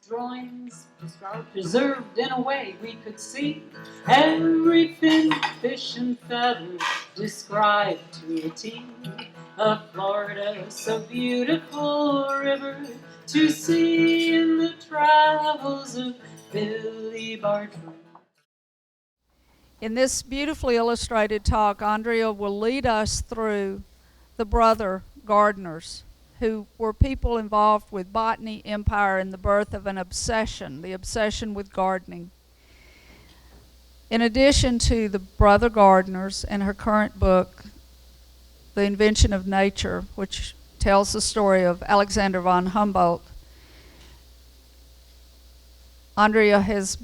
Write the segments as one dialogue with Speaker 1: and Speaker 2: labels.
Speaker 1: drawings are preserved in a way we could see every fin, fish, and feather described to a T. A Florida so beautiful river to see in the travels of Billy Bartram.
Speaker 2: In this beautifully illustrated talk, Andrea will lead us through the brother gardeners, who were people involved with botany, empire, and the birth of an obsession, the obsession with gardening. In addition to the brother gardeners and her current book, The Invention of Nature, which tells the story of Alexander von Humboldt, Andrea has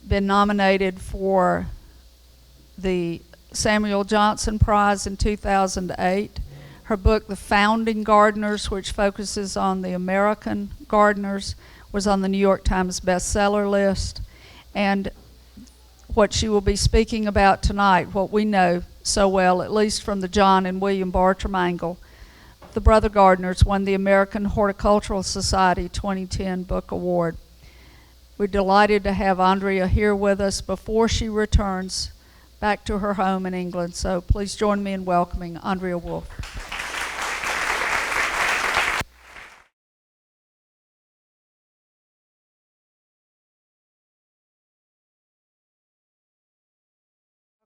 Speaker 2: been nominated for the Samuel Johnson Prize in 2008. Her book, The Founding Gardeners, which focuses on the American gardeners, was on the New York Times bestseller list. And what she will be speaking about tonight, what we know so well, at least from the John and William Bartram angle, the Brother Gardeners won the American Horticultural Society 2010 Book Award. We're delighted to have Andrea here with us before she returns back to her home in England. So please join me in welcoming Andrea Wolf.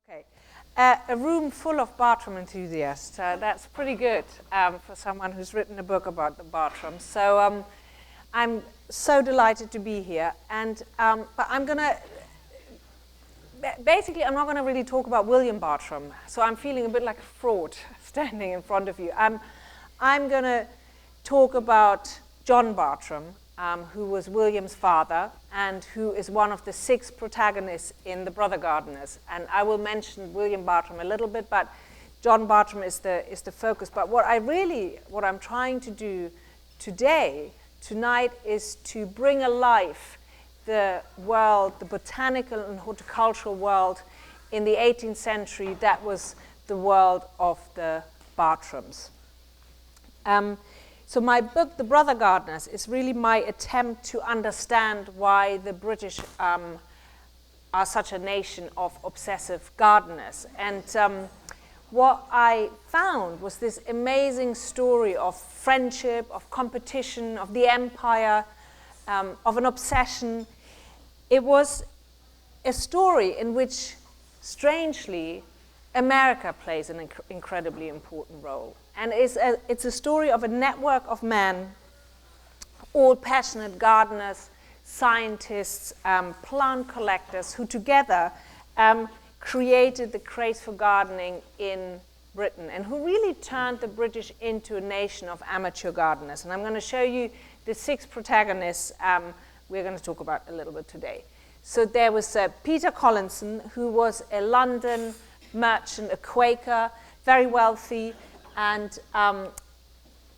Speaker 3: Okay, a room full of Bartram enthusiasts. That's pretty good for someone who's written a book about the Bartrams. So I'm so delighted to be here. And but I'm going to basically, I'm not going to really talk about William Bartram, so I'm feeling a bit like a fraud standing in front of you. I'm going to talk about John Bartram, who was William's father and who is one of the 6 protagonists in The Brother Gardeners. And I will mention William Bartram a little bit, but John Bartram is the focus. But what I'm trying to do tonight, is to bring alive the world, the botanical and horticultural world in the 18th century. That was the world of the Bartrams. So my book, The Brother Gardeners, is really my attempt to understand why the British are such a nation of obsessive gardeners. And what I found was this amazing story of friendship, of competition, of the empire, of an obsession. It was a story in which, strangely, America plays an incredibly important role. And it's a story of a network of men, all passionate gardeners, scientists, plant collectors, who together created the craze for gardening in Britain, and who really turned the British into a nation of amateur gardeners. And I'm going to show you the 6 protagonists we're going to talk about a little bit today. So there was Peter Collinson, who was a London merchant, a Quaker, very wealthy. And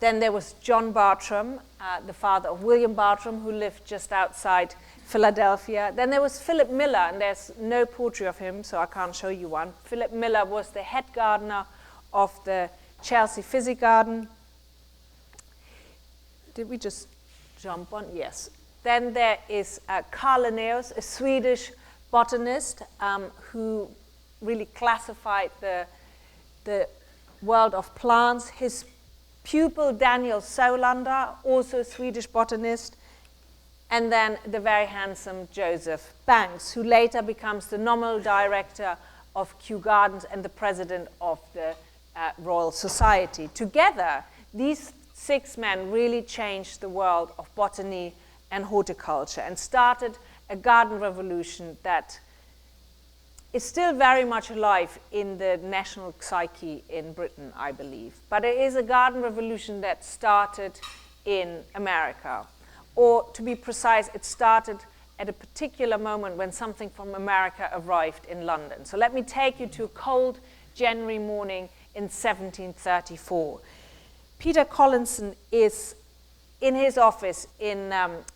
Speaker 3: then there was John Bartram, the father of William Bartram, who lived just outside Philadelphia. Then there was Philip Miller, and there's no portrait of him, so I can't show you one. Philip Miller was the head gardener of the Chelsea Physic Garden. Did we just jump on? Yes. Then there is Carl Linnaeus, a Swedish botanist who really classified the world of plants. His pupil, Daniel Solander, also a Swedish botanist. And then the very handsome Joseph Banks, who later becomes the nominal director of Kew Gardens and the president of the Royal Society. Together, these 6 men really changed the world of botany and horticulture and started a garden revolution that is still very much alive in the national psyche in Britain, I believe. But it is a garden revolution that started in America. Or to be precise, it started at a particular moment when something from America arrived in London. So let me take you to a cold January morning in 1734. Peter Collinson is in his office in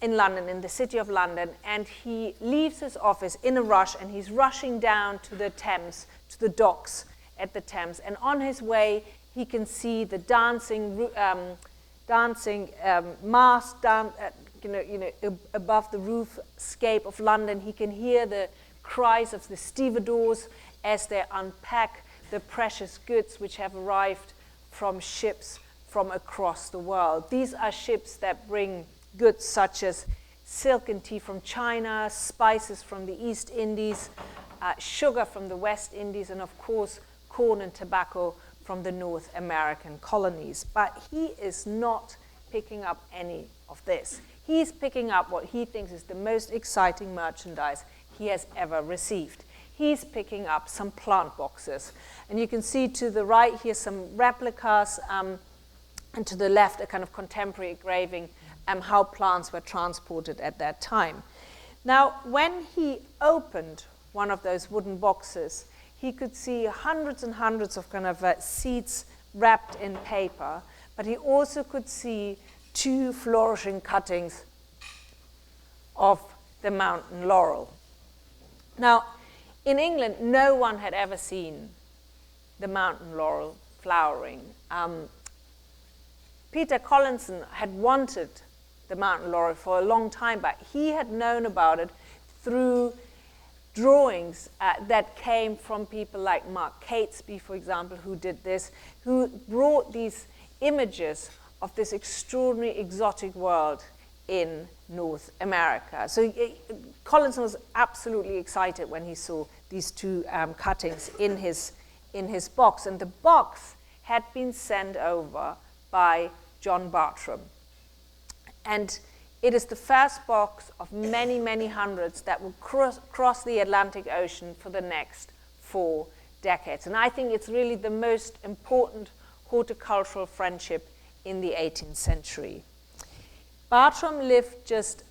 Speaker 3: London, in the city of London, and he leaves his office in a rush, and he's rushing down to the Thames, to the docks at the Thames. And on his way, he can see the dancing above the roofscape of London. He can hear the cries of the stevedores as they unpack the precious goods which have arrived from ships from across the world. These are ships that bring goods such as silk and tea from China, spices from the East Indies, sugar from the West Indies, and of course, corn and tobacco from the North American colonies. But he is not picking up any of this. He's picking up what he thinks is the most exciting merchandise he has ever received. He's picking up some plant boxes. And you can see to the right here some replicas, and to the left a kind of contemporary engraving how plants were transported at that time. Now, when he opened one of those wooden boxes, he could see hundreds and hundreds of kind of seeds wrapped in paper, but he also could see 2 flourishing cuttings of the mountain laurel. Now, in England, no one had ever seen the mountain laurel flowering. Peter Collinson had wanted the mountain laurel for a long time, but he had known about it through drawings that came from people like Mark Catesby, for example, who did this, who brought these images of this extraordinary exotic world in North America. So Collinson was absolutely excited when he saw these 2 cuttings in his box. And the box had been sent over by John Bartram. And it is the first box of many, many hundreds that will cross the Atlantic Ocean for the next 4 decades. And I think it's really the most important horticultural friendship in the 18th century. Bartram lived just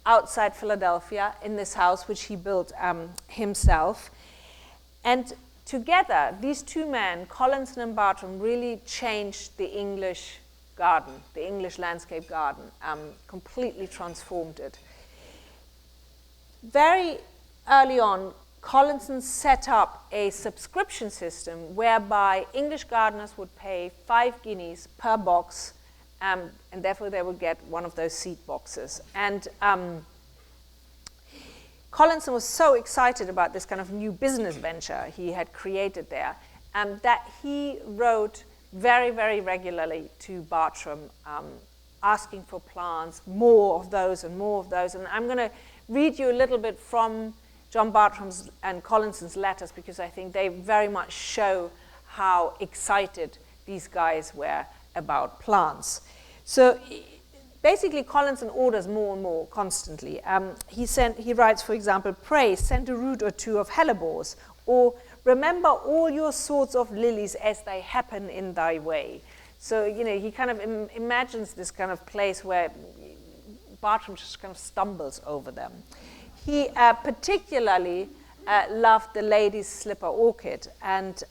Speaker 3: outside Philadelphia in this house, which he built himself. And together, these 2 men, Collinson and Bartram, really changed the English garden, the English landscape garden, completely transformed it. Very early on, Collinson set up a subscription system whereby English gardeners would pay 5 guineas per box, and therefore they would get one of those seed boxes. And Collinson was so excited about this kind of new business venture he had created there, that he wrote very, very regularly to Bartram, asking for plants, more of those and more of those. And I'm going to read you a little bit from John Bartram's and Collinson's letters, because I think they very much show how excited these guys were about plants. So basically, Collinson orders more and more constantly. He writes, for example, "Pray send a root or 2 of hellebores," or "Remember all your sorts of lilies as they happen in thy way." So, he kind of imagines this kind of place where Bartram just kind of stumbles over them. He particularly loved the lady's slipper orchid, and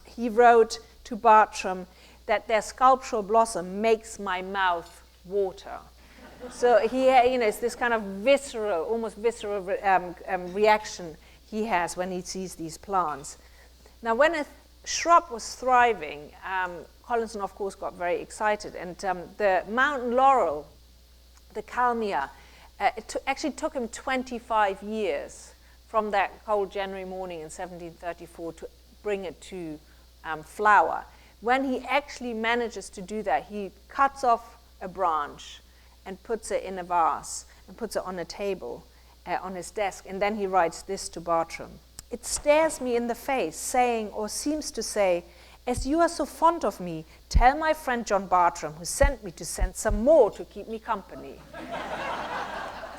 Speaker 3: he wrote to Bartram that their sculptural blossom makes my mouth water. So it's this kind of visceral, almost visceral reaction he has when he sees these plants. Now, when a shrub was thriving, Collinson, of course, got very excited, and the mountain laurel, the Kalmia, it actually took him 25 years from that cold January morning in 1734 to bring it to flower. When he actually manages to do that, he cuts off a branch and puts it in a vase and puts it on a table on his desk, and then he writes this to Bartram: "It stares me in the face, saying, or seems to say, 'As you are so fond of me, tell my friend John Bartram, who sent me, to send some more to keep me company.'"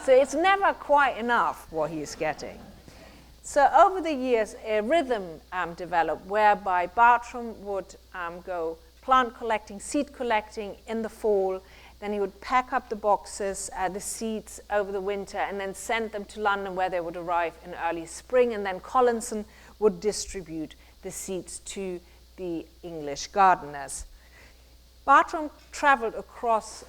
Speaker 3: So it's never quite enough what he is getting. So over the years, a rhythm developed whereby Bartram would go plant collecting, seed collecting in the fall. Then he would pack up the boxes, the seeds over the winter, and then send them to London, where they would arrive in early spring. And then Collinson would distribute the seeds to the English gardeners. Bartram traveled across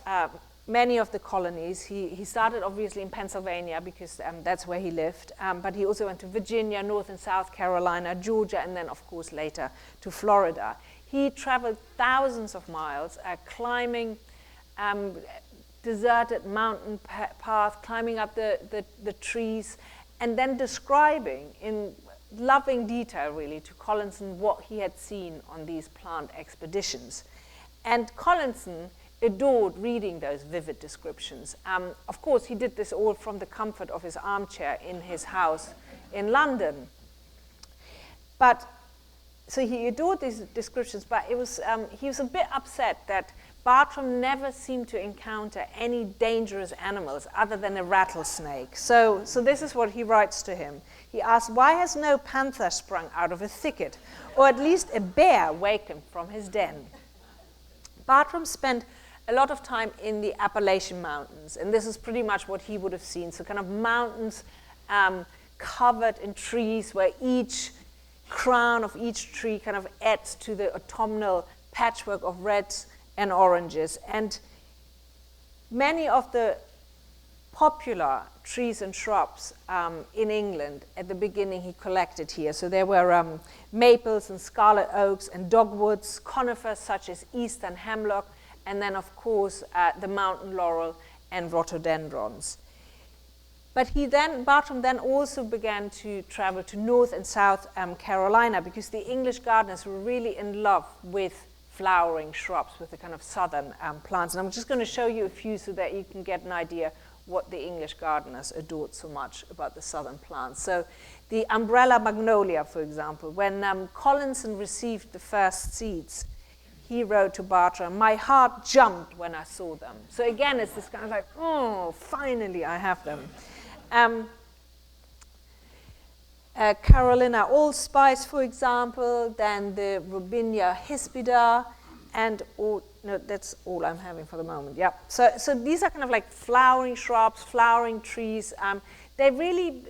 Speaker 3: many of the colonies. He started obviously in Pennsylvania, because that's where he lived, but he also went to Virginia, North and South Carolina, Georgia, and then of course later to Florida. He traveled thousands of miles, climbing deserted mountain path, climbing up the trees, and then describing in loving detail, really, to Collinson what he had seen on these plant expeditions. And Collinson adored reading those vivid descriptions. Of course, he did this all from the comfort of his armchair in his house in London. But so he adored these descriptions, but he was a bit upset that Bartram never seemed to encounter any dangerous animals other than a rattlesnake. So this is what he writes to him. He asks, "Why has no panther sprung out of a thicket, or at least a bear wakened from his den?" Bartram spent a lot of time in the Appalachian Mountains, and this is pretty much what he would have seen. So kind of mountains covered in trees, where each crown of each tree kind of adds to the autumnal patchwork of reds and oranges. And many of the popular trees and shrubs in England at the beginning he collected here. So there were maples and scarlet oaks and dogwoods, conifers such as eastern hemlock, and then of course the mountain laurel and rhododendrons. But Bartram then also began to travel to North and South Carolina, because the English gardeners were really in love with flowering shrubs, with the kind of southern plants. And I'm just going to show you a few so that you can get an idea what the English gardeners adored so much about the southern plants. So the umbrella magnolia, for example, when Collinson received the first seeds, he wrote to Bartram, "My heart jumped when I saw them." So again, it's this kind of like, oh, finally I have them. Carolina allspice, for example, then the Robinia hispida, and no, that's all I'm having for the moment. Yeah. So these are kind of like flowering shrubs, flowering trees. They really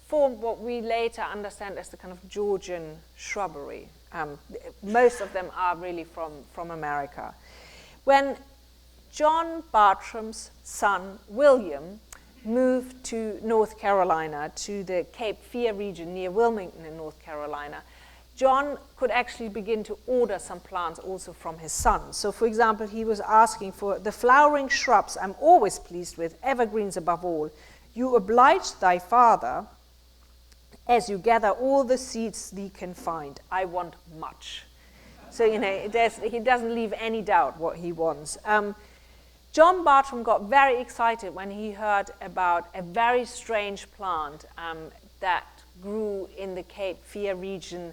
Speaker 3: form what we later understand as the kind of Georgian shrubbery. Most of them are really from America. When John Bartram's son, William, moved to North Carolina, to the Cape Fear region near Wilmington in North Carolina, John could actually begin to order some plants also from his son. So, for example, he was asking for the flowering shrubs I'm always pleased with, evergreens above all. You oblige thy father as you gather all the seeds thee can find. I want much. So, he doesn't leave any doubt what he wants. John Bartram got very excited when he heard about a very strange plant that grew in the Cape Fear region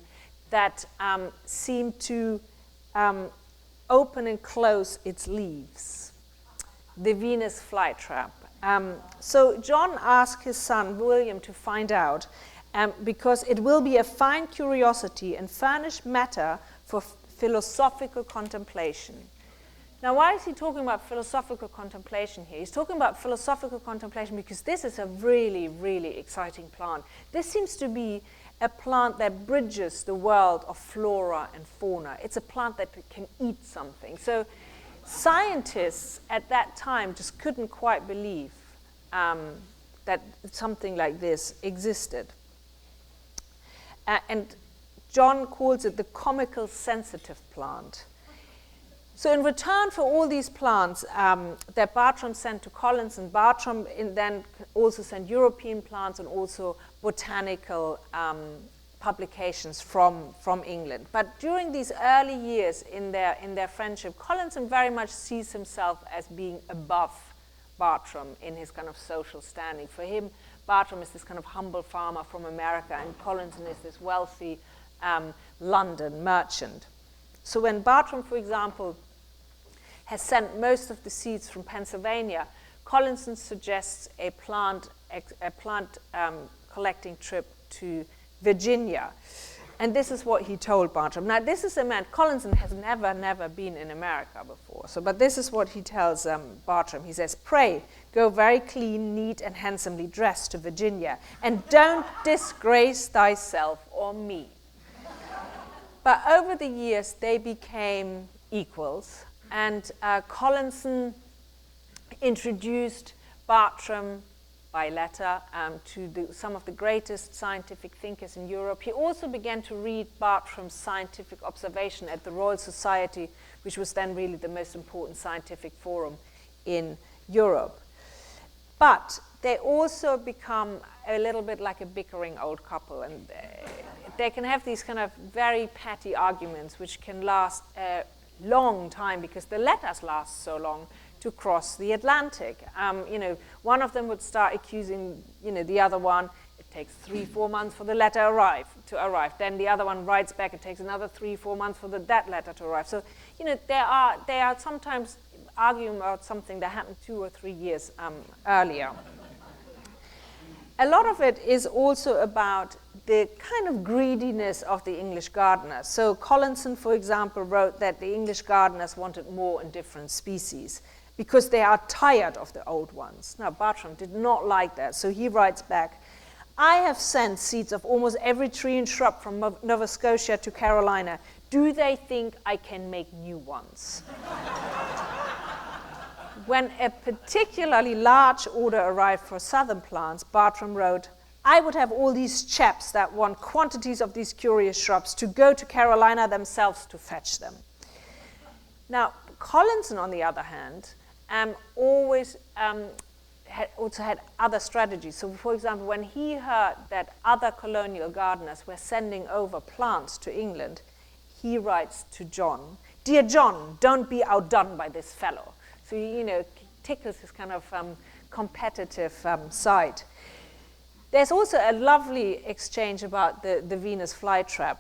Speaker 3: that seemed to open and close its leaves, the Venus flytrap. So John asked his son William to find out, because it will be a fine curiosity and furnish matter for philosophical contemplation. Now, why is he talking about philosophical contemplation here? He's talking about philosophical contemplation because this is a really, really exciting plant. This seems to be a plant that bridges the world of flora and fauna. It's a plant that can eat something. So scientists at that time just couldn't quite believe that something like this existed. And John calls it the comical sensitive plant. So in return for all these plants that Bartram sent to Collinson, Bartram then also sent European plants and also botanical publications from England. But during these early years in their friendship, Collinson very much sees himself as being above Bartram in his kind of social standing. For him, Bartram is this kind of humble farmer from America, and Collinson is this wealthy London merchant. So when Bartram, for example, has sent most of the seeds from Pennsylvania, Collinson suggests a plant collecting trip to Virginia. And this is what he told Bartram. Now, this is a man, Collinson has never been in America before. But this is what he tells Bartram. He says, "Pray, go very clean, neat, and handsomely dressed to Virginia, and don't disgrace thyself or me." But over the years, they became equals. And Collinson introduced Bartram by letter to some of the greatest scientific thinkers in Europe. He also began to read Bartram's scientific observation at the Royal Society, which was then really the most important scientific forum in Europe. But they also become a little bit like a bickering old couple, and they can have these kind of very petty arguments which can last a long time because the letters last so long to cross the Atlantic. One of them would start accusing, the other one. It takes 3-4 months for the letter to arrive. Then the other one writes back. It takes another 3-4 months for that letter to arrive. So, they are sometimes arguing about something that happened 2 or 3 years earlier. A lot of it is also about the kind of greediness of the English gardeners. So Collinson, for example, wrote that the English gardeners wanted more and different species because they are tired of the old ones. Now, Bartram did not like that, so he writes back, I have sent seeds of almost every tree and shrub from Nova Scotia to Carolina. Do they think I can make new ones? When a particularly large order arrived for southern plants, Bartram wrote, I would have all these chaps that want quantities of these curious shrubs to go to Carolina themselves to fetch them. Now, Collinson, on the other hand, always also had other strategies. So, for example, when he heard that other colonial gardeners were sending over plants to England, he writes to John, Dear John, don't be outdone by this fellow. So, tickles his kind of competitive side. There's also a lovely exchange about the Venus flytrap,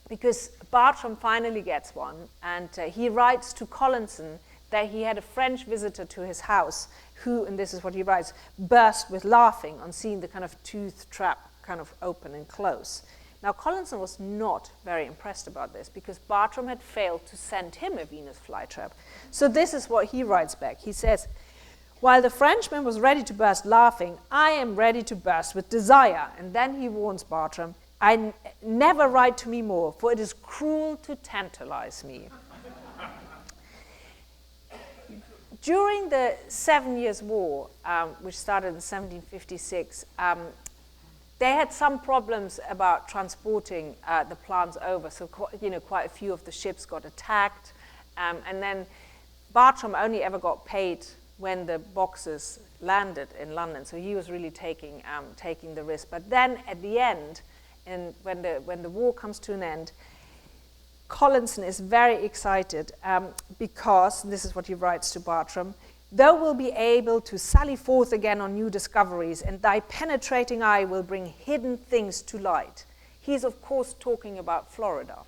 Speaker 3: because Bartram finally gets one, and he writes to Collinson that he had a French visitor to his house who, and this is what he writes, burst with laughing on seeing the kind of tooth trap kind of open and close. Now, Collinson was not very impressed about this because Bartram had failed to send him a Venus flytrap. So this is what he writes back. He says, while the Frenchman was ready to burst laughing, I am ready to burst with desire. And then he warns Bartram, never write to me more, for it is cruel to tantalize me. During the 7 Years' War, which started in 1756, they had some problems about transporting the plants over, so quite a few of the ships got attacked, and then Bartram only ever got paid when the boxes landed in London, so he was really taking the risk. But then at the end, and when the war comes to an end, Collinson is very excited because, this is what he writes to Bartram, thou wilt be able to sally forth again on new discoveries, and thy penetrating eye will bring hidden things to light. He's, of course, talking about Florida.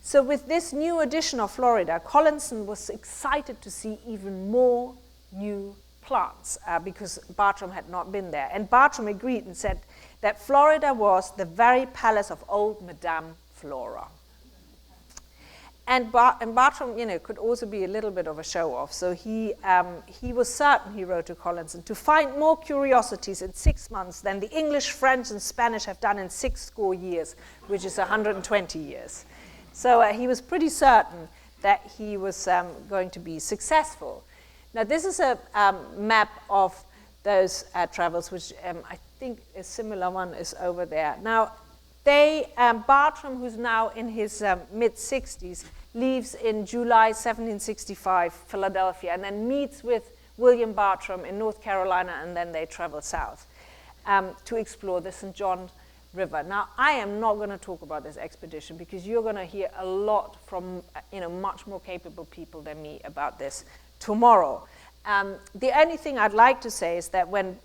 Speaker 3: So with this new edition of Florida, Collinson was excited to see even more new plants because Bartram had not been there. And Bartram agreed and said that Florida was the very palace of old Madame Flora. And Bartram, could also be a little bit of a show-off. So he was certain, he wrote to Collinson, to find more curiosities in 6 months than the English, French, and Spanish have done in 60 years, which is 120 years. So he was pretty certain that he was going to be successful. Now, this is a map of those travels, which I think a similar one is over there. Now, Bartram, who's now in his mid-60s, leaves in July 1765, Philadelphia, and then meets with William Bartram in North Carolina, and then they travel south to explore the St. John River. Now, I am not going to talk about this expedition because you're going to hear a lot from much more capable people than me about this tomorrow. The only thing I'd like to say is that when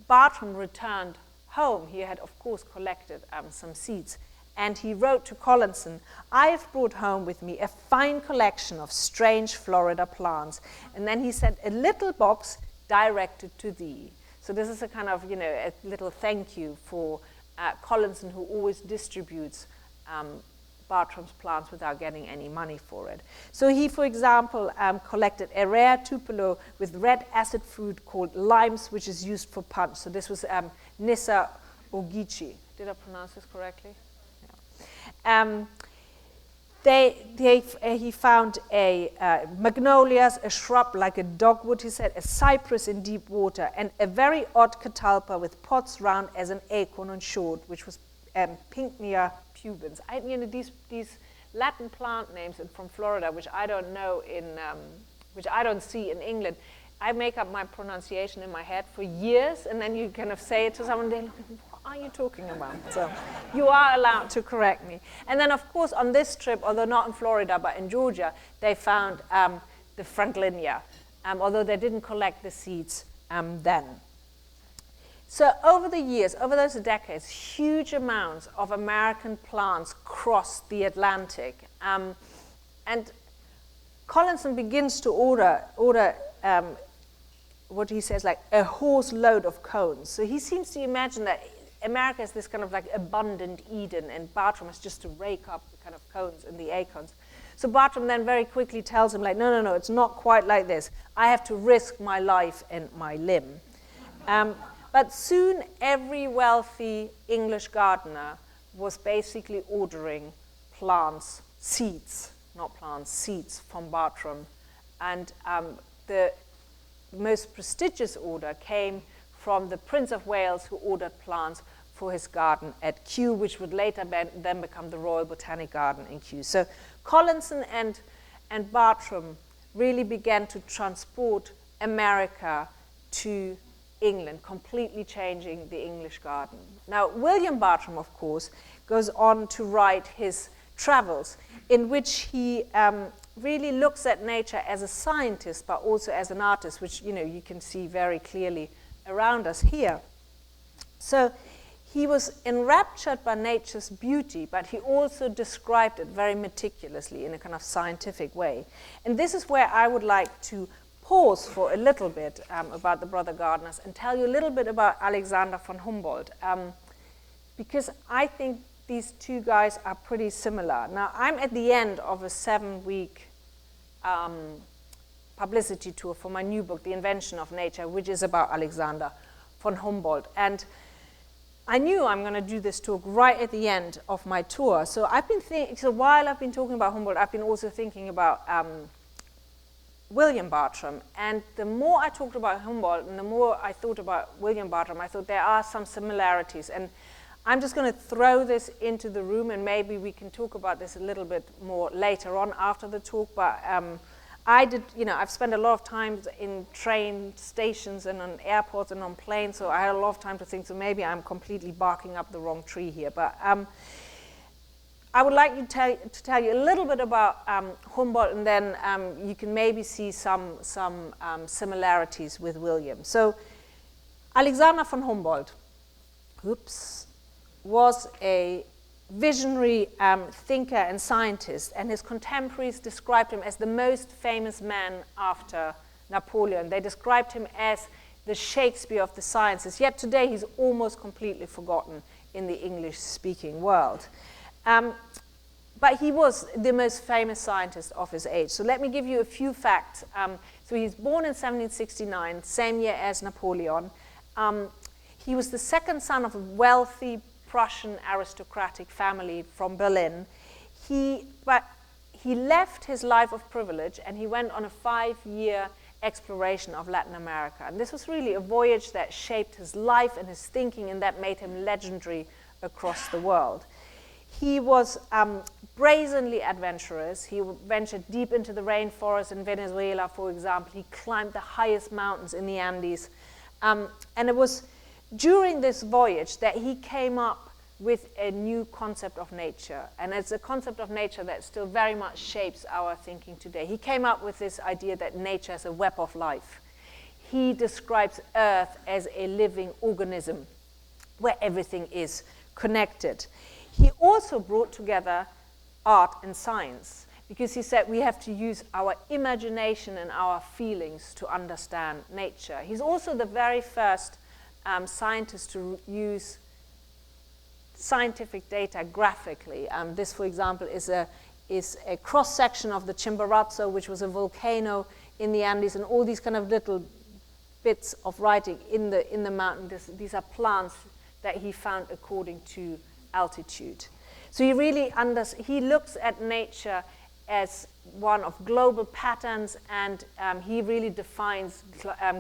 Speaker 3: Bartram returned home, he had, of course, collected some seeds. And he wrote to Collinson, I have brought home with me a fine collection of strange Florida plants. And then he sent a little box directed to thee. So this is a kind of, a little thank you for Collinson, who always distributes Bartram's plants without getting any money for it. So he, for example, collected a rare tupelo with red acid fruit called limes, which is used for punch. So this was Nissa ogichi. Did I pronounce this correctly? He found magnolias, a shrub like a dogwood, he said, a cypress in deep water, and a very odd catalpa with pods round as an acorn and short, which was Pinknea pubens. These Latin plant names from Florida, which I don't know which I don't see in England. I make up my pronunciation in my head for years, and then you kind of say it to someone, they're like, what are you talking about? So you are allowed to correct me. And then, of course, on this trip, although not in Florida, but in Georgia, they found the Franklinia, although they didn't collect the seeds then. So over the years, over those decades, huge amounts of American plants crossed the Atlantic. And Collinson begins to order what he says, like a horse load of cones. So he seems to imagine that America is this kind of like abundant Eden, and Bartram is just to rake up the kind of cones and the acorns. So Bartram then very quickly tells him, like, no, it's not quite like this. I have to risk my life and my limb. But soon every wealthy English gardener was basically ordering plants, seeds, not plants, seeds from Bartram. And the most prestigious order came from the Prince of Wales, who ordered plants for his garden at Kew, which would later then become the Royal Botanic Garden in Kew. So Collinson and Bartram really began to transport America to England, completely changing the English garden. Now, William Bartram, of course, goes on to write his travels, in which he really looks at nature as a scientist, but also as an artist, which you can see very clearly around us here. So he was enraptured by nature's beauty, but he also described it very meticulously in a kind of scientific way. And this is where I would like to pause for a little bit about the brother gardeners and tell you a little bit about Alexander von Humboldt, because I think these two guys are pretty similar. Now, I'm at the end of a 7-week publicity tour for my new book, The Invention of Nature, which is about Alexander von Humboldt. And I knew I'm going to do this talk right at the end of my tour. So while I've been talking about Humboldt, I've been also thinking about William Bartram. And the more I talked about Humboldt and the more I thought about William Bartram, I thought there are some similarities. And I'm just going to throw this into the room, and maybe we can talk about this a little bit more later on after the talk. But I've spent a lot of time in train stations and on airports and on planes, so I had a lot of time to think, so maybe I'm completely barking up the wrong tree here. But I would like to tell you a little bit about Humboldt, and then you can maybe see some similarities with William. So Alexander von Humboldt, was a visionary thinker and scientist, and his contemporaries described him as the most famous man after Napoleon. They described him as the Shakespeare of the sciences, yet today he's almost completely forgotten in the English-speaking world. But he was the most famous scientist of his age. So let me give you a few facts. So he's born in 1769, same year as Napoleon. He was the second son of a wealthy Prussian aristocratic family from Berlin. But he left his life of privilege and he went on a 5-year exploration of Latin America. And this was really a voyage that shaped his life and his thinking, and that made him legendary across the world. He was brazenly adventurous. He ventured deep into the rainforest in Venezuela, for example. He climbed the highest mountains in the Andes. And it was during this voyage that he came up with a new concept of nature. And it's a concept of nature that still very much shapes our thinking today. He came up with this idea that nature is a web of life. He describes Earth as a living organism where everything is connected. He also brought together art and science, because he said we have to use our imagination and our feelings to understand nature. He's also the very first scientist to use scientific data graphically. This, for example, is a cross-section of the Chimborazo, which was a volcano in the Andes, and all these kind of little bits of writing in the mountain. These are plants that he found according to altitude. So he really he looks at nature as one of global patterns, and he really defines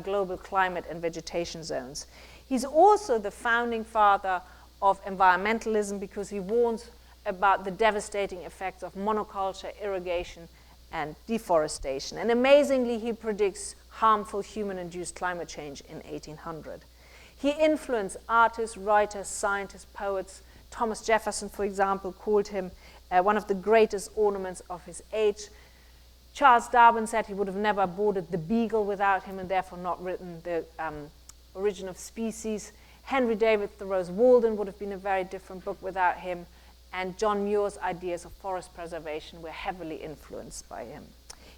Speaker 3: global climate and vegetation zones. He's also the founding father of environmentalism, because he warns about the devastating effects of monoculture, irrigation, and deforestation. And amazingly, he predicts harmful human-induced climate change in 1800. He influenced artists, writers, scientists, poets. Thomas Jefferson, for example, called him one of the greatest ornaments of his age. Charles Darwin said he would have never boarded the Beagle without him and therefore not written the Origin of Species. Henry David Thoreau's Walden would have been a very different book without him. And John Muir's ideas of forest preservation were heavily influenced by him.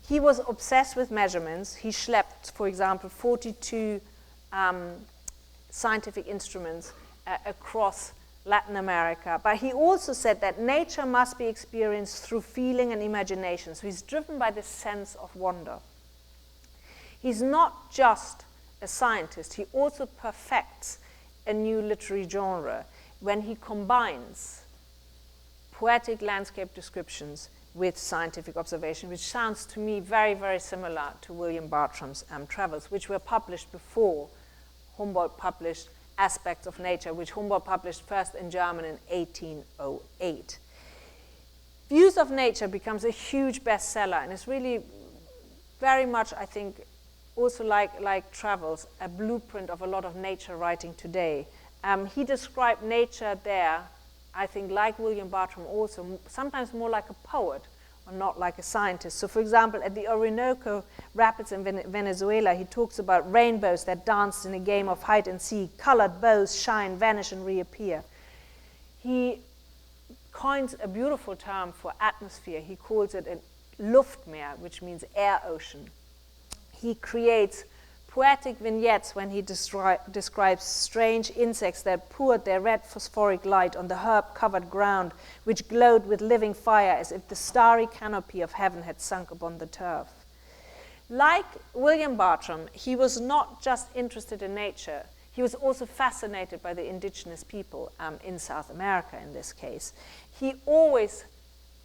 Speaker 3: He was obsessed with measurements. He schlepped, for example, 42 scientific instruments across Latin America. But he also said that nature must be experienced through feeling and imagination. So he's driven by this sense of wonder. He's not just a scientist. He also perfects a new literary genre when he combines poetic landscape descriptions with scientific observation, which sounds to me very, very similar to William Bartram's travels, which were published before Humboldt published Aspects of Nature, which Humboldt published first in German in 1808. Views of Nature becomes a huge bestseller, and it's really very much, I think, also like Travels, a blueprint of a lot of nature writing today. He described nature there, I think, like William Bartram also, sometimes more like a poet or not like a scientist. So, for example, at the Orinoco Rapids in Venezuela, he talks about rainbows that danced in a game of hide and seek, colored bows shine, vanish, and reappear. He coins a beautiful term for atmosphere. He calls it a Luftmeer, which means air ocean. He creates poetic vignettes when he describes strange insects that poured their red phosphoric light on the herb-covered ground, which glowed with living fire as if the starry canopy of heaven had sunk upon the turf. Like William Bartram, he was not just interested in nature, he was also fascinated by the indigenous people in South America in this case. He always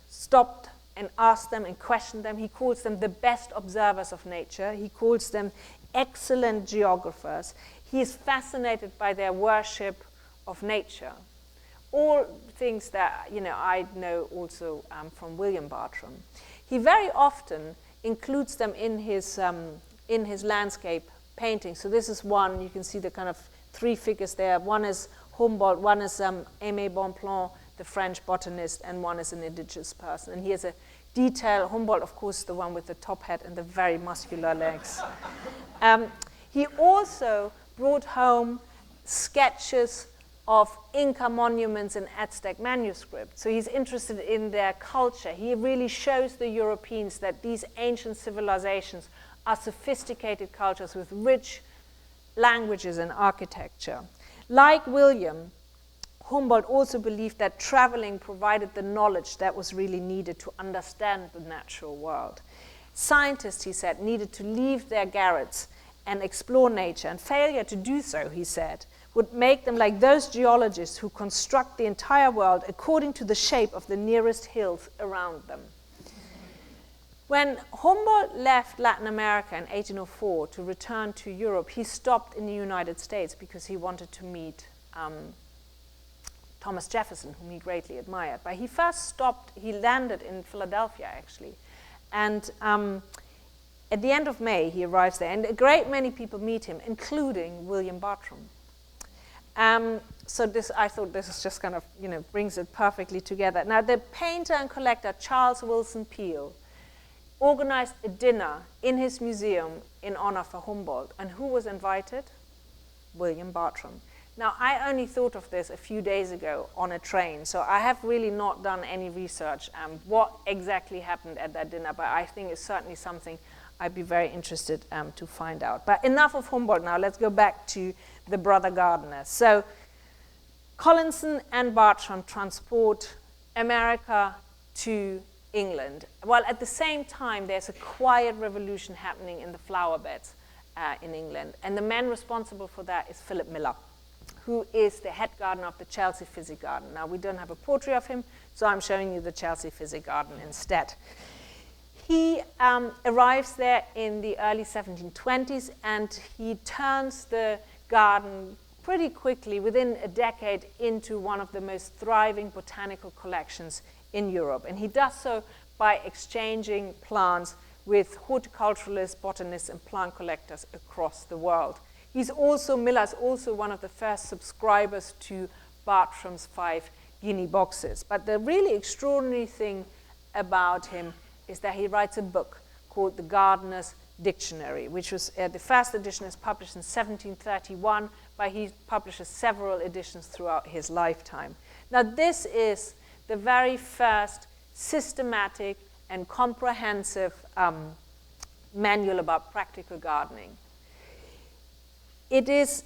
Speaker 3: stopped and asked them and questioned them. He calls them the best observers of nature. He calls them excellent geographers. He is fascinated by their worship of nature. All things that I know also from William Bartram. He very often includes them in his landscape painting. So this is one. You can see the kind of three figures there. One is Humboldt. One is Aimé Bonpland, the French botanist, and one is an indigenous person. And he has a detail. Humboldt, of course, the one with the top hat and the very muscular legs. He also brought home sketches of Inca monuments and Aztec manuscripts. So he's interested in their culture. He really shows the Europeans that these ancient civilizations are sophisticated cultures with rich languages and architecture. Like William, Humboldt also believed that traveling provided the knowledge that was really needed to understand the natural world. Scientists, he said, needed to leave their garrets and explore nature, and failure to do so, he said, would make them like those geologists who construct the entire world according to the shape of the nearest hills around them. When Humboldt left Latin America in 1804 to return to Europe, he stopped in the United States because he wanted to meet Thomas Jefferson, whom he greatly admired. But he first stopped, he landed in Philadelphia, actually. And at the end of May, he arrives there, and a great many people meet him, including William Bartram. So I thought this is just kind of, brings it perfectly together. Now, the painter and collector Charles Willson Peale organized a dinner in his museum in honor for Humboldt. And who was invited? William Bartram. Now, I only thought of this a few days ago on a train, so I have really not done any research what exactly happened at that dinner, but I think it's certainly something I'd be very interested to find out. But enough of Humboldt now. Let's go back to the brother gardeners. So Collinson and Bartram transport America to England. While at the same time, there's a quiet revolution happening in the flower beds in England. And the man responsible for that is Philip Miller, who is the head gardener of the Chelsea Physic Garden. Now, we don't have a portrait of him, so I'm showing you the Chelsea Physic Garden instead. He arrives there in the early 1720s, and he turns the garden pretty quickly, within a decade, into one of the most thriving botanical collections in Europe. And he does so by exchanging plants with horticulturalists, botanists, and plant collectors across the world. Miller is also one of the first subscribers to Bartram's 5 guinea boxes. But the really extraordinary thing about him is that he writes a book called The Gardener's Dictionary, which was the first edition is published in 1731, but he publishes several editions throughout his lifetime. Now, this is the very first systematic and comprehensive manual about practical gardening. It is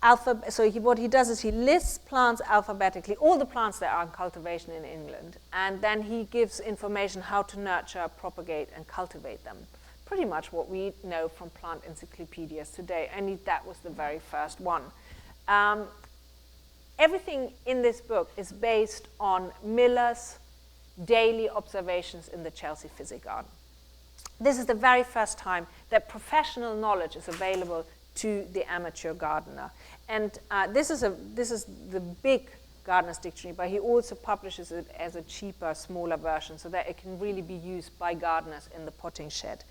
Speaker 3: what he does is he lists plants alphabetically, all the plants that are in cultivation in England, and then he gives information how to nurture, propagate, and cultivate them. Pretty much what we know from plant encyclopedias today, only that was the very first one. Everything in this book is based on Miller's daily observations in the Chelsea Physic Garden. This is the very first time that professional knowledge is available to the amateur gardener. And this is the big Gardener's Dictionary, but he also publishes it as a cheaper, smaller version so that it can really be used by gardeners in the potting shed.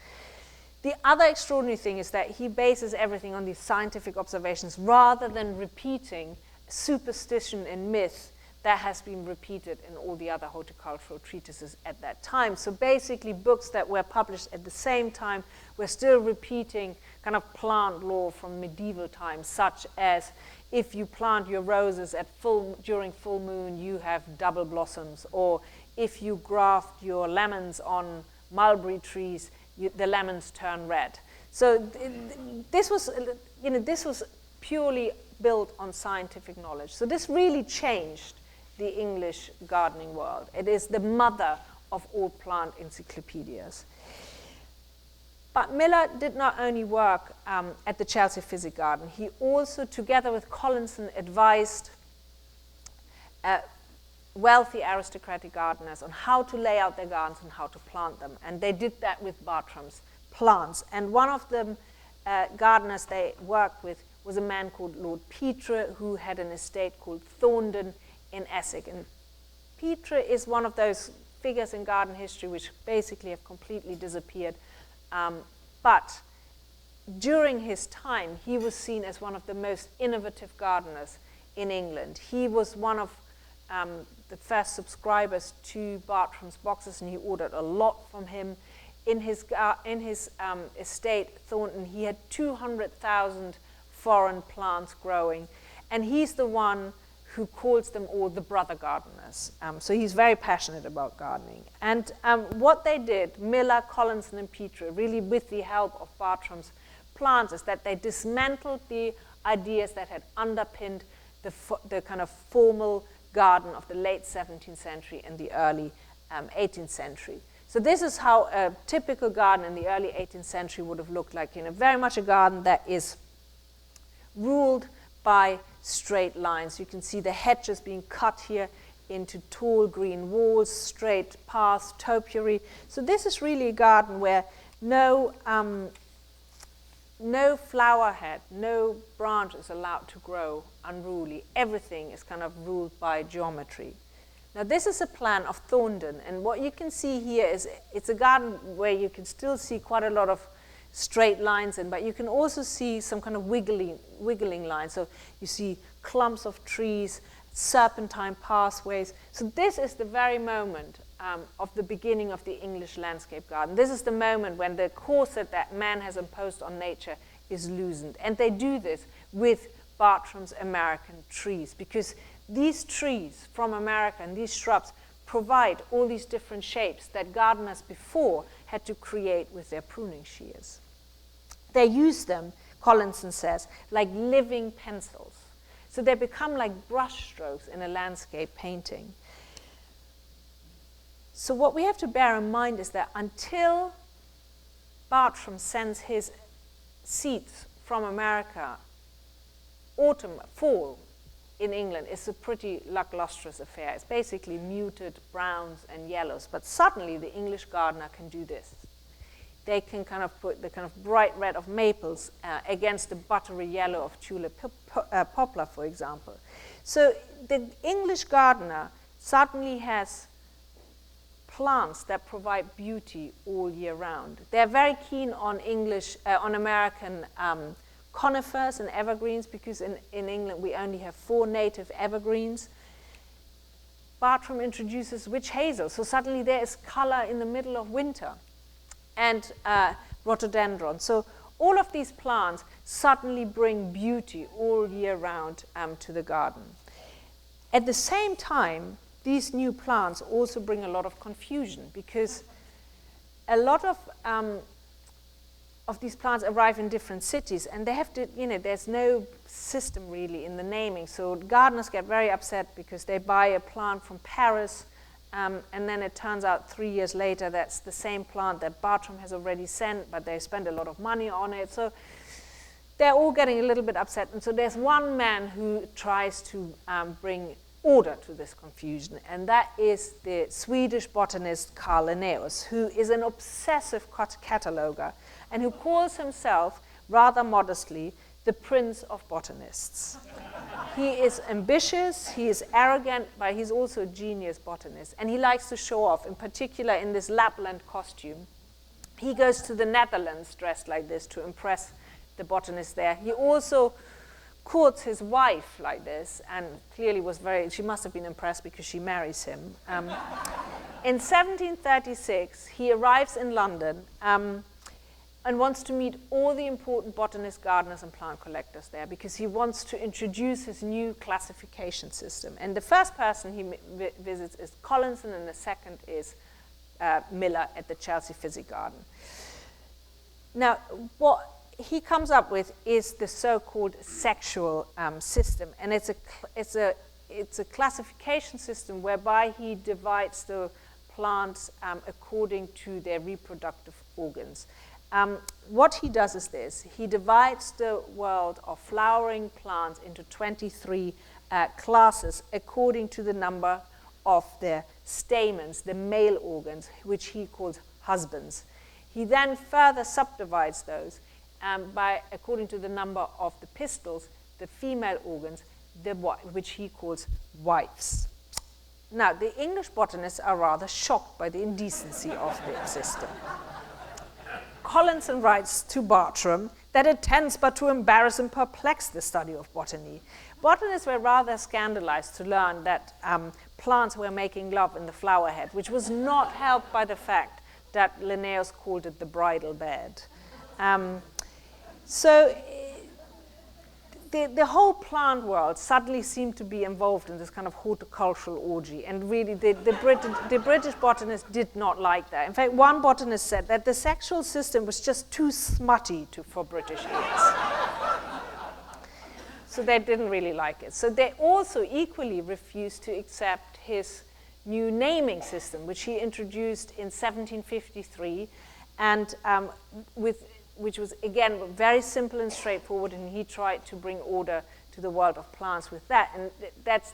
Speaker 3: The other extraordinary thing is that he bases everything on these scientific observations rather than repeating superstition and myth that has been repeated in all the other horticultural treatises at that time. So basically, books that were published at the same time were still repeating kind of plant lore from medieval times, such as if you plant your roses during full moon, you have double blossoms, or if you graft your lemons on mulberry trees, the lemons turn red. So this was purely built on scientific knowledge. So this really changed the English gardening world. It is the mother of all plant encyclopedias. But Miller did not only work at the Chelsea Physic Garden, he also, together with Collinson, advised wealthy aristocratic gardeners on how to lay out their gardens and how to plant them. And they did that with Bartram's plants. And one of the gardeners they worked with was a man called Lord Petre, who had an estate called Thorndon in Essex. And Petre is one of those figures in garden history which basically have completely disappeared. But during his time, he was seen as one of the most innovative gardeners in England. He was one of the first subscribers to Bartram's boxes, and he ordered a lot from him. In his estate, Thornton, he had 200,000 foreign plants growing, and he's the one who calls them all the brother gardeners. So he's very passionate about gardening. And what they did, Miller, Collinson, and Petre, really with the help of Bartram's plants, is that they dismantled the ideas that had underpinned the kind of formal garden of the late 17th century and the early 18th century. So this is how a typical garden in the early 18th century would have looked like, very much a garden that is ruled by straight lines. You can see the hedges being cut here into tall green walls, straight paths, topiary. So this is really a garden where no flower head, no branch is allowed to grow unruly. Everything is kind of ruled by geometry. Now this is a plan of Thorndon, and what you can see here is it's a garden where you can still see quite a lot of straight lines in, but you can also see some kind of wiggling lines. So you see clumps of trees, serpentine pathways. So this is the very moment of the beginning of the English landscape garden. This is the moment when the corset that man has imposed on nature is loosened. And they do this with Bartram's American trees, because these trees from America and these shrubs provide all these different shapes that gardeners before had to create with their pruning shears. They use them, Collinson says, like living pencils. So they become like brush strokes in a landscape painting. So what we have to bear in mind is that until Bartram sends his seeds from America, fall in England is a pretty lacklustrous affair. It's basically muted browns and yellows, but suddenly the English gardener can do this. They can kind of put the kind of bright red of maples against the buttery yellow of tulip poplar, for example. So the English gardener suddenly has plants that provide beauty all year round. They're very keen on American conifers and evergreens, because in England we only have 4 native evergreens. Bartram introduces witch hazel, so suddenly there is color in the middle of winter, and rhododendron. So all of these plants suddenly bring beauty all year round to the garden. At the same time, these new plants also bring a lot of confusion, because a lot of these plants arrive in different cities, and they have to, there's no system really in the naming. So gardeners get very upset because they buy a plant from Paris, and then it turns out 3 years later that's the same plant that Bartram has already sent, but they spend a lot of money on it. So they're all getting a little bit upset. And so there's one man who tries to bring order to this confusion, and that is the Swedish botanist Carl Linnaeus, who is an obsessive cataloger and who calls himself, rather modestly, the Prince of Botanists. He is ambitious, he is arrogant, but he's also a genius botanist, and he likes to show off, in particular in this Lapland costume. He goes to the Netherlands dressed like this to impress the botanists there. He also courts his wife like this, and clearly she must have been impressed because she marries him. In 1736, he arrives in London and wants to meet all the important botanists, gardeners, and plant collectors there, because he wants to introduce his new classification system. And the first person he visits is Collinson, and the second is Miller at the Chelsea Physic Garden. Now, what he comes up with is the so-called sexual system, and it's a classification system whereby he divides the plants according to their reproductive organs. What he does is this: he divides the world of flowering plants into 23 classes according to the number of their stamens, the male organs, which he calls husbands. He then further subdivides those according to the number of the pistils, the female organs, which he calls wives. Now, the English botanists are rather shocked by the indecency of the system. Collinson writes to Bartram that it tends but to embarrass and perplex the study of botany. Botanists were rather scandalized to learn that plants were making love in the flower head, which was not helped by the fact that Linnaeus called it the bridal bed. So the whole plant world suddenly seemed to be involved in this kind of horticultural orgy, and really the British botanists did not like that. In fact, one botanist said that the sexual system was just too smutty for British ears. So they didn't really like it. So they also equally refused to accept his new naming system, which he introduced in 1753, and which was, again, very simple and straightforward, and he tried to bring order to the world of plants with that. And that's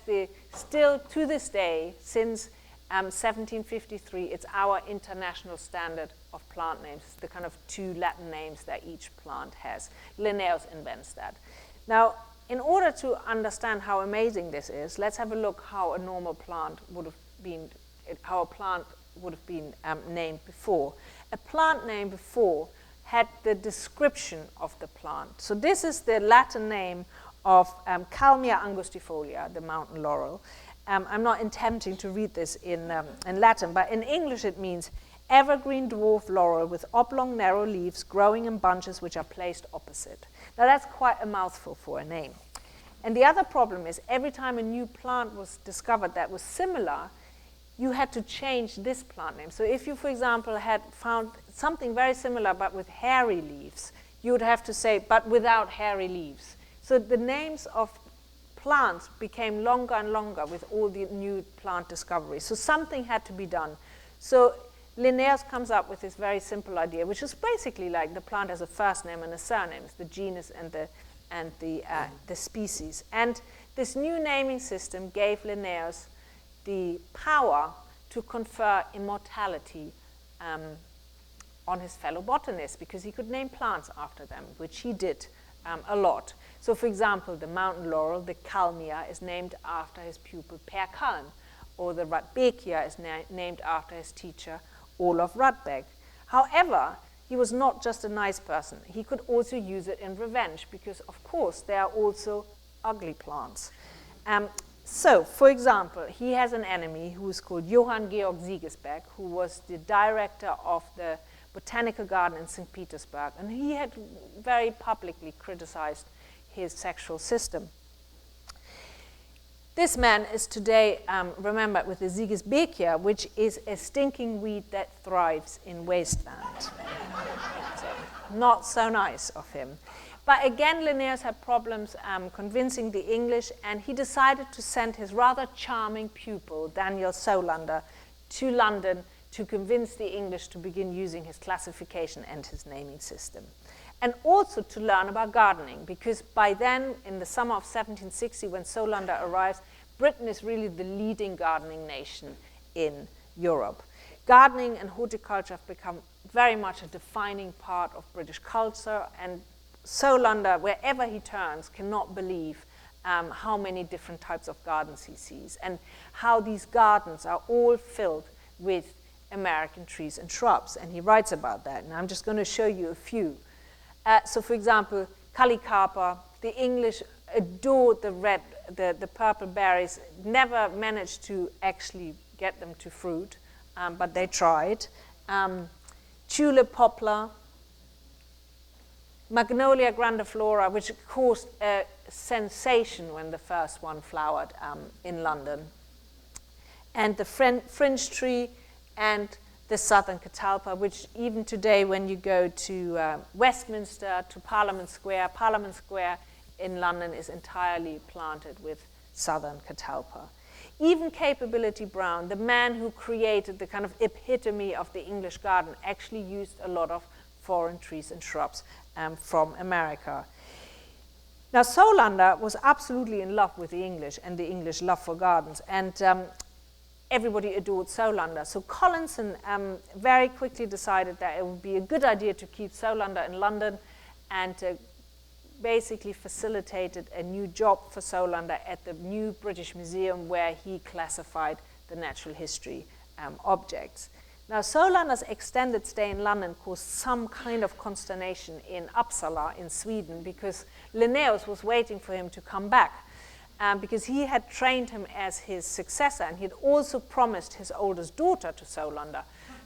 Speaker 3: still to this day, since 1753, it's our international standard of plant names, the kind of 2 Latin names that each plant has. Linnaeus invents that. Now, in order to understand how amazing this is, let's have a look how a normal plant would have been, how a plant would have been named before. A plant name before had the description of the plant. So this is the Latin name of Kalmia angustifolia, the mountain laurel. I'm not intending to read this in Latin, but in English it means evergreen dwarf laurel with oblong narrow leaves growing in bunches which are placed opposite. Now that's quite a mouthful for a name. And the other problem is every time a new plant was discovered that was similar, you had to change this plant name. So if you, for example, had found something very similar but with hairy leaves, you would have to say, but without hairy leaves. So the names of plants became longer and longer with all the new plant discoveries. So something had to be done. So Linnaeus comes up with this very simple idea, which is basically like the plant has a first name and a surname. It's the genus and the species. And this new naming system gave Linnaeus the power to confer immortality on his fellow botanists, because he could name plants after them, which he did a lot. So, for example, the mountain laurel, the Kalmia, is named after his pupil Per Kalm, or the Rudbeckia is named after his teacher, Olaf Rudbeck. However, he was not just a nice person. He could also use it in revenge because, of course, there are also ugly plants. So, for example, he has an enemy who is called Johann Georg Siegesbeck, who was the director of the Botanical Garden in St. Petersburg, and he had very publicly criticized his sexual system. This man is today remembered with the Siegesbeckia, which is a stinking weed that thrives in wasteland. So, not so nice of him. But again, Linnaeus had problems convincing the English, and he decided to send his rather charming pupil, Daniel Solander, to London to convince the English to begin using his classification and his naming system. And also to learn about gardening, because by then, in the summer of 1760, when Solander arrives, Britain is really the leading gardening nation in Europe. Gardening and horticulture have become very much a defining part of British culture, and Solander, wherever he turns, cannot believe how many different types of gardens he sees, and how these gardens are all filled with American trees and shrubs. And he writes about that, and I'm just going to show you a few. So, for example, Callicarpa, the English adored the purple berries, never managed to actually get them to fruit, but they tried. Tulip poplar, Magnolia grandiflora, which caused a sensation when the first one flowered in London. And the fringe tree and the southern catalpa, which even today when you go to Westminster, to Parliament Square in London is entirely planted with southern catalpa. Even Capability Brown, the man who created the kind of epitome of the English garden, actually used a lot of foreign trees and shrubs from America. Now, Solander was absolutely in love with the English and the English love for gardens, and everybody adored Solander. So Collinson very quickly decided that it would be a good idea to keep Solander in London, and basically facilitated a new job for Solander at the new British Museum, where he classified the natural history objects. Now, Solander's extended stay in London caused some kind of consternation in Uppsala in Sweden, because Linnaeus was waiting for him to come back, because he had trained him as his successor, and he had also promised his oldest daughter to Solander.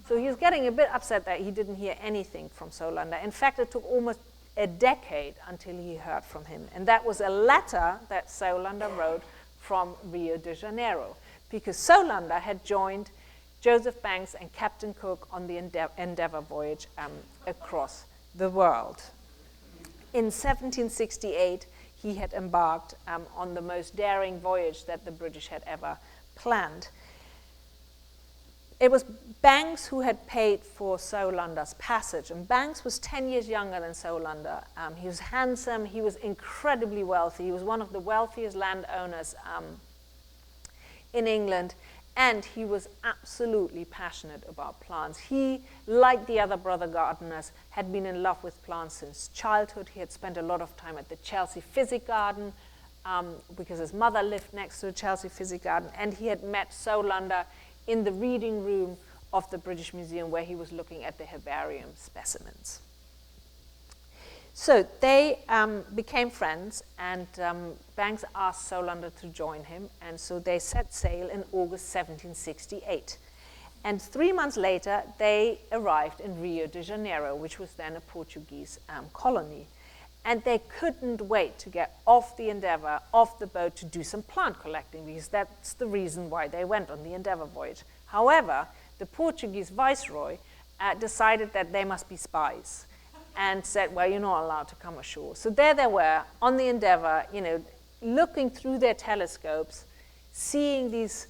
Speaker 3: So he was getting a bit upset that he didn't hear anything from Solander. In fact, it took almost a decade until he heard from him. And that was a letter that Solander wrote from Rio de Janeiro, because Solander had joined Joseph Banks and Captain Cook on the Endeavour voyage across the world. In 1768, he had embarked on the most daring voyage that the British had ever planned. It was Banks who had paid for Solander's passage, and Banks was 10 years younger than Solander. He was handsome, he was incredibly wealthy, he was one of the wealthiest landowners in England, and he was absolutely passionate about plants. He, like the other brother gardeners, had been in love with plants since childhood. He had spent a lot of time at the Chelsea Physic Garden, because his mother lived next to the Chelsea Physic Garden, and he had met Solander in the reading room of the British Museum, where he was looking at the herbarium specimens. So they became friends, and Banks asked Solander to join him, and so they set sail in August 1768. And 3 months later, they arrived in Rio de Janeiro, which was then a Portuguese colony. And they couldn't wait to get off the Endeavour, off the boat, to do some plant collecting, because that's the reason why they went on the Endeavour voyage. However, the Portuguese viceroy decided that they must be spies, and said, well, you're not allowed to come ashore. So there they were on the Endeavour, looking through their telescopes, seeing these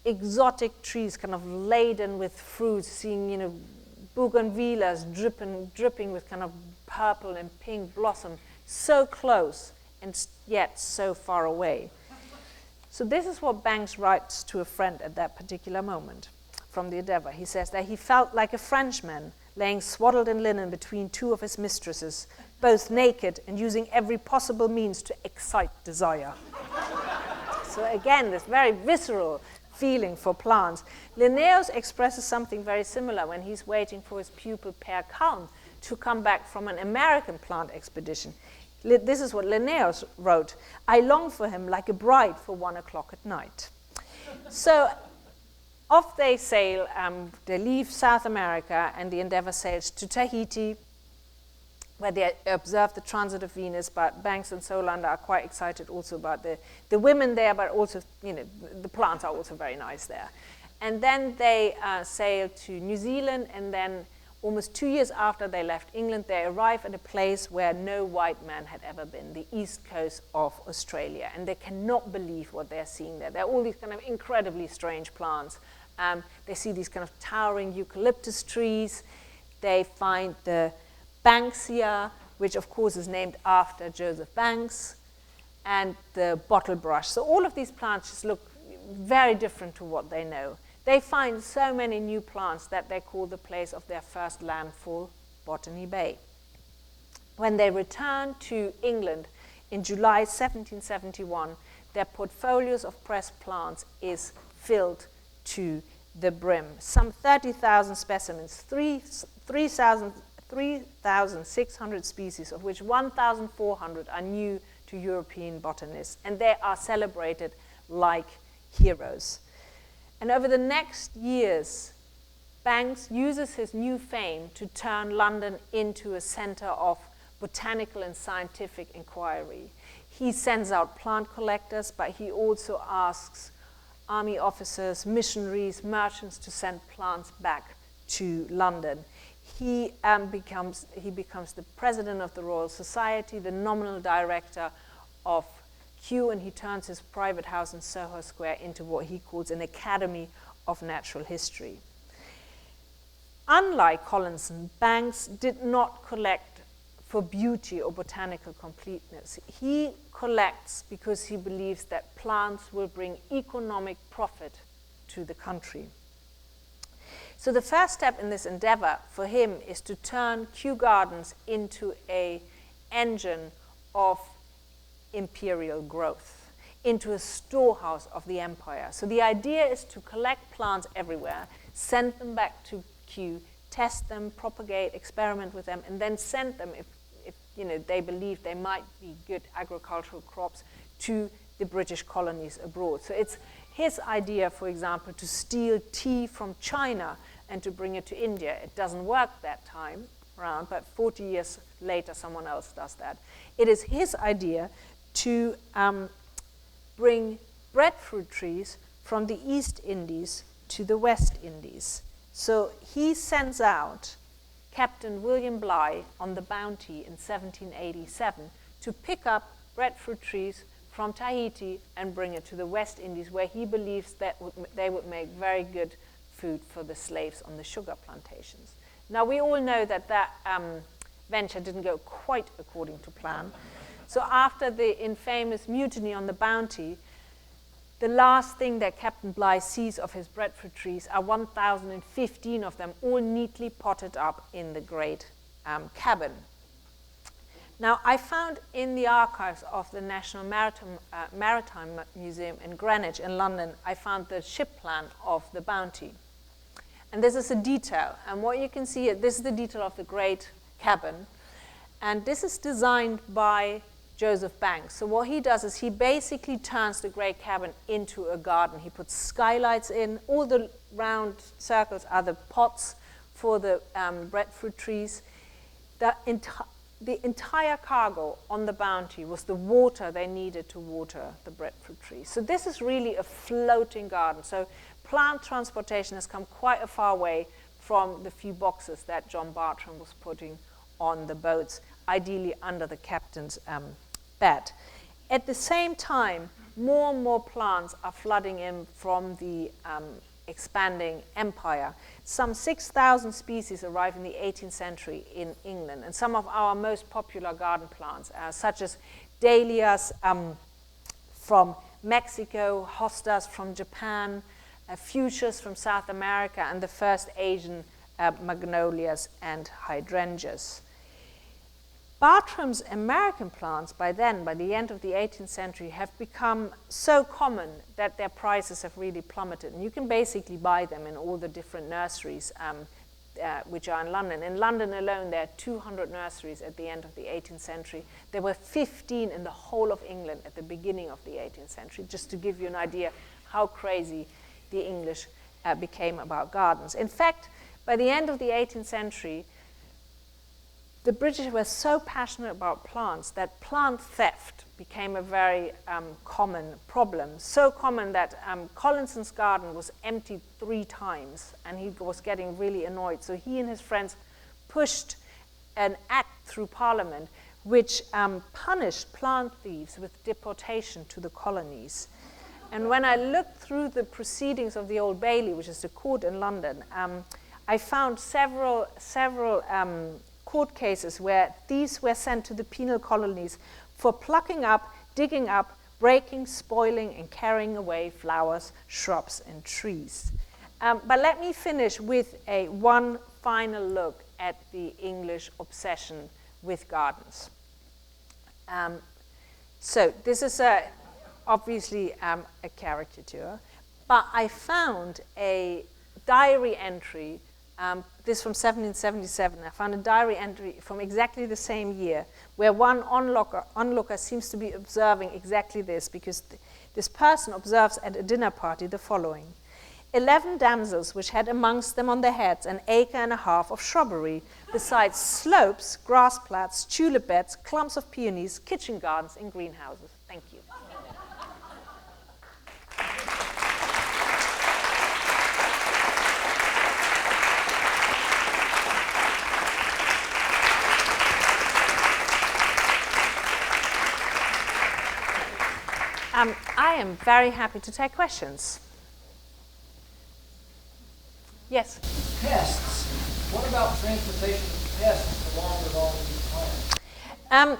Speaker 3: exotic trees kind of laden with fruits, seeing, bougainvilleas dripping with kind of purple and pink blossom, so close and yet so far away. So this is what Banks writes to a friend at that particular moment from the Endeavour. He says that he felt like a Frenchman laying swaddled in linen between two of his mistresses, both naked and using every possible means to excite desire. So again, this very visceral feeling for plants. Linnaeus expresses something very similar when he's waiting for his pupil Per Kalm to come back from an American plant expedition. This is what Linnaeus wrote: "I long for him like a bride for 1 o'clock at night." So off they sail, they leave South America, and the Endeavour sails to Tahiti, where they observe the transit of Venus. But Banks and Solander are quite excited also about the women there, but also, the plants are also very nice there. And then they sail to New Zealand, and then almost 2 years after they left England, they arrive at a place where no white man had ever been, the east coast of Australia. And they cannot believe what they're seeing there. There are all these kind of incredibly strange plants. They see these kind of towering eucalyptus trees. They find the Banksia, which of course is named after Joseph Banks, and the bottle brush. So all of these plants just look very different to what they know. They find so many new plants that they call the place of their first landfall Botany Bay. When they return to England in July 1771, their portfolios of pressed plants is filled to the brim. Some 30,000 specimens, 3,600 species, of which 1,400 are new to European botanists, and they are celebrated like heroes. And over the next years, Banks uses his new fame to turn London into a center of botanical and scientific inquiry. He sends out plant collectors, but he also asks army officers, missionaries, merchants to send plants back to London. He becomes the president of the Royal Society, the nominal director of Kew, and he turns his private house in Soho Square into what he calls an Academy of Natural History. Unlike Collinson, Banks did not collect for beauty or botanical completeness. He collects because he believes that plants will bring economic profit to the country. So the first step in this endeavor for him is to turn Kew Gardens into an engine of imperial growth, into a storehouse of the empire. So the idea is to collect plants everywhere, send them back to Kew, test them, propagate, experiment with them, and then send them, if they believe they might be good agricultural crops, to the British colonies abroad. So it's his idea, for example, to steal tea from China and to bring it to India. It doesn't work that time around, but 40 years later someone else does that. It is his idea to bring breadfruit trees from the East Indies to the West Indies. So he sends out Captain William Bligh on the Bounty in 1787 to pick up breadfruit trees from Tahiti and bring it to the West Indies, where he believes that they would make very good food for the slaves on the sugar plantations. Now, we all know that venture didn't go quite according to plan. So after the infamous mutiny on the Bounty, the last thing that Captain Bligh sees of his breadfruit trees are 1,015 of them, all neatly potted up in the great cabin. Now, I found in the archives of the National Maritime Museum in Greenwich in London, I found the ship plan of the Bounty. And this is a detail. And what you can see, this is the detail of the great cabin. And this is designed by Joseph Banks. So what he does is he basically turns the great cabin into a garden. He puts skylights in. All the round circles are the pots for the breadfruit trees. The entire cargo on the Bounty was the water they needed to water the breadfruit trees. So this is really a floating garden. So plant transportation has come quite a far way from the few boxes that John Bartram was putting on the boats, ideally under the captain's bed. At the same time, more and more plants are flooding in from the expanding empire. Some 6,000 species arrived in the 18th century in England, and some of our most popular garden plants, such as dahlias from Mexico, hostas from Japan, fuchsias from South America, and the first Asian magnolias and hydrangeas. Bartram's American plants by then, by the end of the 18th century, have become so common that their prices have really plummeted. And you can basically buy them in all the different nurseries which are in London. In London alone, there are 200 nurseries at the end of the 18th century. There were 15 in the whole of England at the beginning of the 18th century, just to give you an idea how crazy the English became about gardens. In fact, by the end of the 18th century, the British were so passionate about plants that plant theft became a very common problem. So common that Collinson's garden was emptied 3 times, and he was getting really annoyed. So he and his friends pushed an act through Parliament which punished plant thieves with deportation to the colonies. And when I looked through the proceedings of the Old Bailey, which is the court in London, I found several court cases where thieves were sent to the penal colonies for plucking up, digging up, breaking, spoiling, and carrying away flowers, shrubs, and trees. But let me finish with one final look at the English obsession with gardens. So this is obviously a caricature, but I found a diary entry. This from 1777. I found a diary entry from exactly the same year where one onlooker seems to be observing exactly this, because this person observes at a dinner party the following: 11 damsels which had amongst them on their heads an acre and a half of shrubbery, besides slopes, grass plats, tulip beds, clumps of peonies, kitchen gardens, and greenhouses. Thank you. I am very happy to take questions. Yes?
Speaker 4: Pests. What about transportation of pests along with all these plants?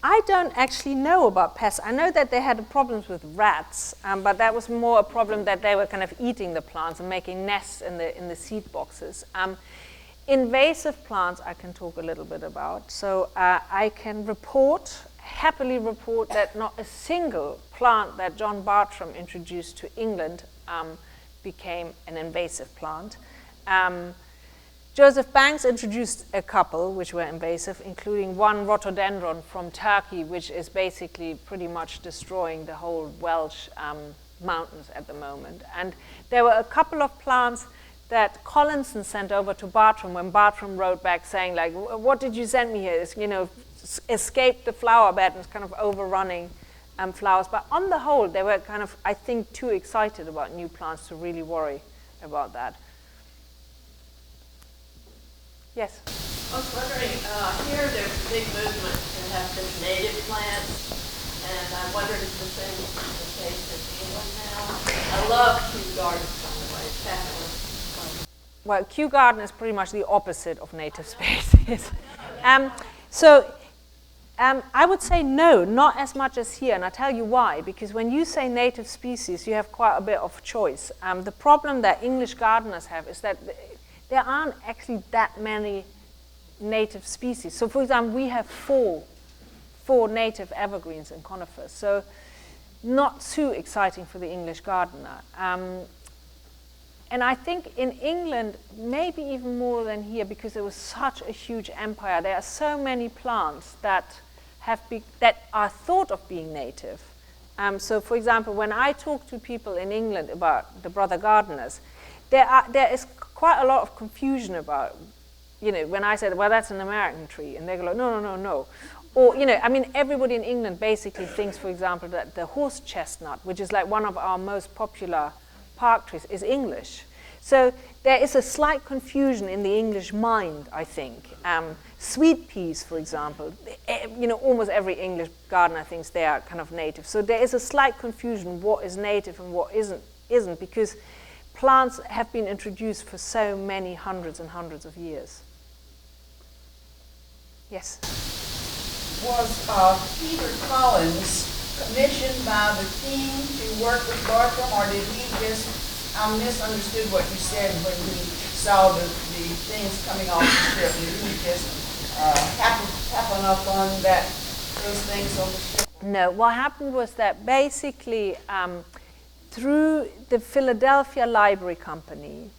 Speaker 3: I don't actually know about pests. I know that they had problems with rats, but that was more a problem that they were kind of eating the plants and making nests in the seed boxes. Invasive plants I can talk a little bit about. So I can happily report that not a single plant that John Bartram introduced to England became an invasive plant. Joseph Banks introduced a couple which were invasive, including one rhododendron from Turkey, which is basically pretty much destroying the whole Welsh mountains at the moment. And there were a couple of plants that Collinson sent over to Bartram when Bartram wrote back saying, like, what did you send me here? It's, escaped the flower bed and it's kind of overrunning flowers. But on the whole, they were kind of, I think, too excited about new plants to really worry about that. Yes?
Speaker 5: I was wondering, here there's a big movement to have some native plants, and I wondered if the same is the case in England now. I love Kew Gardens, by the way. Fabulous.
Speaker 3: Well, Kew Garden is pretty much the opposite of native spaces. I would say no, not as much as here, and I'll tell you why. Because when you say native species, you have quite a bit of choice. The problem that English gardeners have is that there aren't actually that many native species. So, for example, we have four native evergreens and conifers. So, not too exciting for the English gardener. And I think in England, maybe even more than here, because it was such a huge empire, there are so many plants that are thought of being native. So, for example, when I talk to people in England about the brother gardeners, there is quite a lot of confusion about, when I said, well, that's an American tree, and they go like, no. Or, everybody in England basically thinks, for example, that the horse chestnut, which is like one of our most popular park trees, is English. So there is a slight confusion in the English mind, I think. Sweet peas, for example, almost every English gardener thinks they are kind of native. So there is a slight confusion what is native and what isn't, because plants have been introduced for so many hundreds and hundreds of years. Yes?
Speaker 6: Was Peter Collins commissioned by the king to work with Bartram, or did he just, I misunderstood what you said when he saw the things coming off the strip. Did he just happen up on those things on the ship?
Speaker 3: No, what happened was that basically through the Philadelphia Library Company,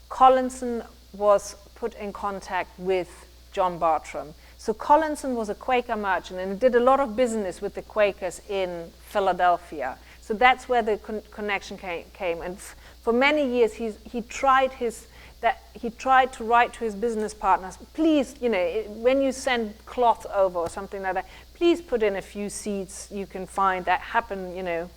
Speaker 3: Collinson was put in contact with John Bartram. So Collinson was a Quaker merchant and did a lot of business with the Quakers in Philadelphia. So that's where the connection came. And for many years, he tried to write to his business partners, please, when you send cloth over or something like that, please put in a few seeds you can find that happen,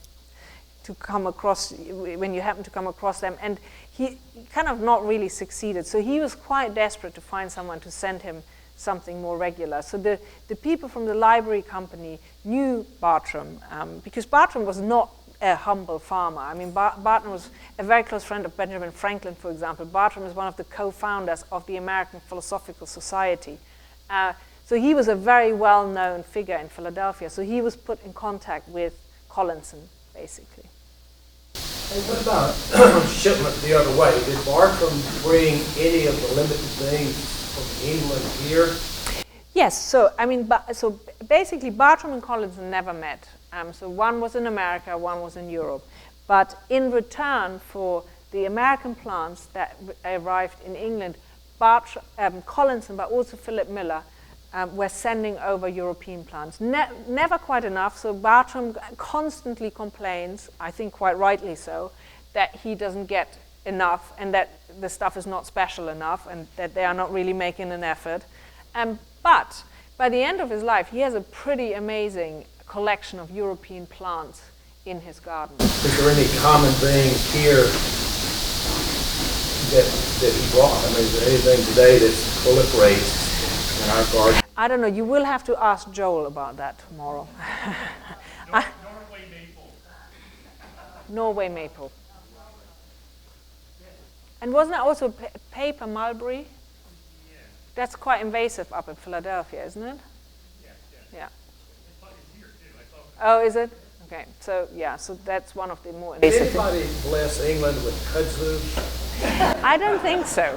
Speaker 3: to come across, when you happen to come across them. And he kind of not really succeeded. So he was quite desperate to find someone to send him something more regular. So the people from the library company knew Bartram, because Bartram was not a humble farmer. I mean, Bartram was a very close friend of Benjamin Franklin, for example. Bartram is one of the co-founders of the American Philosophical Society. So he was a very well-known figure in Philadelphia. So he was put in contact with Collinson, basically.
Speaker 4: And what about shipment the other way? Did Bartram bring any of the limited things from England here?
Speaker 3: Yes, so I mean, so basically Bartram and Collinson never met. So one was in America, one was in Europe. But in return for the American plants that arrived in England, Collinson, but also Philip Miller, were sending over European plants. Never quite enough, so Bartram constantly complains, I think quite rightly so, that he doesn't get enough and that the stuff is not special enough and that they are not really making an effort. But by the end of his life, he has a pretty amazing collection of European plants in his garden.
Speaker 4: Is there any common things here that he brought? I mean, is there anything today that proliferates in our garden?
Speaker 3: I don't know. You will have to ask Joel about that tomorrow.
Speaker 7: Norway maple.
Speaker 3: Norway maple. And wasn't that also paper mulberry?
Speaker 7: Yeah.
Speaker 3: That's quite invasive up in Philadelphia, isn't it? Yeah.
Speaker 7: It's here too. I
Speaker 3: Oh,
Speaker 7: saw
Speaker 3: is it? Okay. So yeah. So that's one of the more invasive.
Speaker 4: Did anybody bless England with kudzu?
Speaker 3: I don't think so.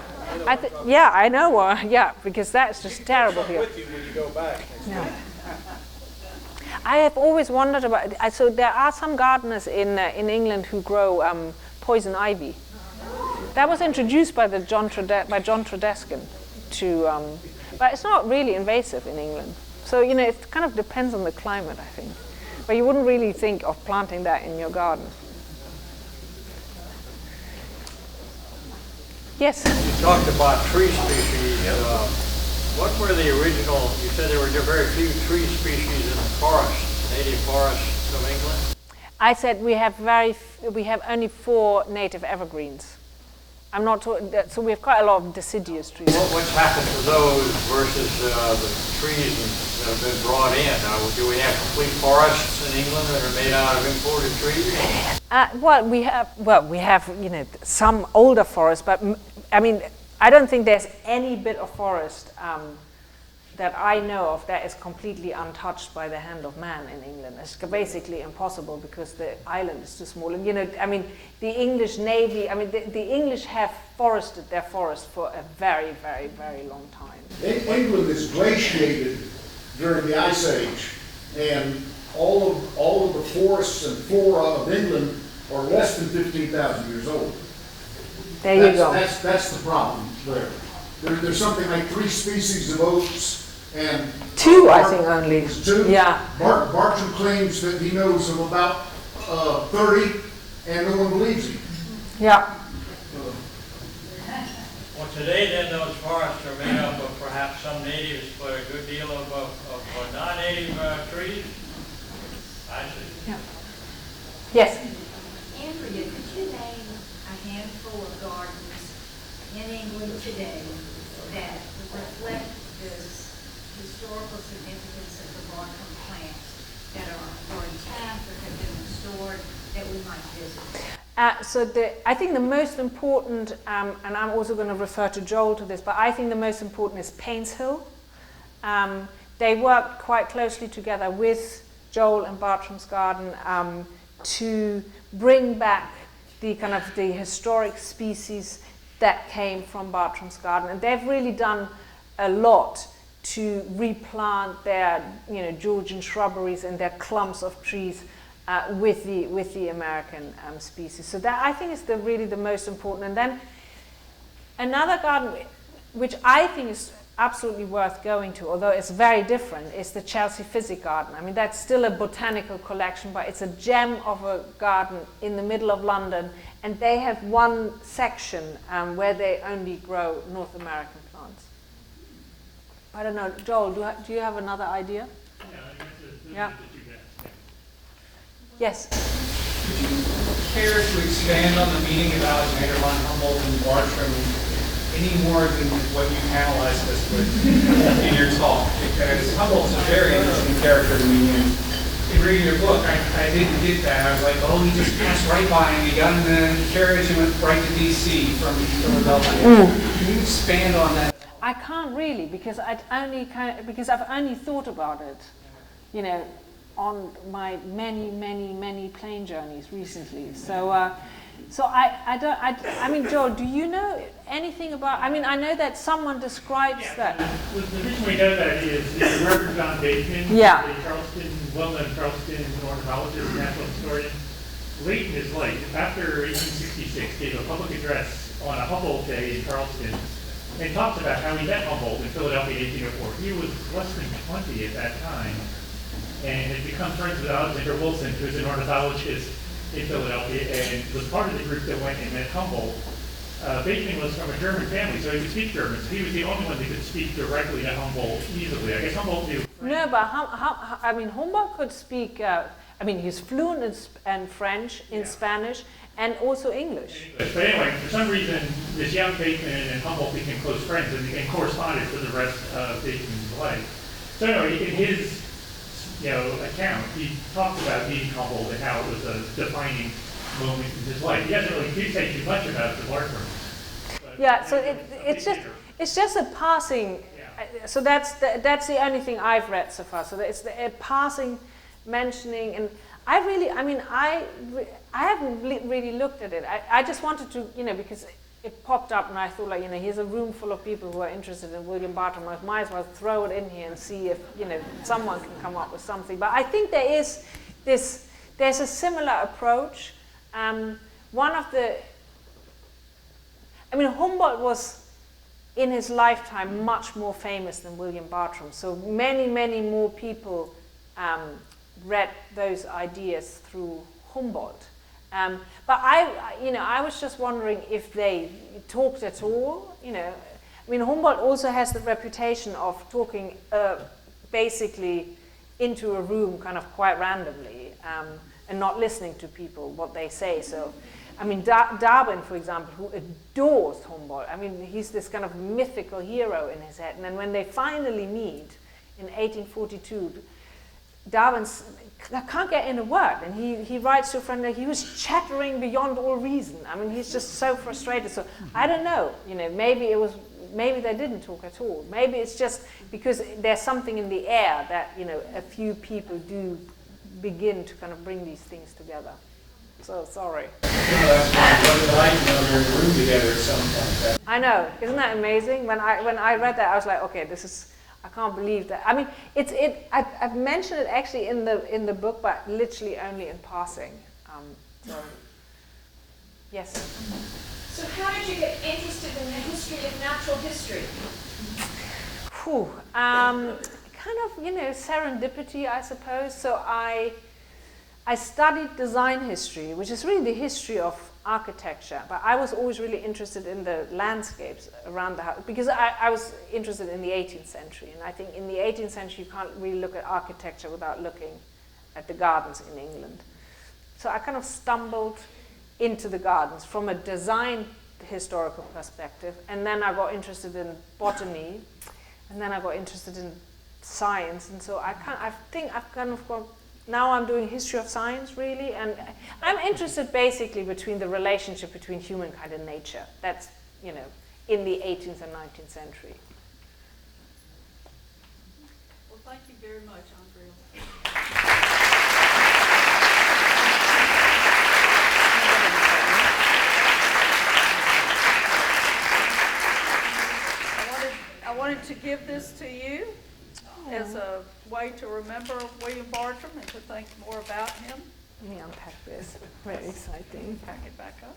Speaker 3: Yeah, I know. Yeah, because that's just terrible here.
Speaker 4: With you when you go back.
Speaker 3: No. I have always wondered about. So there are some gardeners in England who grow poison ivy. That was introduced by John Tredescan to, but it's not really invasive in England. So it kind of depends on the climate, I think. But you wouldn't really think of planting that in your garden. Yes.
Speaker 7: You talked about tree species. What were the original? You said there were very few tree species in the forest, native forests of England.
Speaker 3: I said we have only 4 native evergreens. I'm not talking. So we have quite a lot of deciduous trees.
Speaker 7: What's happened to those versus the trees that have been brought in? Do we have complete forests in England that are made out of imported trees?
Speaker 3: We have some older forests, but I mean I don't think there's any bit of forest that I know of that is completely untouched by the hand of man in England. It's basically impossible because the island is too small. And I mean, the English Navy, I mean, the English have forested their forest for a very, very, very long time.
Speaker 8: England is glaciated during the Ice Age, and all of the forests and flora of England are less than 15,000 years old.
Speaker 3: There you go.
Speaker 8: That's the problem there. There's something like 3 species of oaks and
Speaker 3: 2, I think only.
Speaker 8: 2.
Speaker 3: Yeah.
Speaker 8: Bartram claims that he knows of about 30, and no one believes him.
Speaker 3: Yeah.
Speaker 7: Well, today then those forests are made up of perhaps some natives, but a good deal of non-native trees. I see.
Speaker 3: Yeah. Yes.
Speaker 9: Andrea, could you name a handful of gardens in England today that reflect this historical significance of the Bartram plants that are intact or have been restored that we might visit?
Speaker 3: I think the most important, and I'm also going to refer to Joel to this, but I think the most important is Paynes Hill. They worked quite closely together with Joel and Bartram's garden to bring back the kind of the historic species that came from Bartram's garden. And they've really done a lot to replant their, Georgian shrubberies and their clumps of trees with the American species. So that, I think, is really the most important. And then another garden, which I think is absolutely worth going to, although it's very different, is the Chelsea Physic Garden. I mean, that's still a botanical collection, but it's a gem of a garden in the middle of London, and they have one section where they only grow North American plants. I don't know, Joel, do you have another idea? Yeah. Yes.
Speaker 10: Would you care to expand on the meaning of Alexander von Humboldt and Bartram any more than what you analyzed this with in your talk? Because Humboldt's a very interesting character to me. And in reading your book, I didn't get that. I was like, oh, he just passed right by and he got in the carriage and went right to D.C. from Philadelphia. Can you expand on that?
Speaker 3: I can't really, because I've only thought about it, on my many plane journeys recently. So I mean, Joel, do you know anything about? I mean, I know that someone describes that.
Speaker 11: The reason we know that is the Reverend John Bateman, the well-known Charleston ornithologist and natural historian, late in his life, after 1866, gave a public address on a Humboldt Day in Charleston, and talks about how he met Humboldt in Philadelphia in 1804. He was less than 20 at that time, and had become friends with Alexander Wilson, who was an ornithologist in Philadelphia, and was part of the group that went and met Humboldt. Bateman was from a German family, so he could speak German. So he was the only one that could speak directly to Humboldt easily. I guess Humboldt knew French.
Speaker 3: No, but Humboldt could speak. He's fluent in French, in Spanish, and also English.
Speaker 11: But anyway, for some reason, this young Bateman and Humboldt became close friends and corresponded for the rest of Bateman's life. So anyway, in his account, he talks about meeting Humboldt and how it was a defining moment in his life. He doesn't really say too much about the Bartram.
Speaker 3: Yeah, so it's just a passing. So that's the only thing I've read so far. So it's a passing mentioning, and I haven't really looked at it. I just wanted to, because it popped up and I thought, here's a room full of people who are interested in William Bartram. I might as well throw it in here and see if, someone can come up with something. But I think there's a similar approach. Humboldt was, in his lifetime, much more famous than William Bartram. So many more people read those ideas through Humboldt. But I was just wondering if they talked at all. Humboldt also has the reputation of talking basically into a room kind of quite randomly and not listening to people, what they say. So, Darwin, for example, who adores Humboldt, he's this kind of mythical hero in his head. And then when they finally meet in 1842, Darwin can't get in a word, and he writes to a friend that he was chattering beyond all reason. He's just so frustrated. So I don't know. Maybe they didn't talk at all. Maybe it's just because there's something in the air that a few people do begin to kind of bring these things together. So sorry. I know, isn't that amazing? When I read that, I was like, okay, I can't believe that. I've mentioned it actually in the book, but literally only in passing. Yes.
Speaker 9: So how did you get interested in the history of natural history?
Speaker 3: Kind of, serendipity, I suppose. So I studied design history, which is really the history of architecture, but I was always really interested in the landscapes around the house, because I was interested in the 18th century, and I think in the 18th century you can't really look at architecture without looking at the gardens in England. So I kind of stumbled into the gardens from a design historical perspective, and then I got interested in botany, and then I got interested in science, and so I think I've kind of gone. Now I'm doing history of science, really, and I'm interested basically between the relationship between humankind and nature. That's, in the 18th and 19th century.
Speaker 2: Well, thank you very much, Andrea. I wanted
Speaker 6: to give this to you as a way to remember William Bartram and to think more about him.
Speaker 3: Let me unpack this. Very exciting.
Speaker 6: Pack it back up.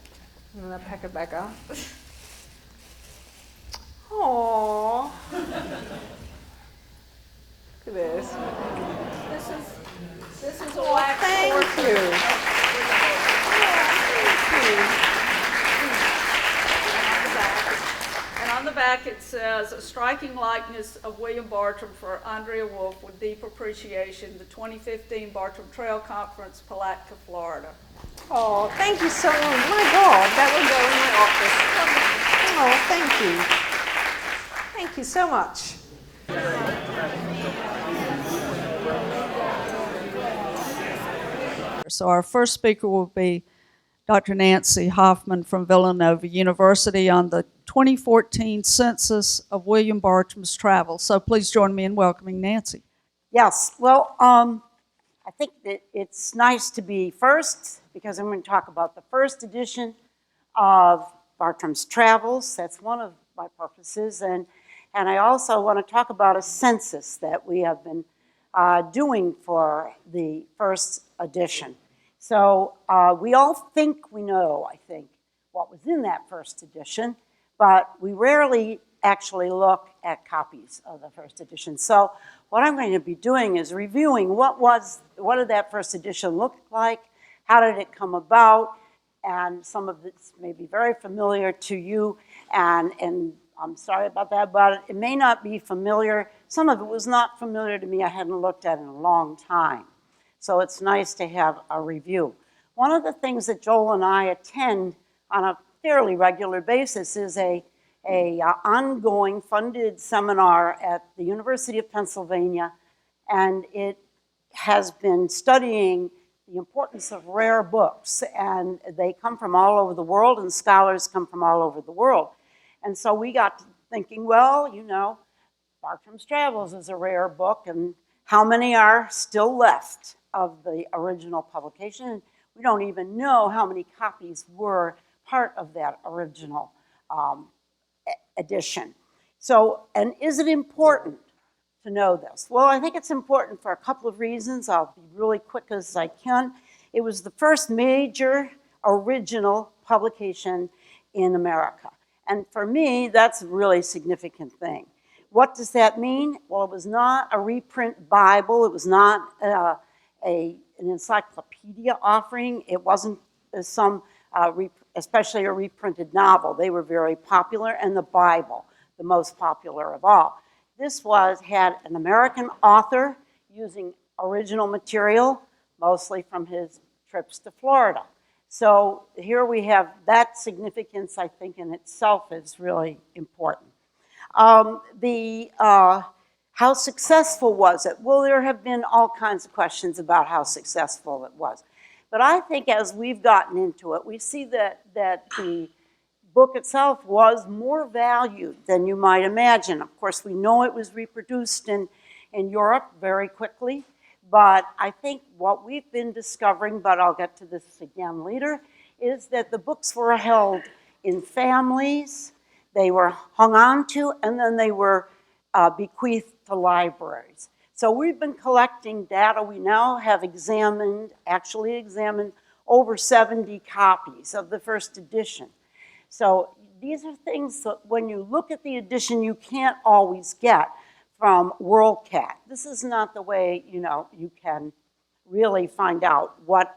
Speaker 3: I'm gonna pack it back up. Aww. Look at this.
Speaker 6: This is a wax
Speaker 3: Thank
Speaker 6: portrait.
Speaker 3: you.
Speaker 6: And on the back it says, a striking likeness of William Bartram for Andrea Wolf with deep appreciation, the 2015 Bartram Trail Conference, Palatka, Florida.
Speaker 3: Oh, thank you so much. My God, that will go in my office. Oh, thank you. Thank you so much.
Speaker 2: So our first speaker will be Dr. Nancy Hoffman from Villanova University on the 2014 census of William Bartram's travels. So please join me in welcoming Nancy.
Speaker 12: Yes, well, I think that it's nice to be first because I'm going to talk about the first edition of Bartram's Travels. That's one of my purposes. And I also want to talk about a census that we have been doing for the first edition. So we all think we know, I think, what was in that first edition, but we rarely actually look at copies of the first edition. So what I'm going to be doing is reviewing what did that first edition look like, how did it come about, and some of this may be very familiar to you, and I'm sorry about that, but it may not be familiar. Some of it was not familiar to me. I hadn't looked at it in a long time. So it's nice to have a review. One of the things that Joel and I attend on a fairly regular basis is a ongoing funded seminar at the University of Pennsylvania, and it has been studying the importance of rare books, and they come from all over the world, and scholars come from all over the world. And so we got to thinking, well, you know, Bartram's Travels is a rare book, and how many are still left of the original publication? We don't even know how many copies were part of that original edition. So, and is it important to know this? Well, I think it's important for a couple of reasons. I'll be really quick as I can. It was the first major original publication in America. And for me, that's a really significant thing. What does that mean? Well, it was not a reprint Bible. It was not an encyclopedia offering. It wasn't especially a reprinted novel. They were very popular, and the Bible, the most popular of all. This had an American author using original material, mostly from his trips to Florida. So here we have that significance, I think, in itself is really important. How successful was it? Well, there have been all kinds of questions about how successful it was. But I think as we've gotten into it, we see that the book itself was more valued than you might imagine. Of course, we know it was reproduced in Europe very quickly. But I think what we've been discovering, but I'll get to this again later, is that the books were held in families, they were hung on to, and then they were bequeathed to libraries. So we've been collecting data. We now have actually examined over 70 copies of the first edition. So these are things that when you look at the edition, you can't always get from WorldCat. This is not the way, you know, you can really find out what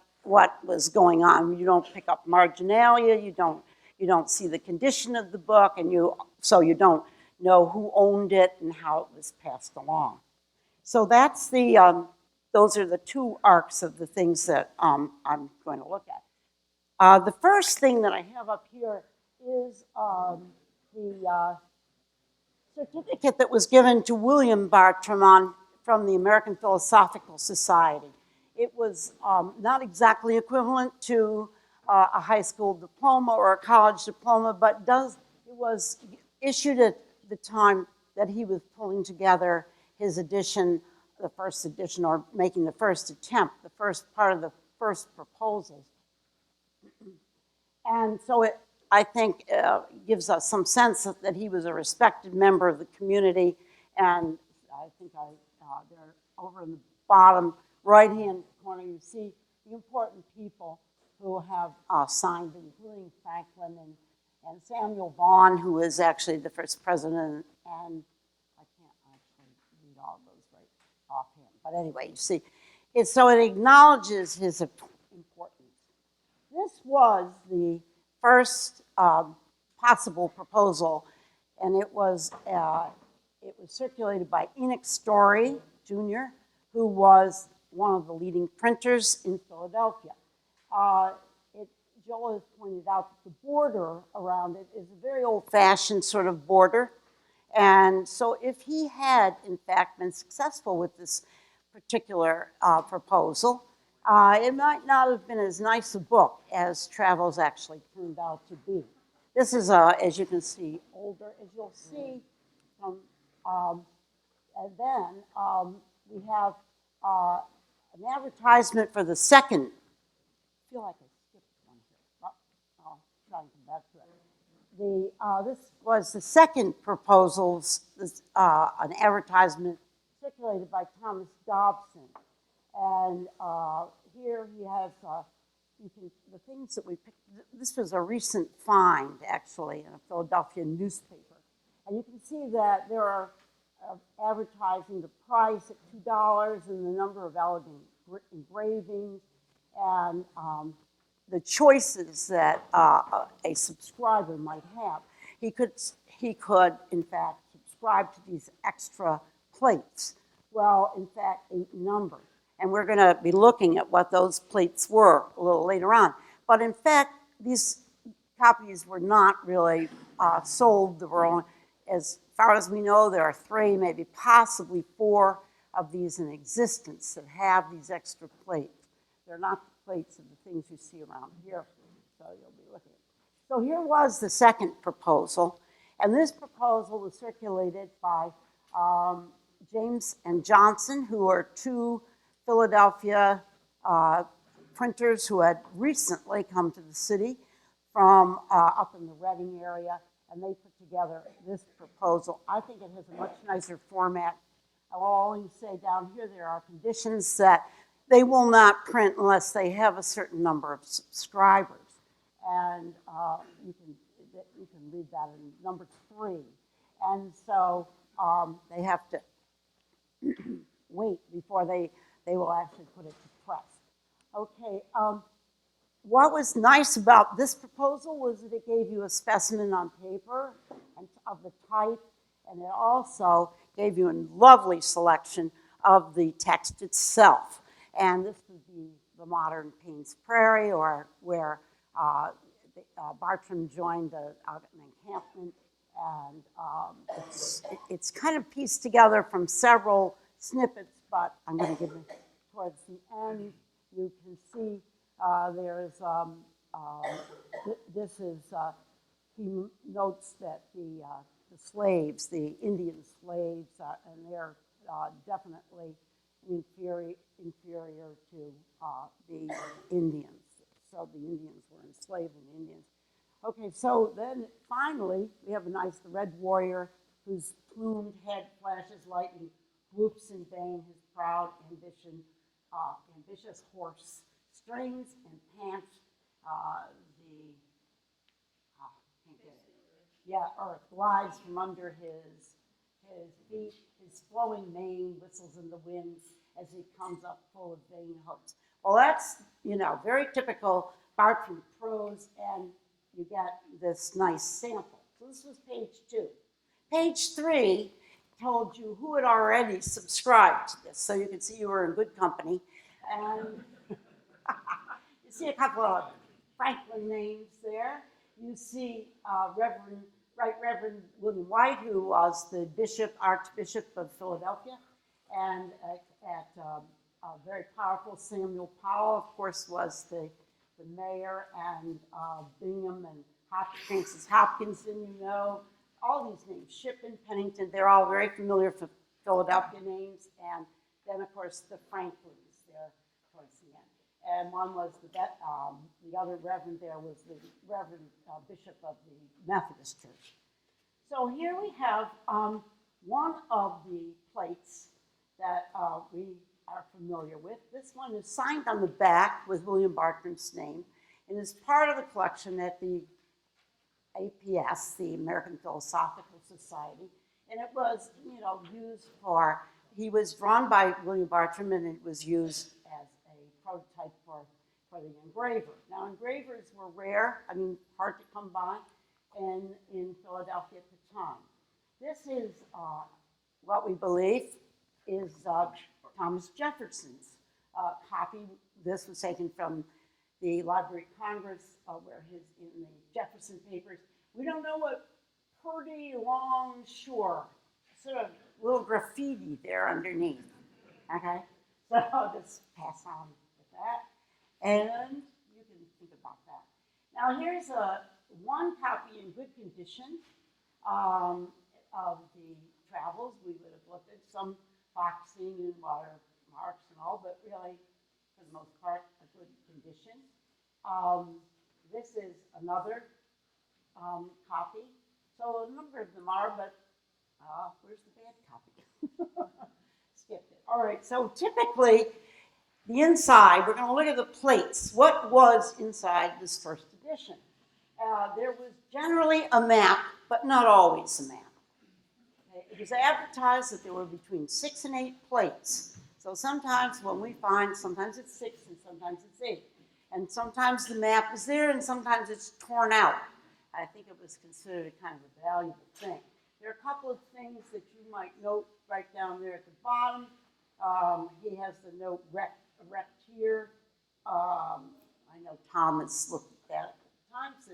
Speaker 12: was going on. You don't pick up marginalia, you don't see the condition of the book, and so you don't know who owned it and how it was passed along. So that's those are the two arcs of the things that I'm going to look at. The first thing that I have up here is the certificate that was given to William Bartram from the American Philosophical Society. It was not exactly equivalent to a high school diploma or a college diploma, but it was issued at the time that he was pulling together his edition, the first edition, or making the first attempt, the first part of the first proposals. And so I think gives us some sense that he was a respected member of the community And I think they're over in the bottom right-hand corner. You see the important people who have signed, including Franklin and Samuel Vaughan, who is actually the first president. And I can't actually read all those right offhand. But anyway, you see, so it acknowledges his importance. This was the first possible proposal, and it was circulated by Enoch Story, Jr., who was one of the leading printers in Philadelphia. Joel has pointed out that the border around it is a very old-fashioned sort of border. And so if he had, in fact, been successful with this particular proposal, it might not have been as nice a book as Travels actually turned out to be. This is, as you can see, older. As you'll see, and then we have an advertisement for the second. I feel like I skipped one here. I'll try and come back to it. This was the second proposals, an advertisement circulated by Thomas Dobson. And here he has, the things that we picked. This was a recent find, actually, in a Philadelphia newspaper. And you can see that there are advertising the price at $2 and the number of elegant engravings and the choices that a subscriber might have. He could, in fact, subscribe to these extra plates. Well, in fact, 8 numbered. And we're going to be looking at what those plates were a little later on. But in fact, these copies were not really sold. There were only, as far as we know, there are 3, maybe possibly 4 of these in existence that have these extra plates. They're not the plates of the things you see around here, so you'll be looking at it. So here was the second proposal, and this proposal was circulated by James and Johnson, who are 2 Philadelphia printers who had recently come to the city from up in the Reading area, and they put together this proposal. I think it has a much nicer format. I will only say down here there are conditions that they will not print unless they have a certain number of subscribers. And you can read that in number 3. And so they have to wait before they will actually put it to press. Okay, what was nice about this proposal was that it gave you a specimen on paper and of the type, and it also gave you a lovely selection of the text itself. And this would be the modern Payne's Prairie, or where Bartram joined an encampment. And it's kind of pieced together from several snippets, but I'm going to give it towards the end. You can see there's, this is, he notes that the slaves, the Indian slaves, and they're definitely inferior to the Indians. So the Indians were enslaved in the Indians. Okay, so then finally we have the Red Warrior, whose plumed head flashes lightning, whoops in vain his proud ambitious horse, strings and pants earth glides from under his feet, his flowing mane whistles in the wind as he comes up full of vain hopes. Well, that's, very typical Bartram prose, and you get this nice sample. So this was page 2. Page 3 told you who had already subscribed to this, so you can see you were in good company. And you see a couple of Franklin names there. You see Right Reverend William White, who was the Archbishop of Philadelphia, and a very powerful Samuel Powell, of course, was the mayor, and Bingham and Francis Hopkinson, all these names, Shippen, Pennington, they're all very familiar for Philadelphia names, and then, of course, the Franklins there towards the end. And one was the other reverend there was the Reverend Bishop of the Methodist Church. So here we have one of the plates that we are familiar with. This one is signed on the back with William Bartram's name and is part of the collection at the APS, the American Philosophical Society. And it was, used for, he was drawn by William Bartram and it was used as a prototype for the engraver. Now, engravers were rare, hard to come by, and in Philadelphia at the time. This is what we believe is Thomas Jefferson's copy. This was taken from the Library of Congress, where in the Jefferson papers. We don't know what pretty long shore, sort of little graffiti there underneath. Okay, so I'll just pass on with that, and you can think about that. Now here's one copy in good condition of the travels. We would have looked at some boxing and watermarks and all, but really, for the most part, a good condition. This is another copy. So a number of them are, but where's the bad copy? Skipped it. All right, so typically, the inside, we're going to look at the plates. What was inside this first edition? There was generally a map, but not always a map. Okay? It was advertised that there were between 6 and 8 plates. So sometimes when we find, sometimes it's 6 and sometimes it's 8. And sometimes the map is there and sometimes it's torn out. I think it was considered a kind of a valuable thing. There are a couple of things that you might note right down there at the bottom. He has the note wrecked here. I know Thomas looked at that at the times,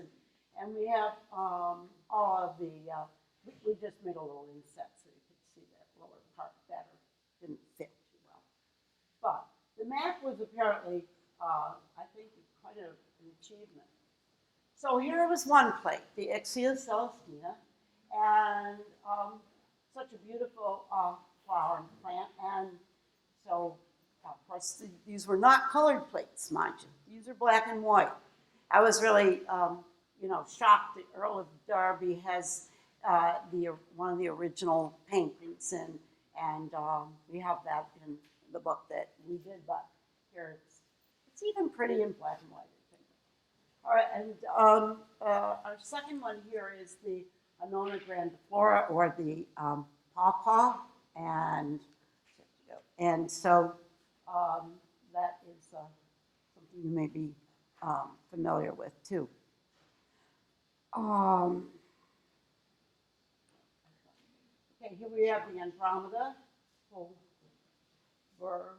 Speaker 12: and we have all of the, we just made a little inset so you could see that lower part better. Didn't fit too well. But the map was apparently, I think, quite an achievement. So here was one plate, the Ixia celestina, and such a beautiful flower and plant. And so, of course, these were not colored plates, mind you. These are black and white. I was really, shocked that Earl of Derby has one of the original paintings, and we have that in the book that we did, but here it's even pretty in black and white. All right, and our second one here is the Annona grandiflora, or the pawpaw, and so that is something you may be familiar with too. Okay, here we have the Andromeda. Right.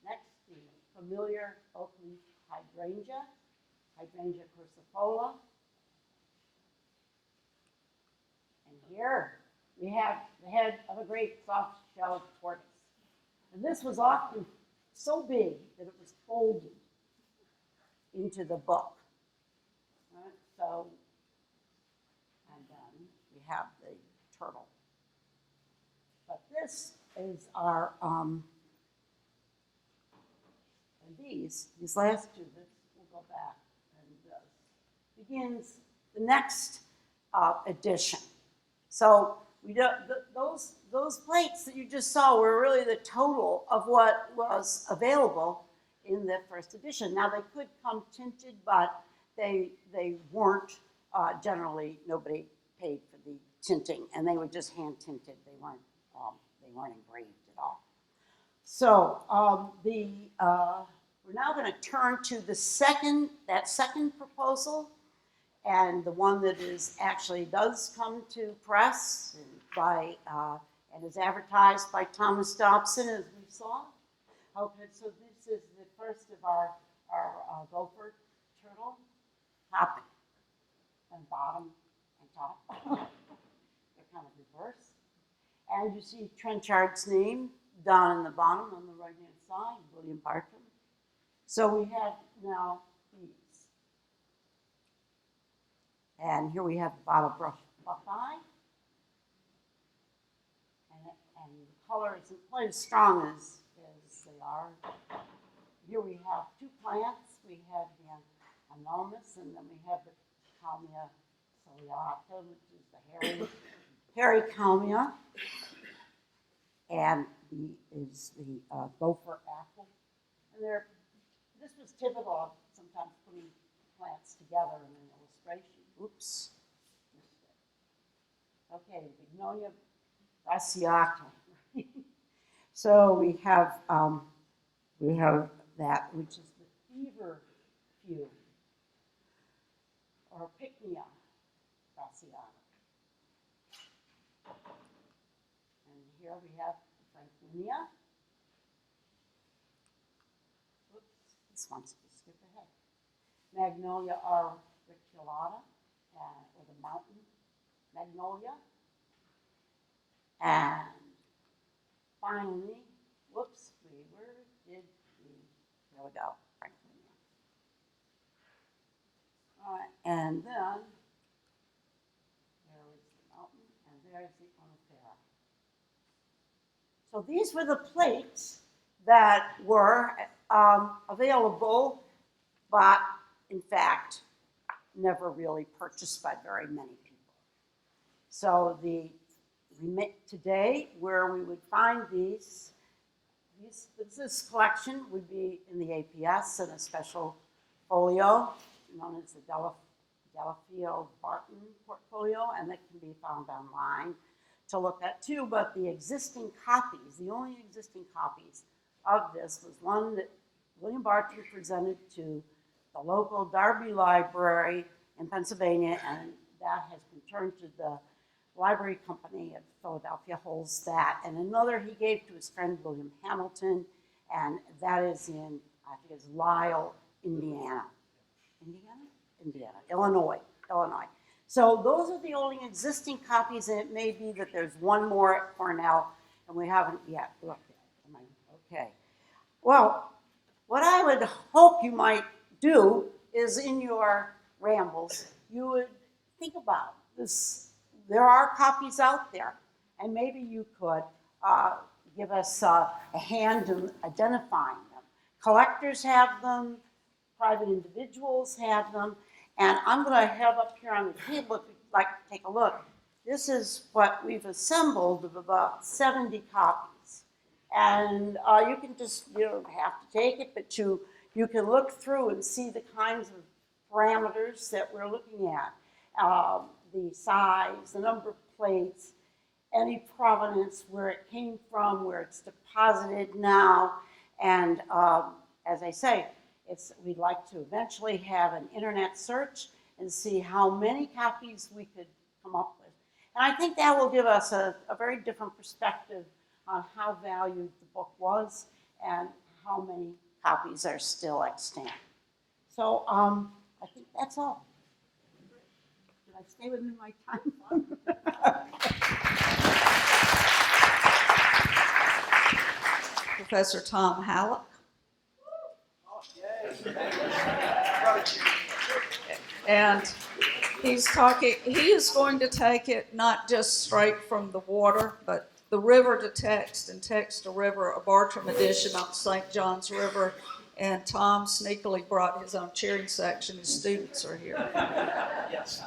Speaker 12: Next, the familiar oak leaf hydrangea, Hydrangea crucifolia. And here we have the head of a great soft-shelled tortoise. And this was often so big that it was folded into the book. Right? So, and then we have the turtle. But this is our, and these last two, we'll go back, and begins the next edition. So we don't, those plates that you just saw were really the total of what was available in the first edition. Now they could come tinted, but they weren't. Generally, nobody paid for the tinting, and they were just hand tinted. They weren't engraved at all. So we're now going to turn to that second proposal, and the one that actually does come to press and is advertised by Thomas Dobson, as we saw. Okay, so this is the first of our gopher turtle, top and bottom and top. They're kind of reversed. And you see Trenchard's name down in the bottom on the right-hand side, William Bartram. So we have now these. And here we have the bottle brush buckeye. And the color isn't quite as strong as they are. Here we have two plants. We have the anomus, and then we have the Kalmia ciliata, which is the hairy Kalmia, and is the gopher apple. And this was typical of sometimes putting plants together in an illustration. Oops. Okay, Magnolia bassiata. So we have that, which is the fever fume, or Picnia bassiata. And here we have Franklinia. Oops, this wants to skip ahead. Magnolia auriculata, or the mountain magnolia. And finally, whoops, here we go, Franklinia. All right, and then there is the mountain, and there's the Onifera. So these were the plates that were available, but in fact, never really purchased by very many people. So today, where we would find this collection would be in the APS in a special folio known as the Delafield Barton portfolio, and that can be found online to look at too. But the existing copies, the only existing copies of this was one that William Bartram presented to the local Darby Library in Pennsylvania, and that has been turned to the Library Company of Philadelphia holds that. And another he gave to his friend William Hamilton, and that is in, I think it's Lisle, Illinois. So those are the only existing copies, and it may be that there's one more at Cornell, and we haven't yet looked at it. Okay. Well, what I would hope you might do is in your rambles, you would think about this. There are copies out there, and maybe you could give us a hand in identifying them. Collectors have them, private individuals have them, and I'm going to have up here on the table, if you'd like to take a look. This is what we've assembled of about 70 copies. And you can just, you don't have to take it, but you can look through and see the kinds of parameters that we're looking at. The size, the number of plates, any provenance, where it came from, where it's deposited now. And as I say, we'd like to eventually have an internet search and see how many copies we could come up with. And I think that will give us a very different perspective on how valued the book was and how many copies are still extant. So I think that's all. Did I stay within my time?
Speaker 2: Professor Tom Halleck. And he is going to take it not just straight from the water, but the river to text and text to river, a Bartram edition on St. John's River. And Tom sneakily brought his own cheering section. His students are here.
Speaker 13: Yes.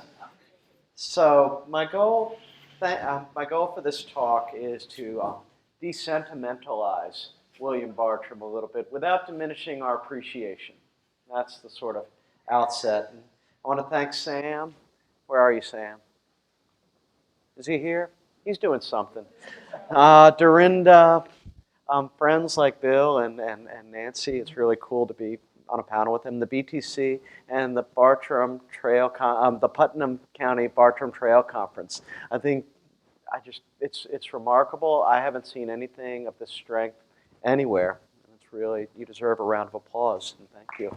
Speaker 13: So my goal for this talk is to desentimentalize William Bartram a little bit without diminishing our appreciation. That's the sort of outset. And I want to thank Sam. Where are you, Sam? Is he here? He's doing something. Dorinda, friends like Bill and Nancy. It's really cool to be on a panel with him. The BTC and the Bartram Trail, the Putnam County Bartram Trail Conference. I think it's remarkable. I haven't seen anything of this strength anywhere. It's really, you deserve a round of applause, and thank you.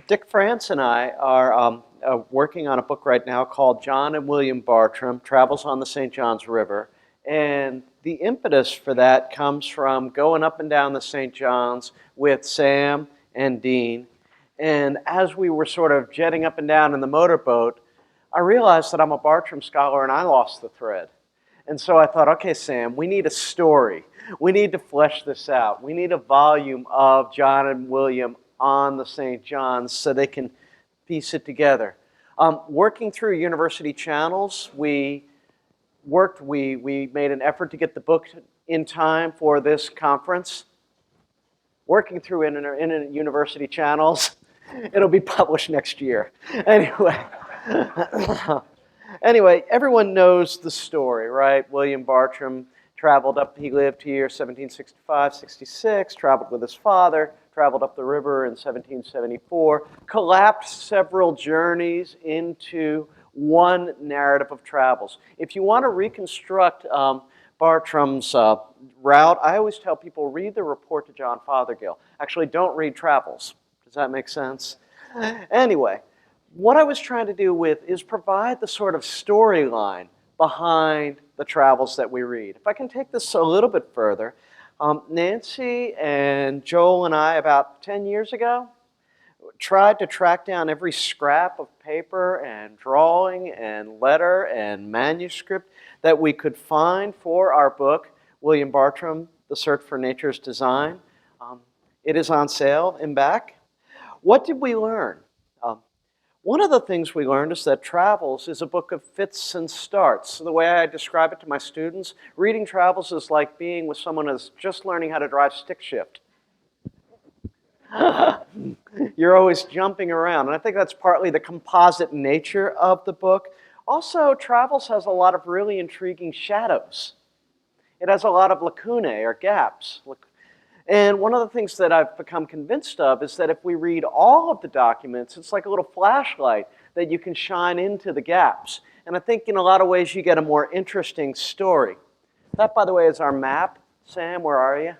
Speaker 13: Dick France and I are working on a book right now called John and William Bartram, Travels on the St. John's River. And the impetus for that comes from going up and down the St. John's with Sam and Dean. And as we were sort of jetting up and down in the motorboat, I realized that I'm a Bartram scholar and I lost the thread. And so I thought, okay, Sam, we need a story. We need to flesh this out. We need a volume of John and William on the St. John's so they can piece it together. Working through university channels, we made an effort to get the book in time for this conference. Working through in university channels, it'll be published next year. Anyway. Anyway, everyone knows the story, right? William Bartram traveled up, he lived here 1765, 66, traveled with his father, traveled up the river in 1774, collapsed several journeys into one narrative of travels. If you want to reconstruct Bartram's route, I always tell people, read the report to John Fothergill. Actually, don't read Travels. Does that make sense? Anyway, what I was trying to do is provide the sort of storyline behind the travels that we read. If I can take this a little bit further, Nancy and Joel and I, about 10 years ago, tried to track down every scrap of paper and drawing and letter and manuscript that we could find for our book, William Bartram, The Search for Nature's Design. It is on sale in back. What did we learn? One of the things we learned is that Travels is a book of fits and starts. So the way I describe it to my students, reading Travels is like being with someone who's just learning how to drive stick shift. You're always jumping around, and I think that's partly the composite nature of the book. Also, Travels has a lot of really intriguing shadows. It has a lot of lacunae, or gaps. And one of the things that I've become convinced of is that if we read all of the documents, it's like a little flashlight that you can shine into the gaps. And I think in a lot of ways you get a more interesting story. That, by the way, is our map. Sam, where are you?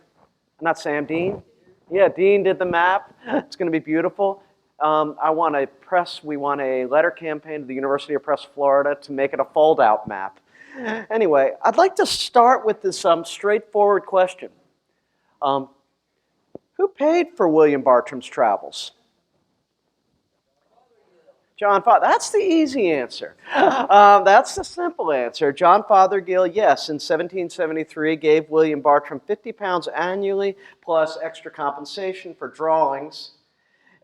Speaker 13: Not Sam, Dean? Yeah, Dean did the map. It's going to be beautiful. We want a letter campaign to the University of Florida to make it a fold-out map. Anyway, I'd like to start with this straightforward question. Who paid for William Bartram's travels? John Fothergill. That's the easy answer. That's the simple answer. John Fothergill, yes, in 1773 gave William Bartram 50 pounds annually plus extra compensation for drawings.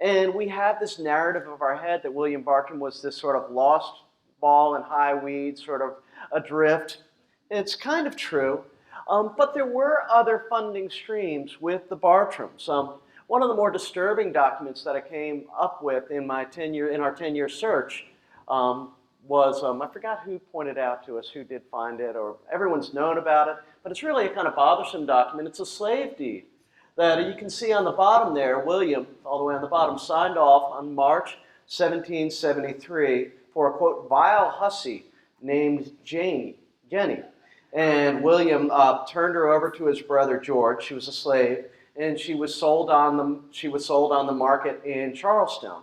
Speaker 13: And we have this narrative of our head that William Bartram was this sort of lost ball in high weeds, sort of adrift. It's kind of true. But there were other funding streams with the Bartrams. One of the more disturbing documents that I came up with in our 10-year search was, I forgot who pointed out to us, who did find it, or everyone's known about it, but it's really a kind of bothersome document. It's a slave deed that you can see on the bottom there. William, all the way on the bottom, signed off on March 1773 for a, quote, vile hussy named Jenny. And William turned her over to his brother George. She was a slave, and she was sold on the market in Charleston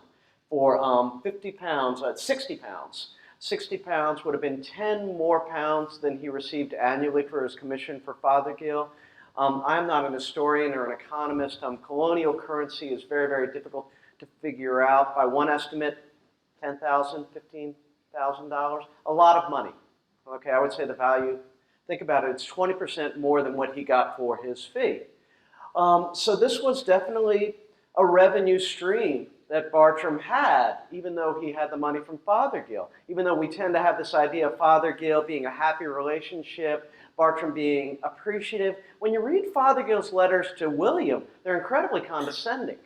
Speaker 13: for 50 pounds, 60 pounds. 60 pounds would have been 10 more pounds than he received annually for his commission for Fothergill. I'm not an historian or an economist. Colonial currency is very, very difficult to figure out. By one estimate, $10,000, $15,000, a lot of money. Okay, I would say the value. Think about it, it's 20% more than what he got for his fee. So this was definitely a revenue stream that Bartram had, even though he had the money from Fothergill. Even though we tend to have this idea of Fothergill being a happy relationship, Bartram being appreciative. When you read Fothergill's letters to William, they're incredibly condescending.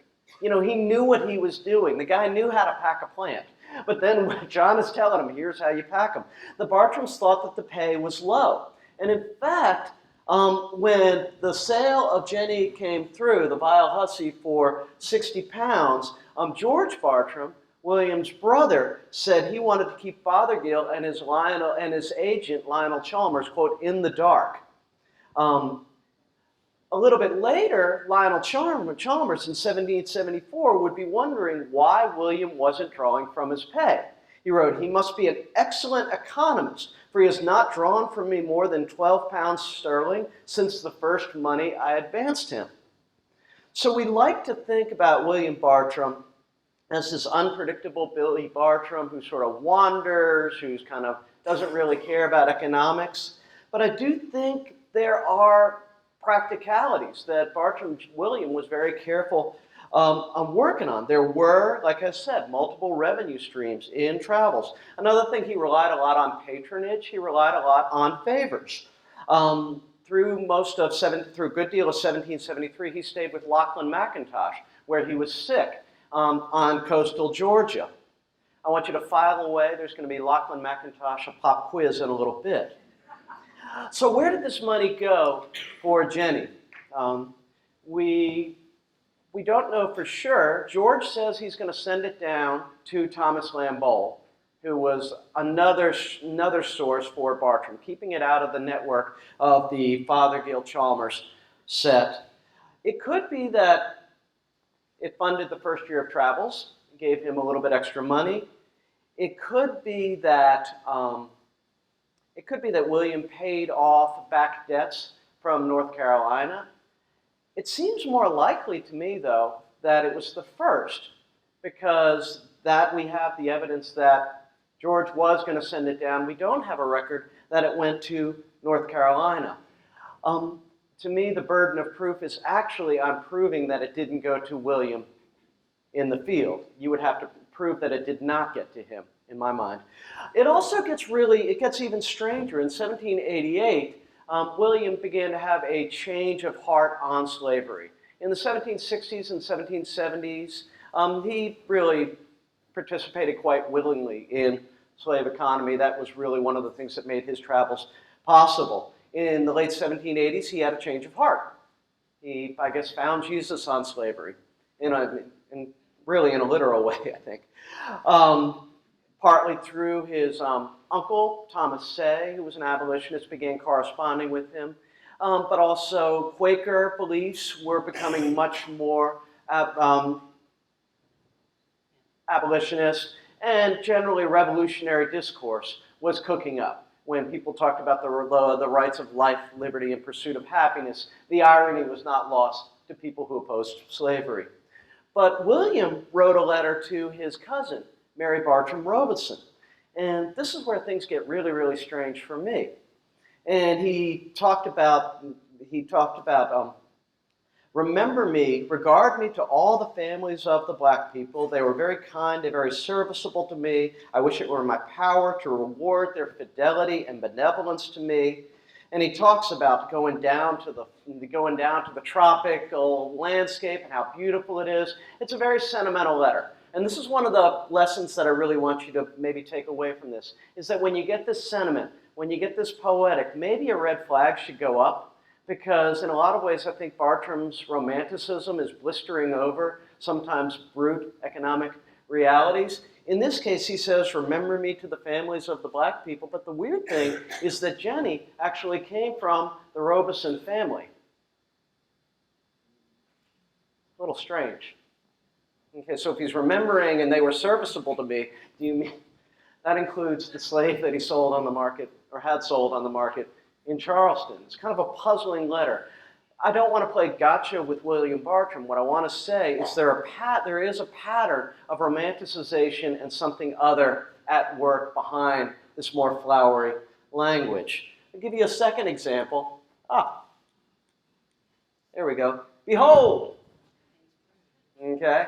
Speaker 13: You know, he knew what he was doing. The guy knew how to pack a plant. But then John is telling him, here's how you pack them. The Bartrams thought that the pay was low. And in fact, when the sale of Jenny came through, the vile hussy, for 60 pounds, George Bartram, William's brother, said he wanted to keep Fothergill and his agent, Lionel Chalmers, quote, in the dark. A little bit later, Lionel Chalmers in 1774 would be wondering why William wasn't drawing from his pay. He wrote, "He must be an excellent economist, for he has not drawn from me more than 12 pounds sterling since the first money I advanced him." So we like to think about William Bartram as this unpredictable Billy Bartram who sort of wanders, who's kind of doesn't really care about economics. But I do think there are practicalities that William was very careful on working on. There were, like I said, multiple revenue streams in travels. Another thing, he relied a lot on patronage. He relied a lot on favors. Through a good deal of 1773, he stayed with Lachlan McIntosh, where he was sick on coastal Georgia. I want you to file away. There's going to be Lachlan McIntosh, a pop quiz in a little bit. So where did this money go for Jenny? We don't know for sure. George says he's going to send it down to Thomas Lamboll, who was another source for Bartram, keeping it out of the network of the Fothergill-Chalmers set. It could be that it funded the first year of travels, gave him a little bit extra money. It could be that William paid off back debts from North Carolina. It seems more likely to me, though, that it was the first, because that we have the evidence that George was going to send it down. We don't have a record that it went to North Carolina. To me, the burden of proof is actually on proving that it didn't go to William in the field. You would have to prove that it did not get to him, in my mind. It also gets even stranger. In 1788, William began to have a change of heart on slavery. In the 1760s and 1770s, he really participated quite willingly in slave economy. That was really one of the things that made his travels possible. In the late 1780s, he had a change of heart. He, I guess, found Jesus on slavery, really in a literal way, I think. Partly through his uncle, Thomas Say, who was an abolitionist, began corresponding with him. But also Quaker beliefs were becoming much more abolitionist, and generally revolutionary discourse was cooking up. When people talked about the rights of life, liberty, and pursuit of happiness, the irony was not lost to people who opposed slavery. But William wrote a letter to his cousin, Mary Bartram Robeson. And this is where things get really, really strange for me. And he talked about remember me, regard me to all the families of the black people. They were very kind and very serviceable to me. I wish it were in my power to reward their fidelity and benevolence to me. And he talks about going down to the tropical landscape and how beautiful it is. It's a very sentimental letter. And this is one of the lessons that I really want you to maybe take away from this, is that when you get this sentiment, when you get this poetic, maybe a red flag should go up, because in a lot of ways I think Bartram's romanticism is blistering over sometimes brute economic realities. In this case, he says, remember me to the families of the black people. But the weird thing is that Jenny actually came from the Robeson family. A little strange. Okay, so if he's remembering and they were serviceable to me, do you mean that includes the slave that he sold on the market, or had sold on the market in Charleston? It's kind of a puzzling letter. I don't want to play gotcha with William Bartram. What I want to say is there is a pattern of romanticization and something other at work behind this more flowery language. I'll give you a second example. There we go. Behold! Okay?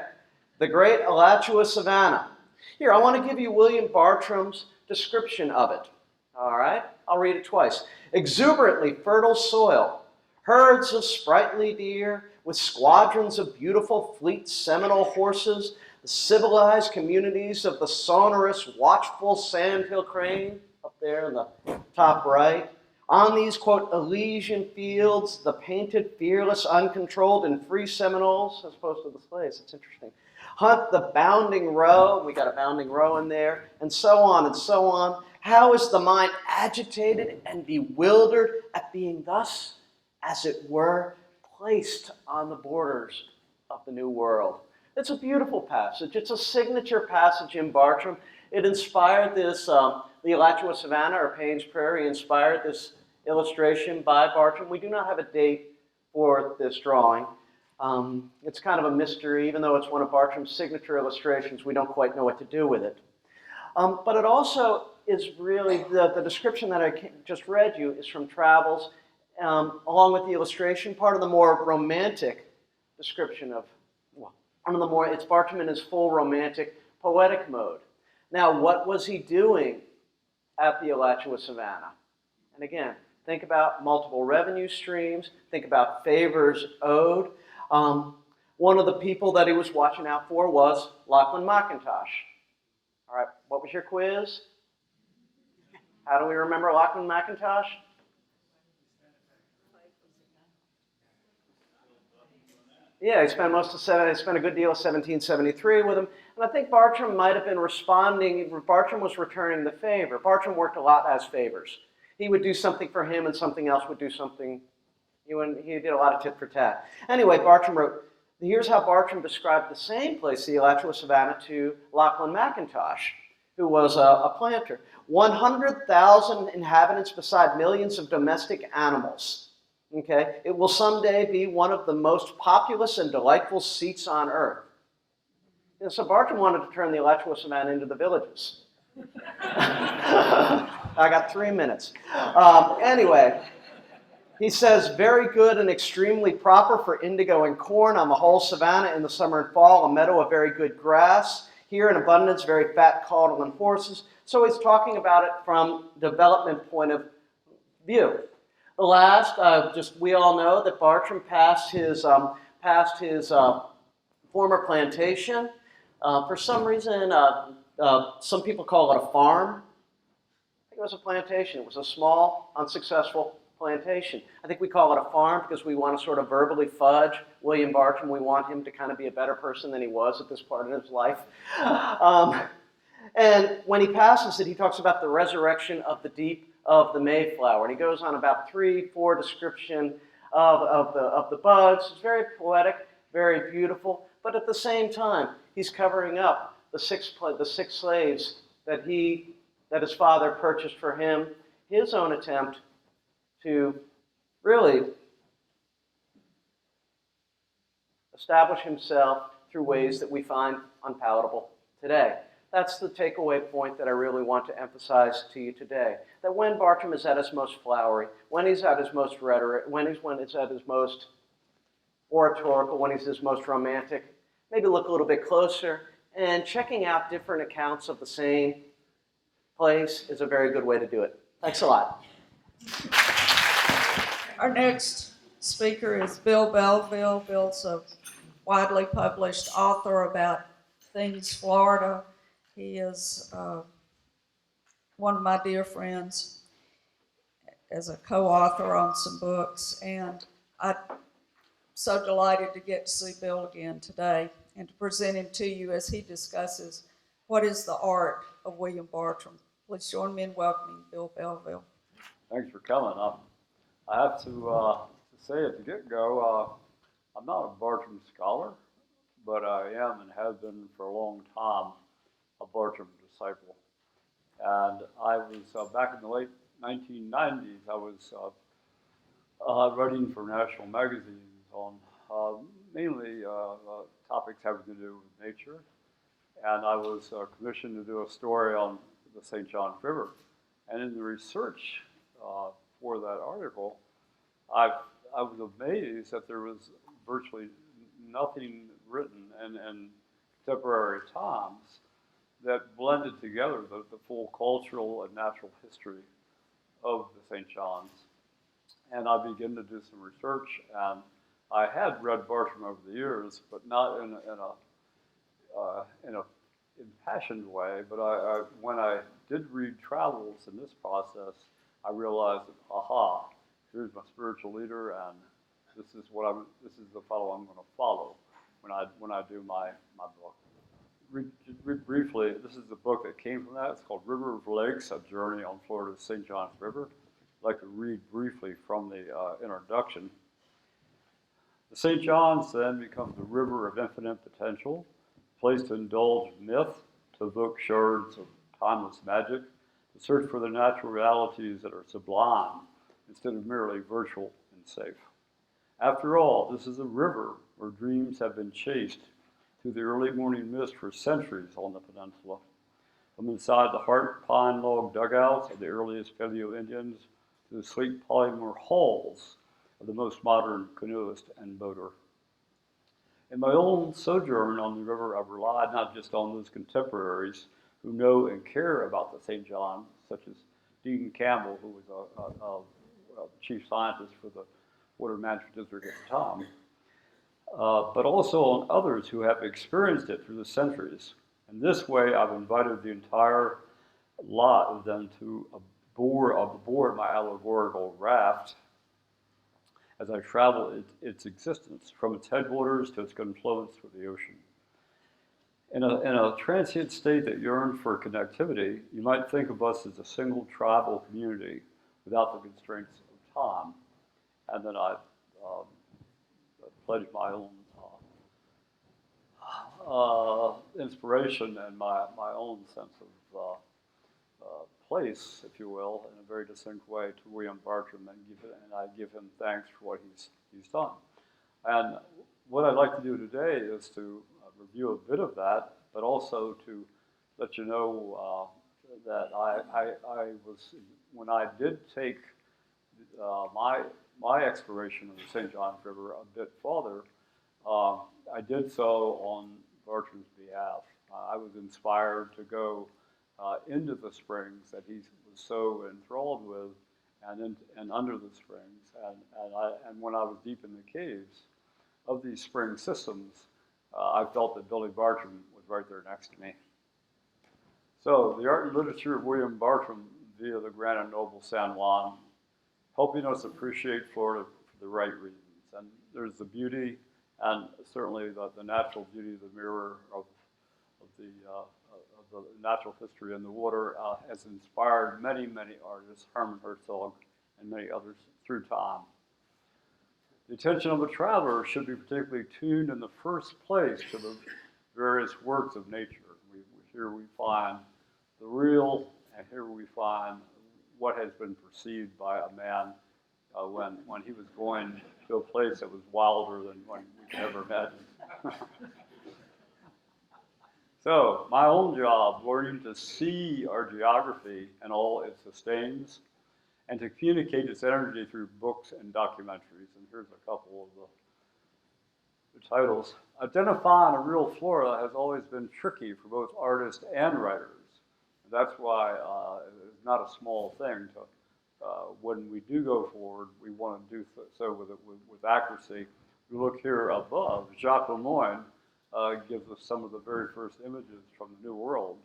Speaker 13: The great Alachua Savannah. Here, I want to give you William Bartram's description of it. All right? I'll read it twice. Exuberantly fertile soil, herds of sprightly deer, with squadrons of beautiful fleet Seminole horses, the civilized communities of the sonorous, watchful sandhill crane, up there in the top right. On these, quote, Elysian fields, the painted, fearless, uncontrolled, and free Seminoles, as opposed to the slaves. It's interesting. Hunt the bounding roe, we got a bounding roe in there, and so on and so on. How is the mind agitated and bewildered at being thus, as it were, placed on the borders of the New World? It's a beautiful passage. It's a signature passage in Bartram. It inspired this, the Alachua Savannah, or Payne's Prairie, inspired this illustration by Bartram. We do not have a date for this drawing. It's kind of a mystery. Even though it's one of Bartram's signature illustrations, we don't quite know what to do with it. But it also is really, the description that I just read you is from Travels, along with the illustration. Part of the more romantic description of, well, one of the more, it's Bartram in his full romantic poetic mode. Now, what was he doing at the Alachua Savannah? And again, think about multiple revenue streams, think about favors owed. One of the people that he was watching out for was Lachlan McIntosh. All right, what was your quiz? How do we remember Lachlan McIntosh? Yeah, he spent a good deal of 1773 with him. And I think Bartram might have been responding. Bartram was returning the favor. Bartram worked a lot as favors. He would do something for him and something else would do something. He did a lot of tit for tat. Anyway, Bartram wrote, here's how Bartram described the same place, the Alachua Savannah, to Lachlan McIntosh, who was a planter. 100,000 inhabitants beside millions of domestic animals. Okay? It will someday be one of the most populous and delightful seats on earth. And so Bartram wanted to turn the Alachua Savannah into the villages. I got 3 minutes. Anyway, he says, very good and extremely proper for indigo and corn on the whole savannah in the summer and fall, a meadow of very good grass. Here in abundance, very fat cattle and horses. So he's talking about it from development point of view. The last, we all know that Bartram passed his former plantation. For some reason, some people call it a farm. I think it was a plantation. It was a small, unsuccessful plantation. I think we call it a farm because we want to sort of verbally fudge William Bartram. We want him to kind of be a better person than he was at this part of his life. And when he passes it, he talks about the resurrection of the deep of the Mayflower. And he goes on about 3-4 description of the bugs. It's very poetic, very beautiful. But at the same time, he's covering up the six slaves that his father purchased for him, his own attempt to really establish himself through ways that we find unpalatable today. That's the takeaway point that I really want to emphasize to you today. That when Bartram is at his most flowery, when he's at his most rhetoric, when it's at his most oratorical, when he's his most romantic, maybe look a little bit closer, and checking out different accounts of the same place is a very good way to do it. Thanks a lot.
Speaker 2: Our next speaker is Bill Belleville. Bill's a widely published author about things Florida. He is one of my dear friends as a co-author on some books, and I'm so delighted to get to see Bill again today and to present him to you as he discusses what is the art of William Bartram. Please join me in welcoming Bill Belleville.
Speaker 14: Thanks for coming. I have to say at the get-go, I'm not a Bartram scholar, but I am and have been for a long time a Bartram disciple. And I was, back in the late 1990s, I was writing for national magazines on mainly topics having to do with nature. And I was commissioned to do a story on the St. Johns River. And in the research for that article, I was amazed that there was virtually nothing written in contemporary times that blended together the full cultural and natural history of the St. Johns. And I began to do some research, and I had read Bartram over the years, but not in a impassioned way. But when I did read Travels in this process, I realized that, aha, here's my spiritual leader, and this is the fellow I'm going to follow when I do my book. Read briefly, this is the book that came from that. It's called River of Lakes, A Journey on Florida's St. Johns River. I'd like to read briefly from the introduction. The St. Johns then becomes the river of infinite potential, a place to indulge myth, to evoke shards of timeless magic, to search for the natural realities that are sublime instead of merely virtual and safe. After all, this is a river where dreams have been chased through the early morning mist for centuries on the peninsula. From inside the heart pine log dugouts of the earliest Paleo Indians to the sleek polymer hulls of the most modern canoeist and boater. In my own sojourn on the river, I've relied not just on those contemporaries who know and care about the St. John, such as Dean Campbell, who was a chief scientist for the Water Management District at the time, but also on others who have experienced it through the centuries. In this way, I've invited the entire lot of them to aboard my allegorical raft as I travel its existence, from its headwaters to its confluence with the ocean. In a transient state that yearns for connectivity, you might think of us as a single tribal community without the constraints of time. And then I pledged my own inspiration and my own sense of place, if you will, in a very distinct way to William Bartram, and I give him thanks for what he's done. And what I'd like to do today is to review a bit of that, but also to let you know that I was, when I did take my exploration of the St. Johns River a bit farther, I did so on Bartram's behalf. I was inspired to go into the springs that he was so enthralled with, and under the springs, and when I was deep in the caves of these spring systems, I felt that Billy Bartram was right there next to me. So the art and literature of William Bartram via the Grand and Noble San Juan, helping us appreciate Florida for the right reasons. And there's the beauty and certainly the natural beauty of the mirror of the natural history in the water has inspired many, many artists, Herman Herzog and many others through time. The attention of the traveler should be particularly tuned in the first place to the various works of nature. Here we find the real, and here we find what has been perceived by a man when he was going to a place that was wilder than one we could ever imagine. So, my own job, learning to see our geography and all it sustains, and to communicate its energy through books and documentaries. And here's a couple of the titles. Identifying a real Florida has always been tricky for both artists and writers. And that's why it's not a small thing to, when we do go forward, we want to do so with accuracy. We look here above. Jacques Lemoyne gives us some of the very first images from the New World,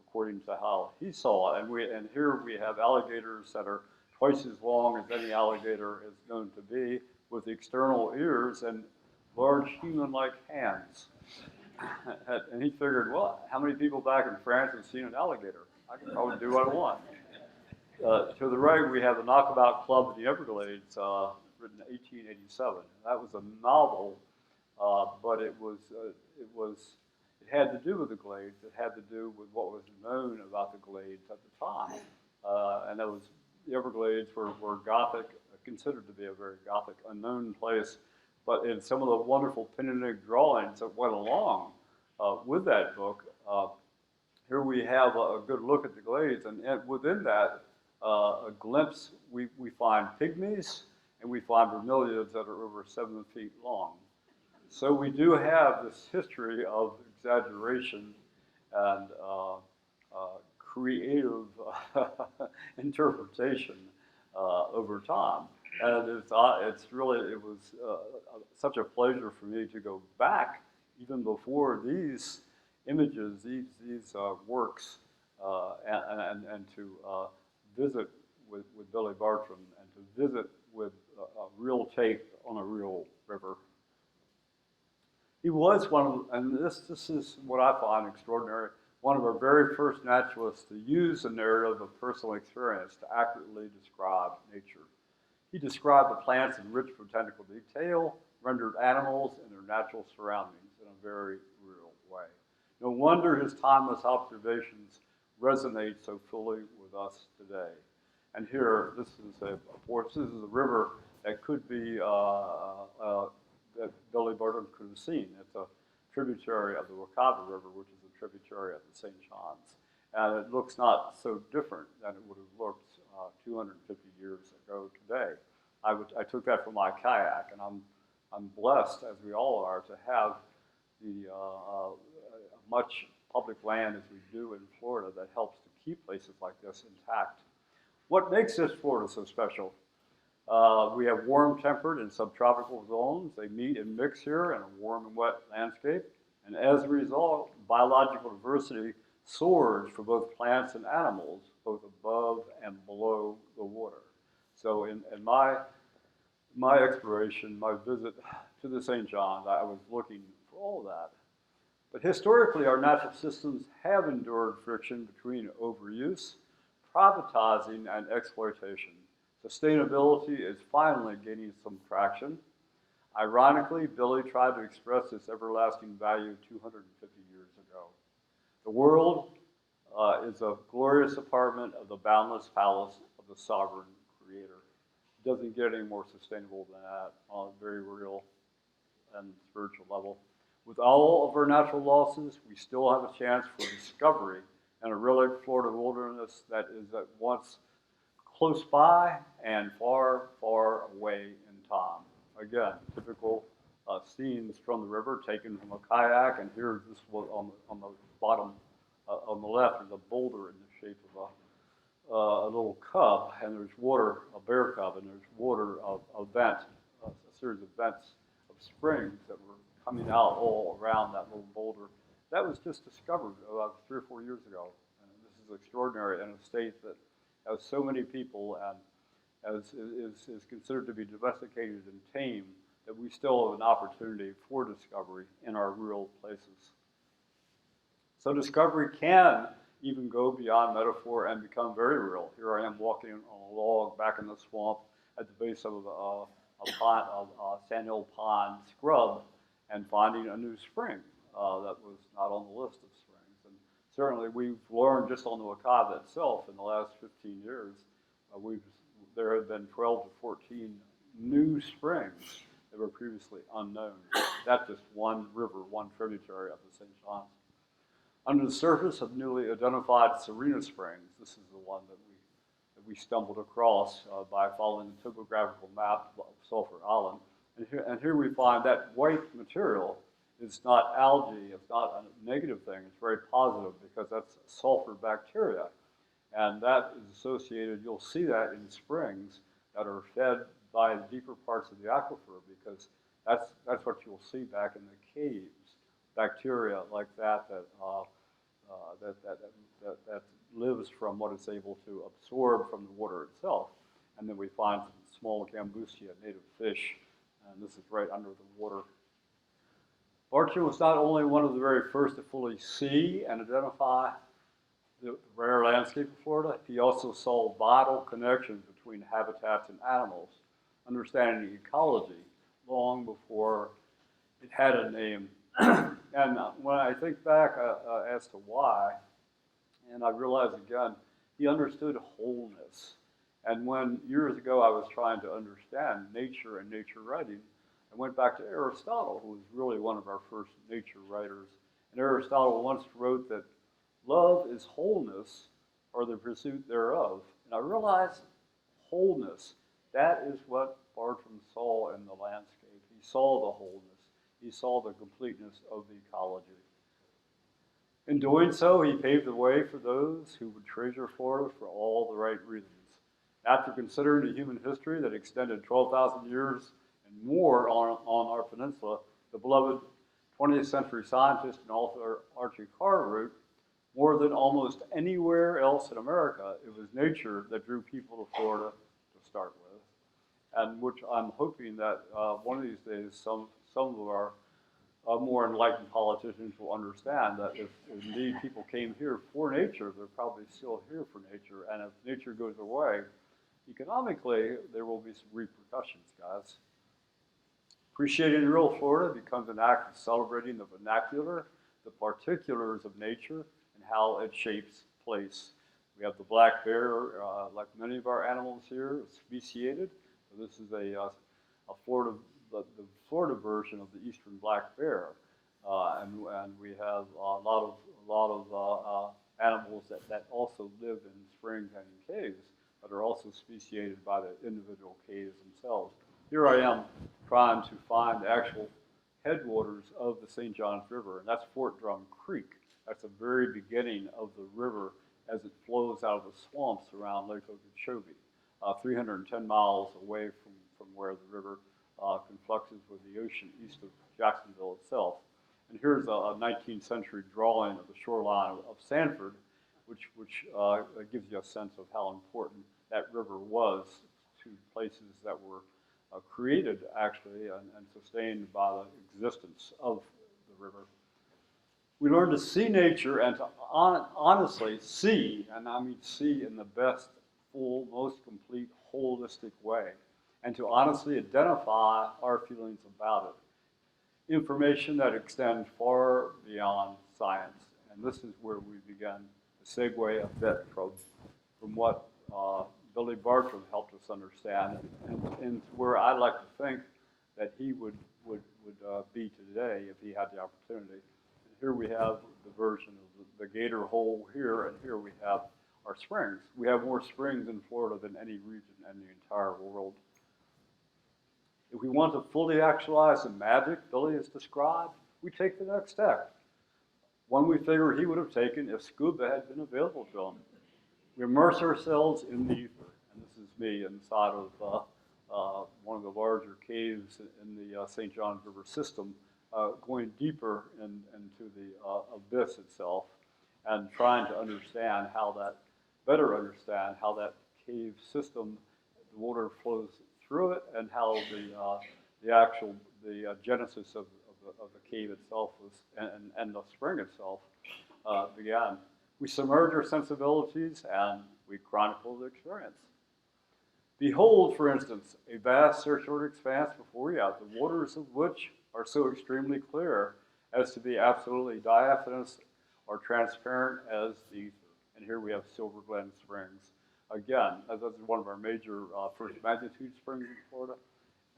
Speaker 14: according to how he saw it. And here we have alligators that are twice as long as any alligator is known to be, with external ears and large human-like hands. And he figured, well, how many people back in France have seen an alligator? I can probably do what I want. To the right, we have the Knockabout Club in the Everglades, written in 1887. That was a novel, but it had to do with the Glades. It had to do with what was known about the Glades at the time. And that was, the Everglades were Gothic, considered to be a very Gothic, unknown place. But in some of the wonderful pen and ink drawings that went along with that book, here we have a good look at the Glades. And within that, a glimpse, we find pygmies, and we find bromeliads that are over 7 feet long. So we do have this history of exaggeration and creative interpretation over time. And it was such a pleasure for me to go back even before these images, these works, and to visit with Billy Bartram and to visit with a real take on a real river. He was one of, and this is what I find extraordinary, one of our very first naturalists to use the narrative of personal experience to accurately describe nature. He described the plants in rich botanical detail, rendered animals and their natural surroundings in a very real way. No wonder his timeless observations resonate so fully with us today. And here, this is a river that could be, that Billy Bartram could have seen. It's a tributary of the Wakava River, which is a tributary of the St. Johns. And it looks not so different than it would have looked 250 years ago today. I took that from my kayak, and I'm blessed, as we all are, to have the much public land as we do in Florida that helps to keep places like this intact. What makes this Florida so special? We have warm-tempered and subtropical zones. They meet and mix here in a warm and wet landscape. And as a result, biological diversity soars for both plants and animals, both above and below the water. So in my exploration, my visit to the St. John's, I was looking for all that. But historically, our natural systems have endured friction between overuse, privatizing, and exploitation. Sustainability is finally gaining some traction. Ironically, Billy tried to express this everlasting value 250 years ago. The world is a glorious apartment of the boundless palace of the sovereign creator. It doesn't get any more sustainable than that on a very real and spiritual level. With all of our natural losses, we still have a chance for discovery in a relic Florida wilderness that is at once close by and far, far away in time. Again, typical scenes from the river taken from a kayak, and here this was on the bottom, on the left, is a boulder in the shape of a little cub, and there's water, a bear cub, and there's water, a vent, a series of vents of springs that were coming out all around that little boulder. That was just discovered about 3 or 4 years ago. And this is extraordinary in a state that has so many people and is considered to be domesticated and tame, that we still have an opportunity for discovery in our rural places. So discovery can even go beyond metaphor and become very real. Here I am walking on a log back in the swamp at the base of a sandhill pond scrub, and finding a new spring that was not on the list of springs. And certainly we've learned just on the Wakava itself in the last 15 years, there have been 12 to 14 new springs that were previously unknown. That's just one river, one tributary of the St. John's. Under the surface of newly identified Serena Springs, this is the one that we stumbled across by following the topographical map of Sulphur Island. And here we find that white material is not algae, it's not a negative thing, it's very positive because that's sulfur bacteria. And that is associated, you'll see that in springs that are fed by the deeper parts of the aquifer, because that's what you'll see back in the caves, bacteria like that lives from what it's able to absorb from the water itself. And then we find some small gambusia, native fish, and this is right under the water. Bartram was not only one of the very first to fully see and identify the rare landscape of Florida, he also saw vital connections between habitats and animals, understanding ecology long before it had a name. And when I think back as to why, and I realize again, he understood wholeness. And when years ago I was trying to understand nature and nature writing, I went back to Aristotle, who was really one of our first nature writers. And Aristotle once wrote that love is wholeness, or the pursuit thereof. And I realized wholeness, that is what Bartram saw in the landscape. He saw the wholeness. He saw the completeness of the ecology. In doing so, he paved the way for those who would treasure Florida for all the right reasons. After considering a human history that extended 12,000 years and more on our peninsula, the beloved 20th century scientist and author Archie Carr wrote, more than almost anywhere else in America, it was nature that drew people to Florida to start with, and which I'm hoping that one of these days some of our more enlightened politicians will understand that if indeed people came here for nature, they're probably still here for nature, and if nature goes away, economically, there will be some repercussions, guys. Appreciating real Florida becomes an act of celebrating the vernacular, the particulars of nature, and how it shapes place. We have the black bear, like many of our animals here, speciated. So this is the Florida version of the eastern black bear, and we have a lot of animals that also live in springs and in caves, but are also speciated by the individual caves themselves. Here I am trying to find the actual headwaters of the St. Johns River, and that's Fort Drum Creek. That's the very beginning of the river as it flows out of the swamps around Lake Okeechobee, 310 miles away from where the river confluxes with the ocean east of Jacksonville itself. And here's a 19th century drawing of the shoreline of Sanford, which gives you a sense of how important that river was to places that were created, actually, and sustained by the existence of the river. We learn to see nature and to honestly see, and I mean see in the best, full, most complete, holistic way, and to honestly identify our feelings about it. Information that extends far beyond science. And this is where we begin to segue a bit from what Billy Bartram helped us understand, and where I'd like to think that he would be today if he had the opportunity. And here we have the version of the Gator Hole here, and here we have our springs. We have more springs in Florida than any region in the entire world. If we want to fully actualize the magic Billy has described, we take the next step. One we figure he would have taken if scuba had been available to him. We immerse ourselves in the ether, and this is me inside of one of the larger caves in the St. Johns River system, going deeper into the abyss itself, and trying to better understand how that cave system, the water flows through it, and how the genesis of the cave itself was, and the spring itself began. We submerge our sensibilities and we chronicle the experience. Behold, for instance, a vast searchward expanse before you, the waters of which are so extremely clear as to be absolutely diaphanous or transparent as the ether. And here we have Silver Glen Springs. Again, that's one of our major first magnitude springs in Florida,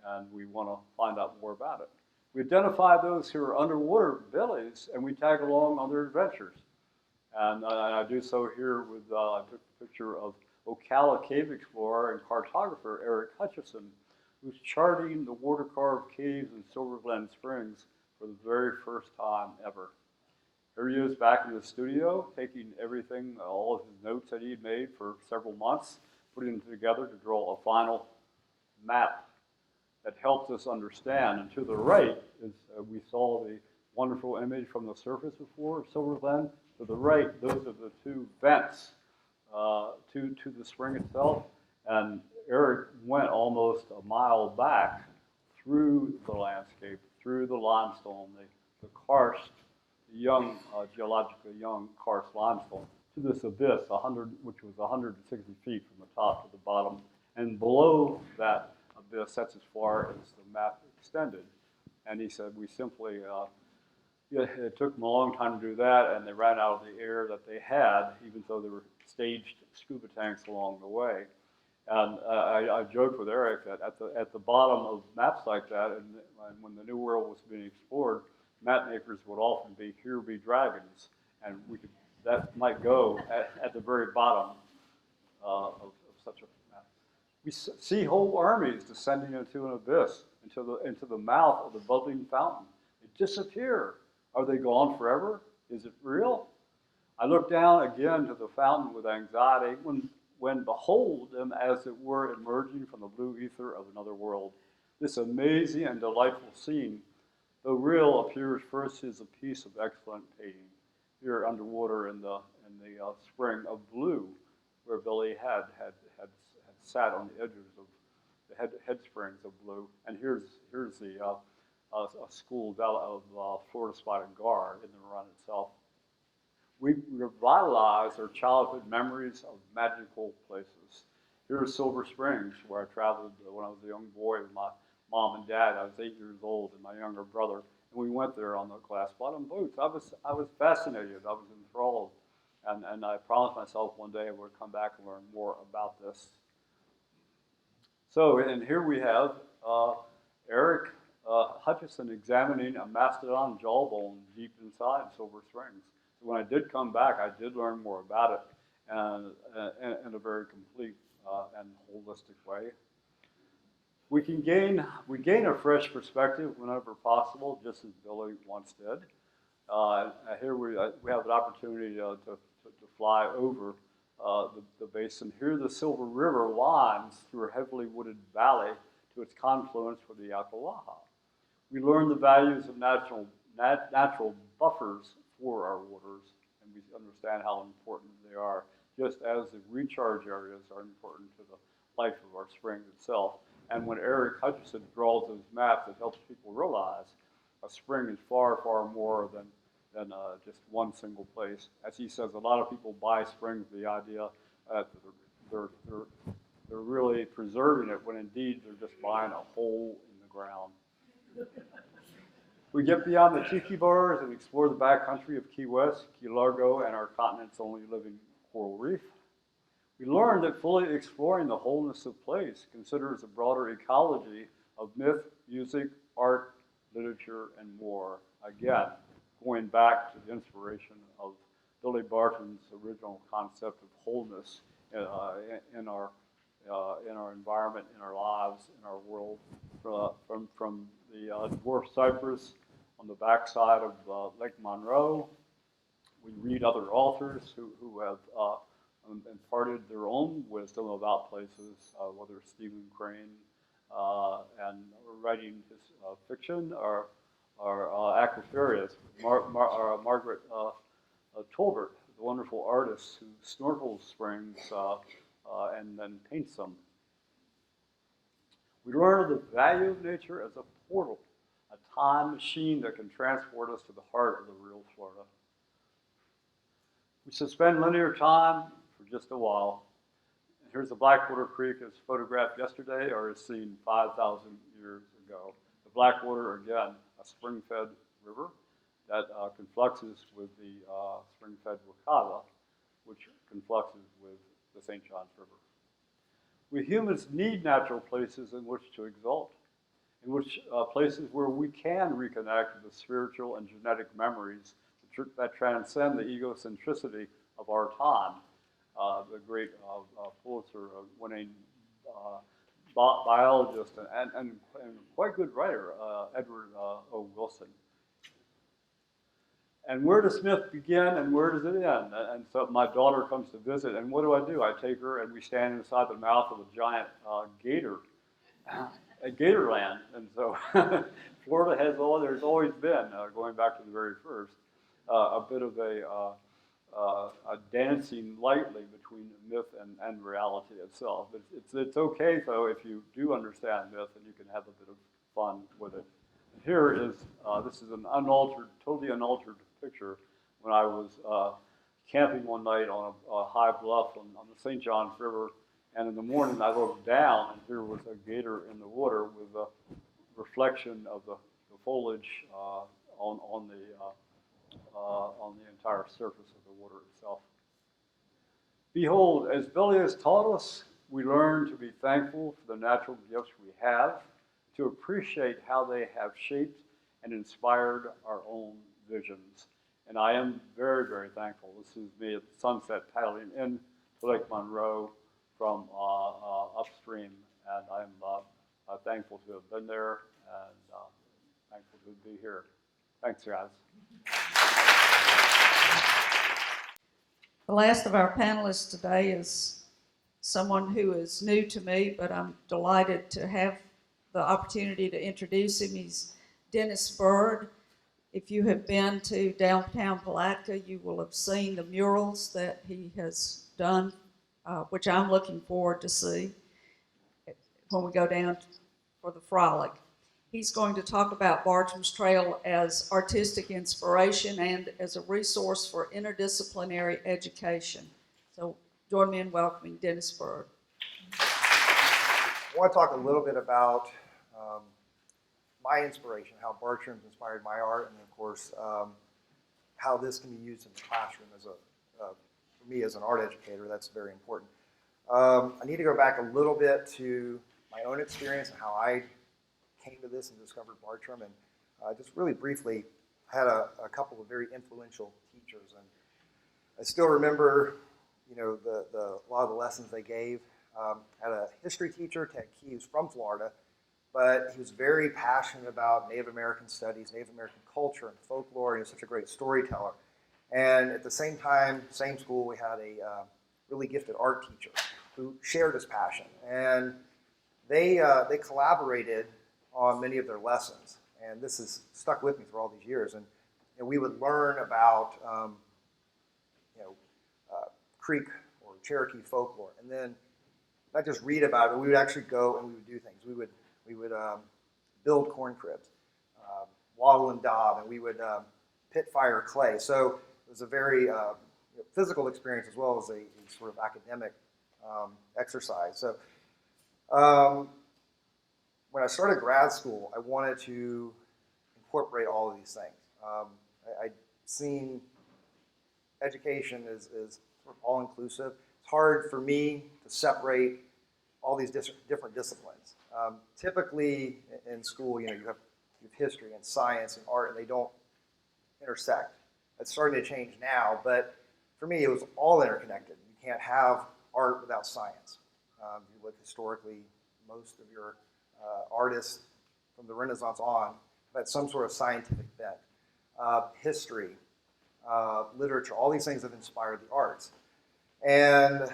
Speaker 14: and we want to find out more about it. We identify those who are underwater billies, and we tag along on their adventures. And I do so here with, I took a picture of Ocala cave explorer and cartographer Eric Hutchison, who's charting the water-carved caves in Silver Glen Springs for the very first time ever. Here he is back in the studio, taking everything, all of his notes that he had made for several months, putting them together to draw a final map that helps us understand. And to the right, is we saw the wonderful image from the surface before of Silver Glen. To the right, those are the two vents to the spring itself. And Eric went almost a mile back through the landscape, through the limestone, the karst, the young, geologically young karst limestone, to this abyss, which was 160 feet from the top to the bottom. And below that abyss, that's as far as the map extended. And he said, we simply, it took them a long time to do that, and they ran out of the air that they had, even though there were staged scuba tanks along the way. And I joked with Eric that at the bottom of maps like that, and when the New World was being explored, map makers would often be, here be dragons, and that might go at the very bottom of such a map. We see whole armies descending into an abyss, into the mouth of the bubbling fountain. They disappear. Are they gone forever? Is it real? I look down again to the fountain with anxiety when behold them as it were emerging from the blue ether of another world. This amazing and delightful scene, though real, appears first as a piece of excellent painting. Here underwater in the spring of blue, where Billy had sat on the edges of the head springs of blue. And here's the a school of Florida spotted gar in the run itself. We revitalize our childhood memories of magical places. Here's Silver Springs, where I traveled when I was a young boy with my mom and dad. I was 8 years old, and my younger brother, and we went there on the glass bottom boats. I was fascinated. I was enthralled, and I promised myself one day I would come back and learn more about this. So, and here we have Eric Hutchison examining a mastodon jawbone deep inside Silver Springs. when I did come back, I did learn more about it and in a very complete and holistic way. We gain a fresh perspective whenever possible, just as Billy once did. Here we have an opportunity to fly over the basin. Here the Silver River winds through a heavily wooded valley to its confluence with the Ocklawaha. We learn the values of natural buffers for our waters, and we understand how important they are, just as the recharge areas are important to the life of our spring itself. And when Eric Hutchinson draws those maps, it helps people realize a spring is far, far more than just one single place. As he says, a lot of people buy springs with the idea that they're really preserving it, when indeed they're just buying a hole in the ground. We get beyond the tiki bars and explore the backcountry of Key West, Key Largo, and our continent's only living coral reef. We learn that fully exploring the wholeness of place considers a broader ecology of myth, music, art, literature, and more. Again, going back to the inspiration of Billy Bartram's original concept of wholeness in our environment, in our lives, in our world, from the dwarf cypress on the backside of Lake Monroe. We read other authors who have imparted their own wisdom about places, whether Stephen Crane and writing his fiction or aquiferias. Margaret Tolbert, the wonderful artist who snorkels springs and then paints them. We learn the value of nature as a portal, a time machine that can transport us to the heart of the real Florida. We suspend linear time for just a while. Here's the Blackwater Creek as photographed yesterday or as seen 5,000 years ago. The Blackwater, again, a spring-fed river that confluxes with the spring-fed Wakawa, which confluxes with the St. Johns River. We humans need natural places in which to exalt, in which places where we can reconnect with the spiritual and genetic memories that transcend the egocentricity of our time. The great Pulitzer-winning biologist and quite good writer, Edward O. Wilson. And where does Smith begin and where does it end? And so my daughter comes to visit, and what do? I take her and we stand inside the mouth of a giant gator, at Gatorland. And so Florida there's always been, going back to the very first, a bit of a dancing lightly between myth and reality itself. It's okay, though, if you do understand myth and you can have a bit of fun with it. Here is, this is an totally unaltered picture when I was camping one night on a high bluff on the St. Johns River, and in the morning I looked down and here was a gator in the water with a reflection of the foliage on the entire surface of the water itself. Behold, as Billy has taught us, we learn to be thankful for the natural gifts we have, to appreciate how they have shaped and inspired our own visions. And I am very, very thankful. This is me at sunset paddling in to Lake Monroe from upstream, and I'm thankful to have been there and thankful to be here. Thanks, guys.
Speaker 2: The last of our panelists today is someone who is new to me, but I'm delighted to have the opportunity to introduce him. He's Dennis Bird. If you have been to downtown Palatka, you will have seen the murals that he has done, which I'm looking forward to see when we go down for the frolic. He's going to talk about Bartram's Trail as artistic inspiration and as a resource for interdisciplinary education. So join me in welcoming Dennis Bird.
Speaker 15: I want to talk a little bit about my inspiration, how Bartram's inspired my art, and of course, how this can be used in the classroom for me as an art educator. That's very important. I need to go back a little bit to my own experience and how I came to this and discovered Bartram, and just really briefly, had a couple of very influential teachers, and I still remember, you know, a lot of the lessons they gave. Had a history teacher, Ted Key, who's from Florida, but he was very passionate about Native American studies, Native American culture and folklore, and he was such a great storyteller. And at the same time, same school, we had a really gifted art teacher who shared his passion. And they collaborated on many of their lessons. And this has stuck with me for all these years. And you know, we would learn about Creek or Cherokee folklore, and then not just read about it, we would actually go and we would do things. We would build corn cribs, wattle and daub, and we would pit fire clay. So it was a very physical experience as well as a sort of academic exercise. So when I started grad school, I wanted to incorporate all of these things. I'd seen education is sort of all-inclusive. It's hard for me to separate all these different disciplines. Typically in school, you know, you have history and science and art, and they don't intersect. It's starting to change now, but for me, it was all interconnected. You can't have art without science. If you look historically, most of your artists from the Renaissance on had some sort of scientific bent. History, literature, all these things have inspired the arts. And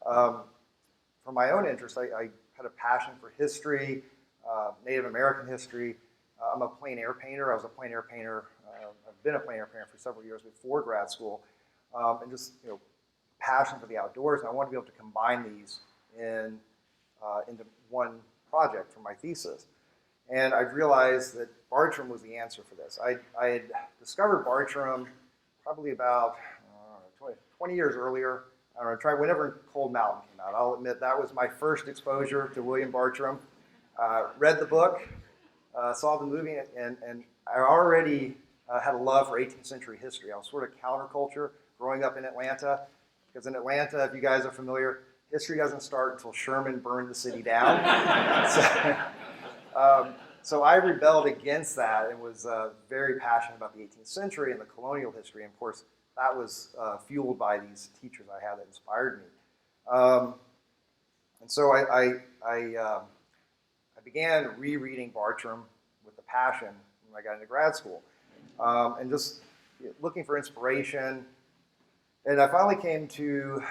Speaker 15: for my own interest, I had a passion for history, Native American history. I'm a plein air painter. I was a plein air painter. I've been a plein air painter for several years before grad school, and just passion for the outdoors. And I wanted to be able to combine these into one project for my thesis. And I realized that Bartram was the answer for this. I had discovered Bartram probably about 20 years earlier. I don't know, whenever Cold Mountain came out. I'll admit that was my first exposure to William Bartram. Read the book, saw the movie, and I already had a love for 18th century history. I was sort of counterculture growing up in Atlanta, because in Atlanta, if you guys are familiar, history doesn't start until Sherman burned the city down. So I rebelled against that and was very passionate about the 18th century and the colonial history. And of course, that was fueled by these teachers I had that inspired me. And so I began rereading Bartram with a passion when I got into grad school, and just looking for inspiration. And I finally came to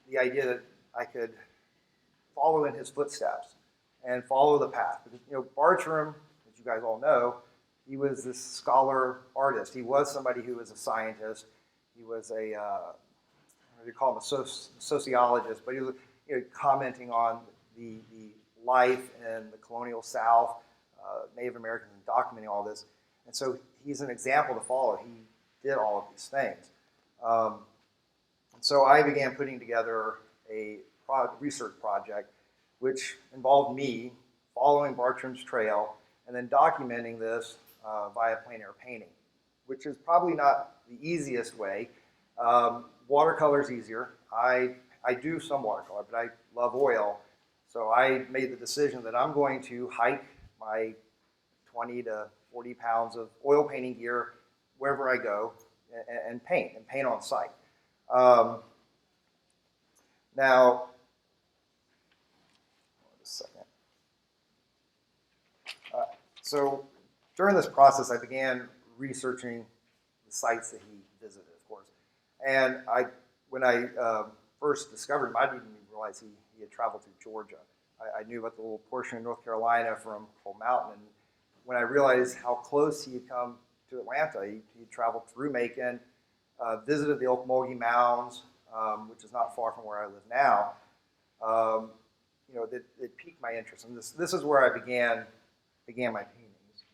Speaker 15: the idea that I could follow in his footsteps and follow the path. Because, Bartram, as you guys all know, he was this scholar artist. He was somebody who was a scientist. He was a, what do you call him, a sociologist, but he was commenting on the life in the colonial South, Native Americans, and documenting all this. And so he's an example to follow. He did all of these things. And so I began putting together a research project which involved me following Bartram's trail and then documenting this via plein air painting, which is probably not the easiest way. Watercolor is easier. I do some watercolor, but I love oil. So I made the decision that I'm going to hike my 20 to 40 pounds of oil painting gear wherever I go and paint on site. Now, just a second. So during this process, I began researching the sites that he visited, of course. And when I first discovered him, I didn't even realize he had traveled through Georgia. I knew about the little portion of North Carolina from Cold Mountain. And when I realized how close he had come to Atlanta, he traveled through Macon, visited the Ocmulgee Mounds, which is not far from where I live now. It piqued my interest. And this is where I began my paintings.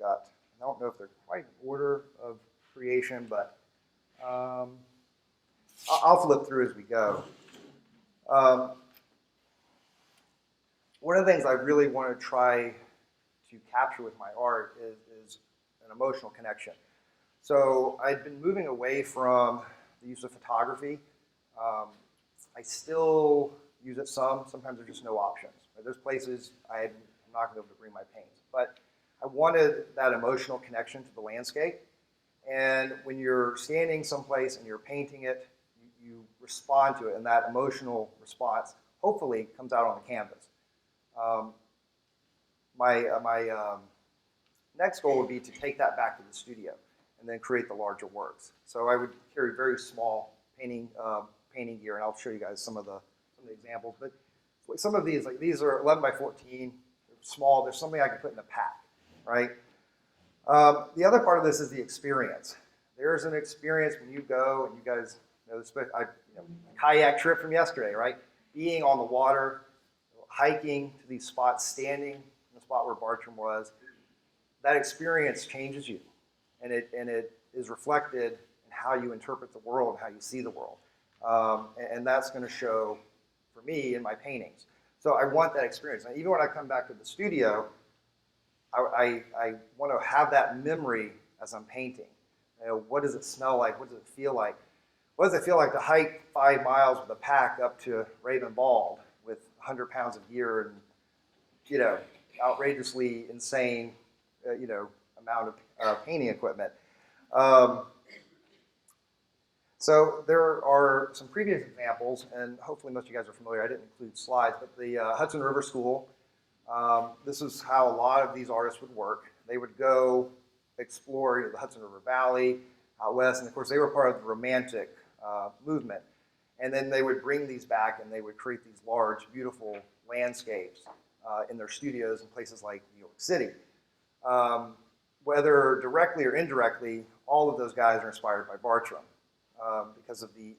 Speaker 15: I don't know if they're quite in order of creation, but I'll flip through as we go. One of the things I really want to try to capture with my art is an emotional connection. So I'd been moving away from the use of photography. I still use it some. Sometimes there's just no options. There's places I'm not going to be able to bring my paints. But I wanted that emotional connection to the landscape. And when you're standing someplace and you're painting it, you respond to it, and that emotional response hopefully comes out on the canvas. My next goal would be to take that back to the studio and then create the larger works. So I would carry very small painting gear, and I'll show you guys some of the examples. But some of these, like these are 11 by 14, they're small. There's something I can put in a pack, right? The other part of this is the experience. There's an experience when you go, and you guys know this, kayak trip from yesterday, right? Being on the water, hiking to these spots, standing in the spot where Bartram was, that experience changes you, and it is reflected in how you interpret the world and how you see the world. And that's going to show, for me, in my paintings. So I want that experience. And even when I come back to the studio, I want to have that memory as I'm painting. You know, what does it smell like? What does it feel like? What does it feel like to hike 5 miles with a pack up to Raven Bald with 100 pounds of gear and, you know, outrageously insane, amount of painting equipment? So there are some previous examples, and hopefully most of you guys are familiar. I didn't include slides, but the Hudson River School, this is how a lot of these artists would work. They would go explore the Hudson River Valley out west, and of course they were part of the Romantic movement. And then they would bring these back, and they would create these large, beautiful landscapes in their studios in places like New York City. Whether directly or indirectly, all of those guys are inspired by Bartram because of the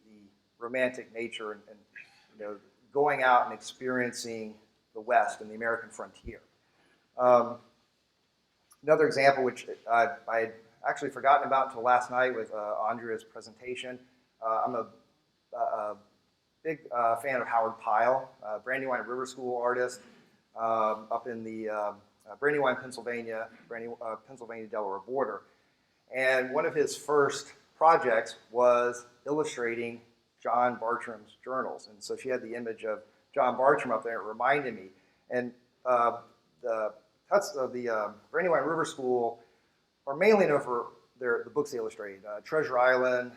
Speaker 15: romantic nature and going out and experiencing the West and the American frontier. Another example, which I had actually forgotten about until last night, was Andrea's presentation. I'm a big fan of Howard Pyle, Brandywine River School artist up in the Brandywine, Pennsylvania, Pennsylvania-Delaware border. And one of his first projects was illustrating John Bartram's journals. And so she had the image of John Bartram up there. It reminded me. And the Brandywine River School are mainly known for the books they illustrated, Treasure Island,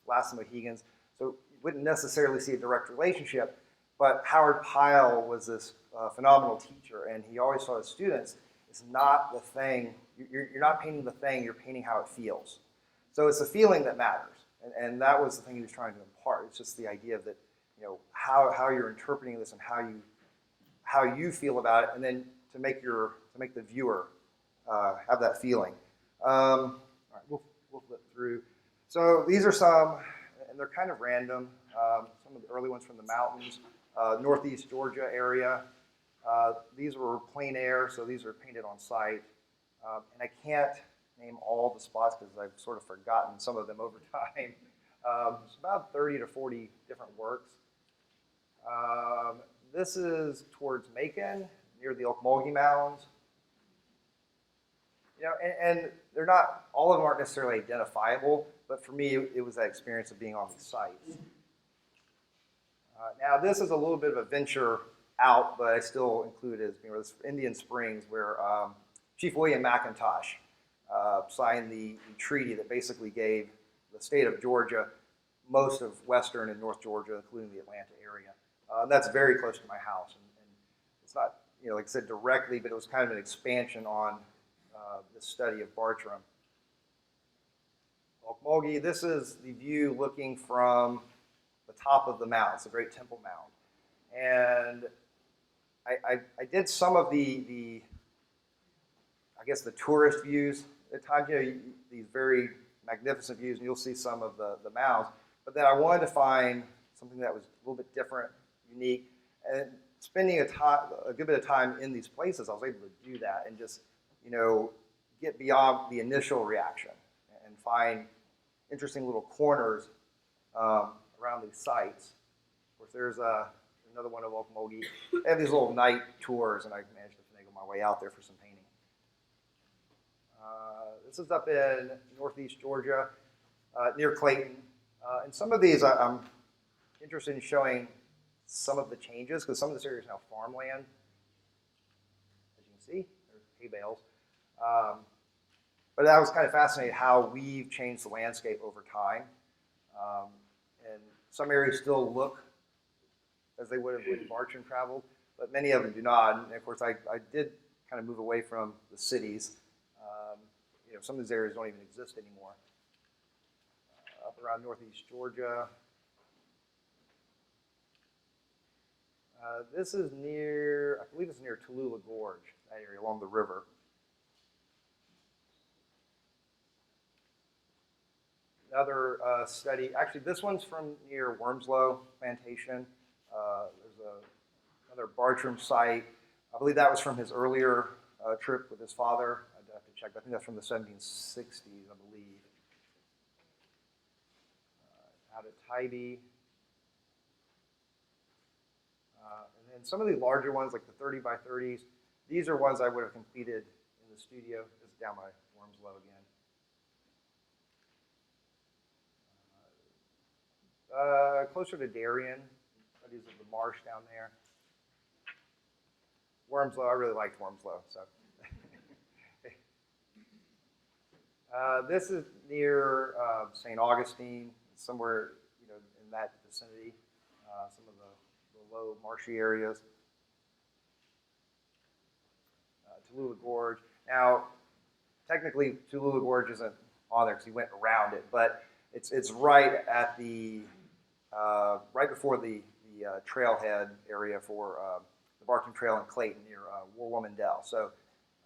Speaker 15: Last of the Mohegans. So you wouldn't necessarily see a direct relationship, but Howard Pyle was this phenomenal teacher, and he always taught his students, it's not the thing, you're not painting the thing, you're painting how it feels. So it's the feeling that matters, and that was the thing he was trying to impart. It's just the idea of that, how you're interpreting this and how you feel about it, and then to make the viewer have that feeling. All right, we'll flip through. So these are some, and they're kind of random. Some of the early ones from the mountains, northeast Georgia area. These were plein air, so these are painted on site. And I can't name all the spots because I've sort of forgotten some of them over time. It's about 30 to 40 different works. This is towards Macon, near the Ocmulgee Mounds. And they're not, all of them aren't necessarily identifiable, but for me, it was that experience of being on these sites. Now, this is a little bit of a venture out, but I still include it as this Indian Springs, where Chief William McIntosh signed the treaty that basically gave the state of Georgia most of western and north Georgia, including the Atlanta area. That's very close to my house, and it's not, like I said, directly, but it was kind of an expansion on the study of Bartram. Ocmulgee, this is the view looking from the top of the mound. It's a great temple mound. And I did some of the I guess the tourist views at times, these very magnificent views, and you'll see some of the mounds. But then I wanted to find something that was a little bit different, unique, and spending a good bit of time in these places, I was able to do that and just, get beyond the initial reaction and find interesting little corners around these sites. Of course, there's another one of Ocmulgee. They have these little night tours, and I managed to finagle my way out there for some painting. This is up in northeast Georgia, near Clayton. And some of these I'm interested in showing some of the changes, because some of this area is now farmland. As you can see, there's hay bales. But I was kind of fascinated how we've changed the landscape over time. And some areas still look as they would have when Bartram traveled, but many of them do not. And of course, I did kind of move away from the cities. Some of these areas don't even exist anymore. Up around northeast Georgia. This is near, I believe it's near Tallulah Gorge, that area along the river. Another study, actually this one's from near Wormslow Plantation. There's another Bartram site. I believe that was from his earlier trip with his father. I'd have to check, but I think that's from the 1760s, I believe. Out at Tybee. And then some of the larger ones, like the 30 by 30s, these are ones I would have completed in the studio. This is down by Wormslow again. Closer to Darien, studies of the marsh down there. Wormslow, I really liked Wormslow. So. This is near St. Augustine, somewhere in that vicinity. Some of the low marshy areas. Tallulah Gorge. Now, technically, Tallulah Gorge isn't on there because he went around it, but it's right at the right before the trailhead area for the Bartram Trail in Clayton near Warwoman Dell. So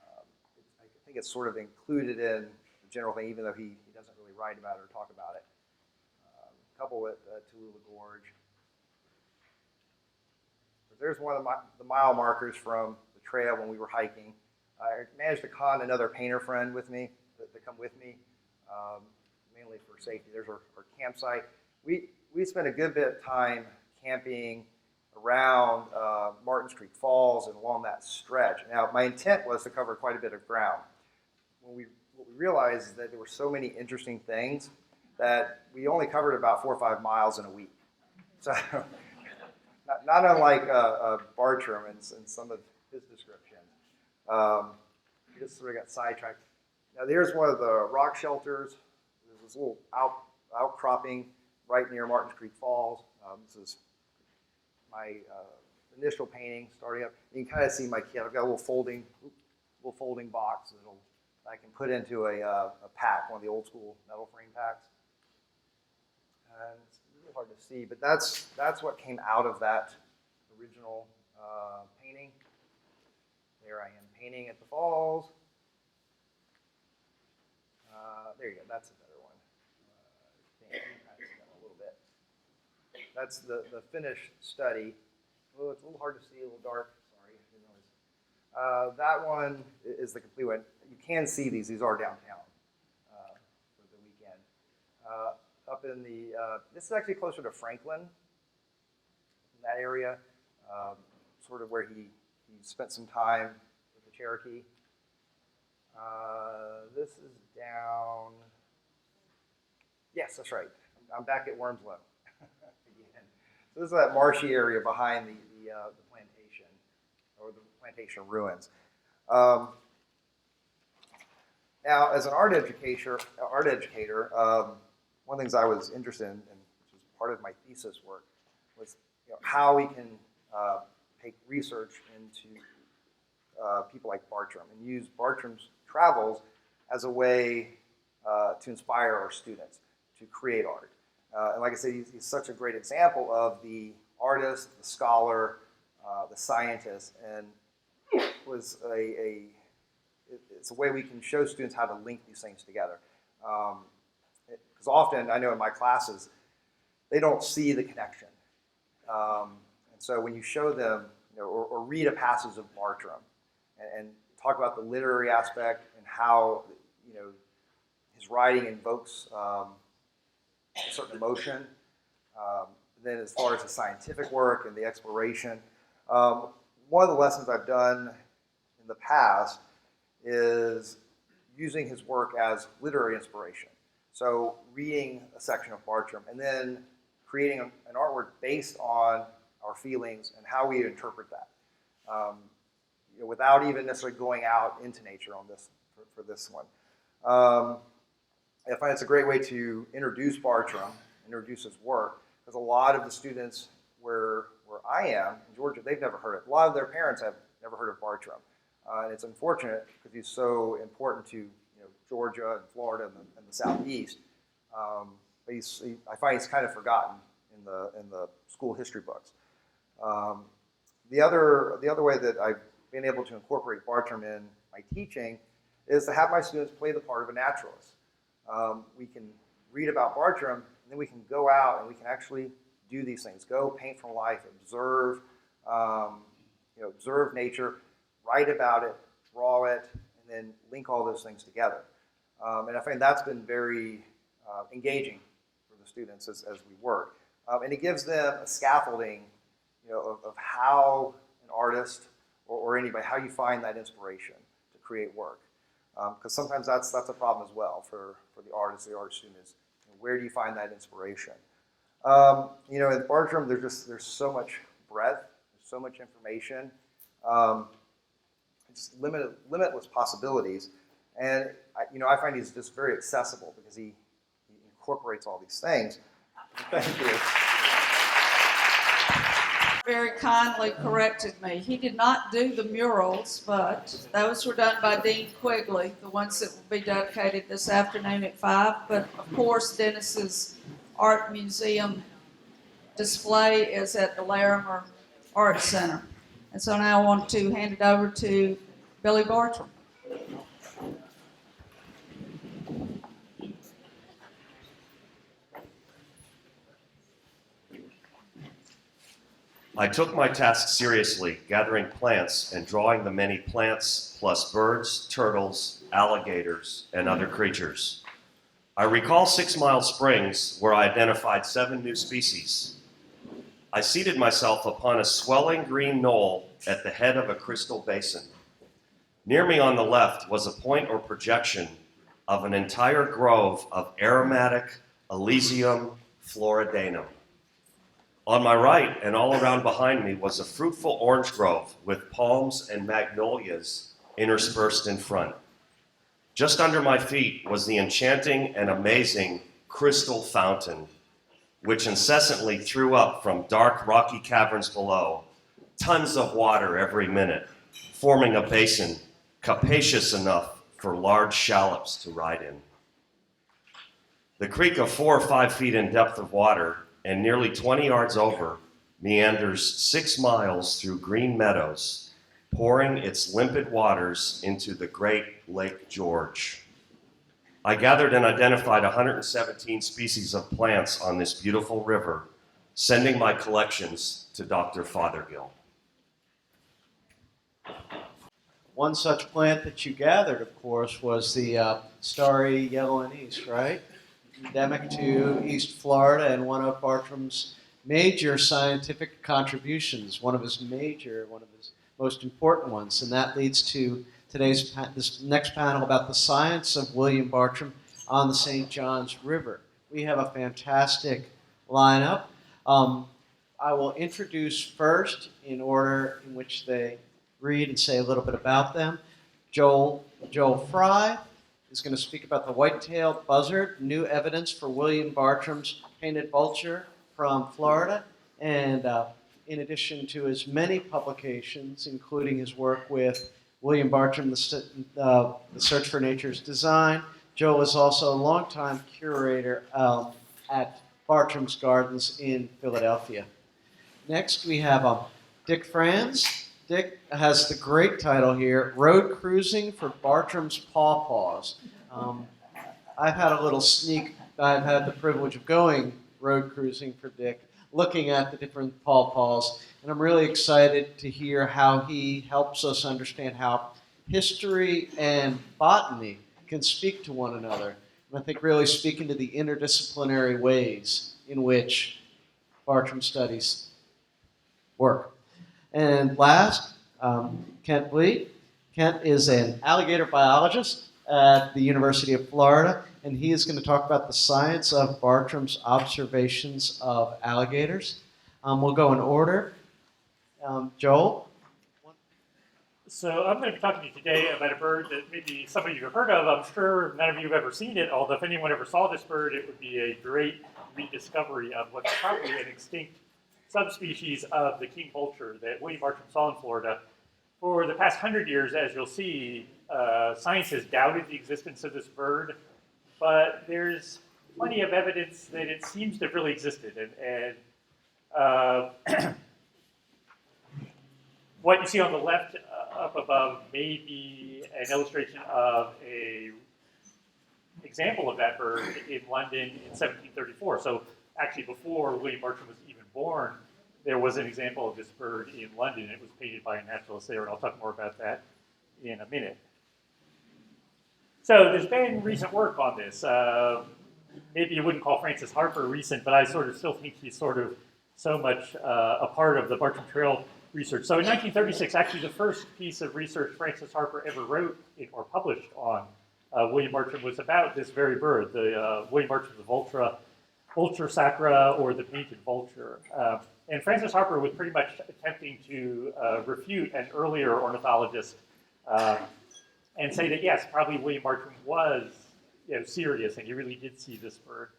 Speaker 15: I think it's sort of included in the general thing, even though he doesn't really write about it or talk about it. A couple at Tallulah Gorge. There's one of the mile markers from the trail when we were hiking. I managed to con another painter friend with me to come with me, mainly for safety. There's our campsite. We spent a good bit of time camping around Martins Creek Falls and along that stretch. Now, my intent was to cover quite a bit of ground. What we realized is that there were so many interesting things that we only covered about 4 or 5 miles in a week. So. Not unlike Bartram and some of his descriptions. He just sort of got sidetracked. Now there's one of the rock shelters. There's this little outcropping right near Martins Creek Falls. This is my initial painting starting up. You can kind of see my kit. I've got a little folding box that I can put into a pack, one of the old school metal frame packs. And it's hard to see, but that's what came out of that original painting. There I am painting at the falls. There you go, that's a better one. You can kind of see that a little bit. That's the finished study. Oh, it's a little hard to see, a little dark. Sorry, I didn't notice. That one is the complete one. You can see these are downtown for the weekend. Up in the, this is actually closer to Franklin, in that area, sort of where he spent some time with the Cherokee. This is down, yes, that's right. I'm back at Wormslow again. So this is that marshy area behind the plantation, or the plantation ruins. Now, as an art educator, one of the things I was interested in, and which was part of my thesis work, was how we can take research into people like Bartram and use Bartram's travels as a way to inspire our students to create art. And like I said, he's such a great example of the artist, the scholar, the scientist, and was it's a way we can show students how to link these things together. Because often, I know in my classes, they don't see the connection. And so when you show them, or read a passage of Bartram, and talk about the literary aspect and how, his writing invokes a certain emotion. Then as far as the scientific work and the exploration, one of the lessons I've done in the past is using his work as literary inspiration. So reading a section of Bartram and then creating an artwork based on our feelings and how we interpret that. without even necessarily going out into nature on this for this one. I find it's a great way to introduce Bartram, introduce his work, because a lot of the students where I am in Georgia, they've never heard of it. A lot of their parents have never heard of Bartram, and it's unfortunate because he's so important to Georgia and Florida and the Southeast. But I find he's kind of forgotten in the school history books. The other way that I've been able to incorporate Bartram in my teaching is to have my students play the part of a naturalist. We can read about Bartram, and then we can go out and we can actually do these things. Go paint from life, observe, observe nature, write about it, draw it, and then link all those things together. And I find that's been very engaging for the students as we work. And it gives them a scaffolding, of how an artist or anybody, how you find that inspiration to create work. Because sometimes that's a problem as well for the artist, the art student is, where do you find that inspiration? In Bartram, there's so much breadth, there's so much information, just limitless possibilities. And I find he's just very accessible because he incorporates all these things. Thank you.
Speaker 2: Very kindly corrected me. He did not do the murals, but those were done by Dean Quigley, the ones that will be dedicated this afternoon at 5. But of course, Dennis's Art Museum display is at the Larimer Art Center. And so now I want to hand it over to Billy Bartram.
Speaker 16: I took my task seriously, gathering plants and drawing the many plants, plus birds, turtles, alligators, and other creatures. I recall 6 Mile Springs, where I identified 7 new species. I seated myself upon a swelling green knoll at the head of a crystal basin. Near me on the left was a point or projection of an entire grove of aromatic Elysium floridanum. On my right and all around behind me was a fruitful orange grove with palms and magnolias interspersed in front. Just under my feet was the enchanting and amazing crystal fountain, which incessantly threw up from dark rocky caverns below, tons of water every minute, forming a basin capacious enough for large shallops to ride in. The creek of 4 or 5 feet in depth of water and nearly 20 yards over meanders 6 miles through green meadows, pouring its limpid waters into the great Lake George. I gathered and identified 117 species of plants on this beautiful river, sending my collections to Dr. Fothergill.
Speaker 13: One such plant that you gathered, of course, was the starry yellow anise, right? Endemic to East Florida and one of Bartram's major scientific contributions, one of his most important ones. And that leads to this next panel about the science of William Bartram on the St. Johns River. We have a fantastic lineup. I will introduce first, in order in which they read and say a little bit about them, Joel Fry is going to speak about the white-tailed buzzard, new evidence for William Bartram's painted vulture from Florida. And in addition to his many publications, including his work with William Bartram, the Search for Nature's Design, Joel is also a longtime curator at Bartram's Gardens in Philadelphia. Next, we have Dick Franz. Dick has the great title here, Road Cruising for Bartram's Pawpaws. I've had the privilege of going road cruising for Dick, looking at the different pawpaws, and I'm really excited to hear how he helps us understand how history and botany can speak to one another. And I think really speaking to the interdisciplinary ways in which Bartram studies work. And last, Kent Bleak. Kent is an alligator biologist at the University of Florida, and he is going to talk about the science of Bartram's observations of alligators. We'll go in order. Joel?
Speaker 11: So I'm going to be talking to you today about a bird that maybe some of you have heard of. I'm sure none of you have ever seen it, although if anyone ever saw this bird, it would be a great rediscovery of what's probably an extinct subspecies of the king vulture that William Bartram saw in Florida. For the past 100 years, as you'll see, science has doubted the existence of this bird, but there's plenty of evidence that it seems to have really existed. What you see on the left up above may be an illustration of a example of that bird in London in 1734. So actually before William Bartram was even born, there was an example of this bird in London. It was painted by a naturalist there, and I'll talk more about that in a minute. So there's been recent work on this. Maybe you wouldn't call Francis Harper recent, but I sort of still think he's sort of so much a part of the Bartram Trail research. So in 1936, actually the first piece of research Francis Harper ever wrote or published on William Bartram was about this very bird, the William Bartram's vulture sacra, or the painted vulture. And Francis Harper was pretty much attempting to refute an earlier ornithologist and say that yes, probably William Bartram was serious and he really did see this bird.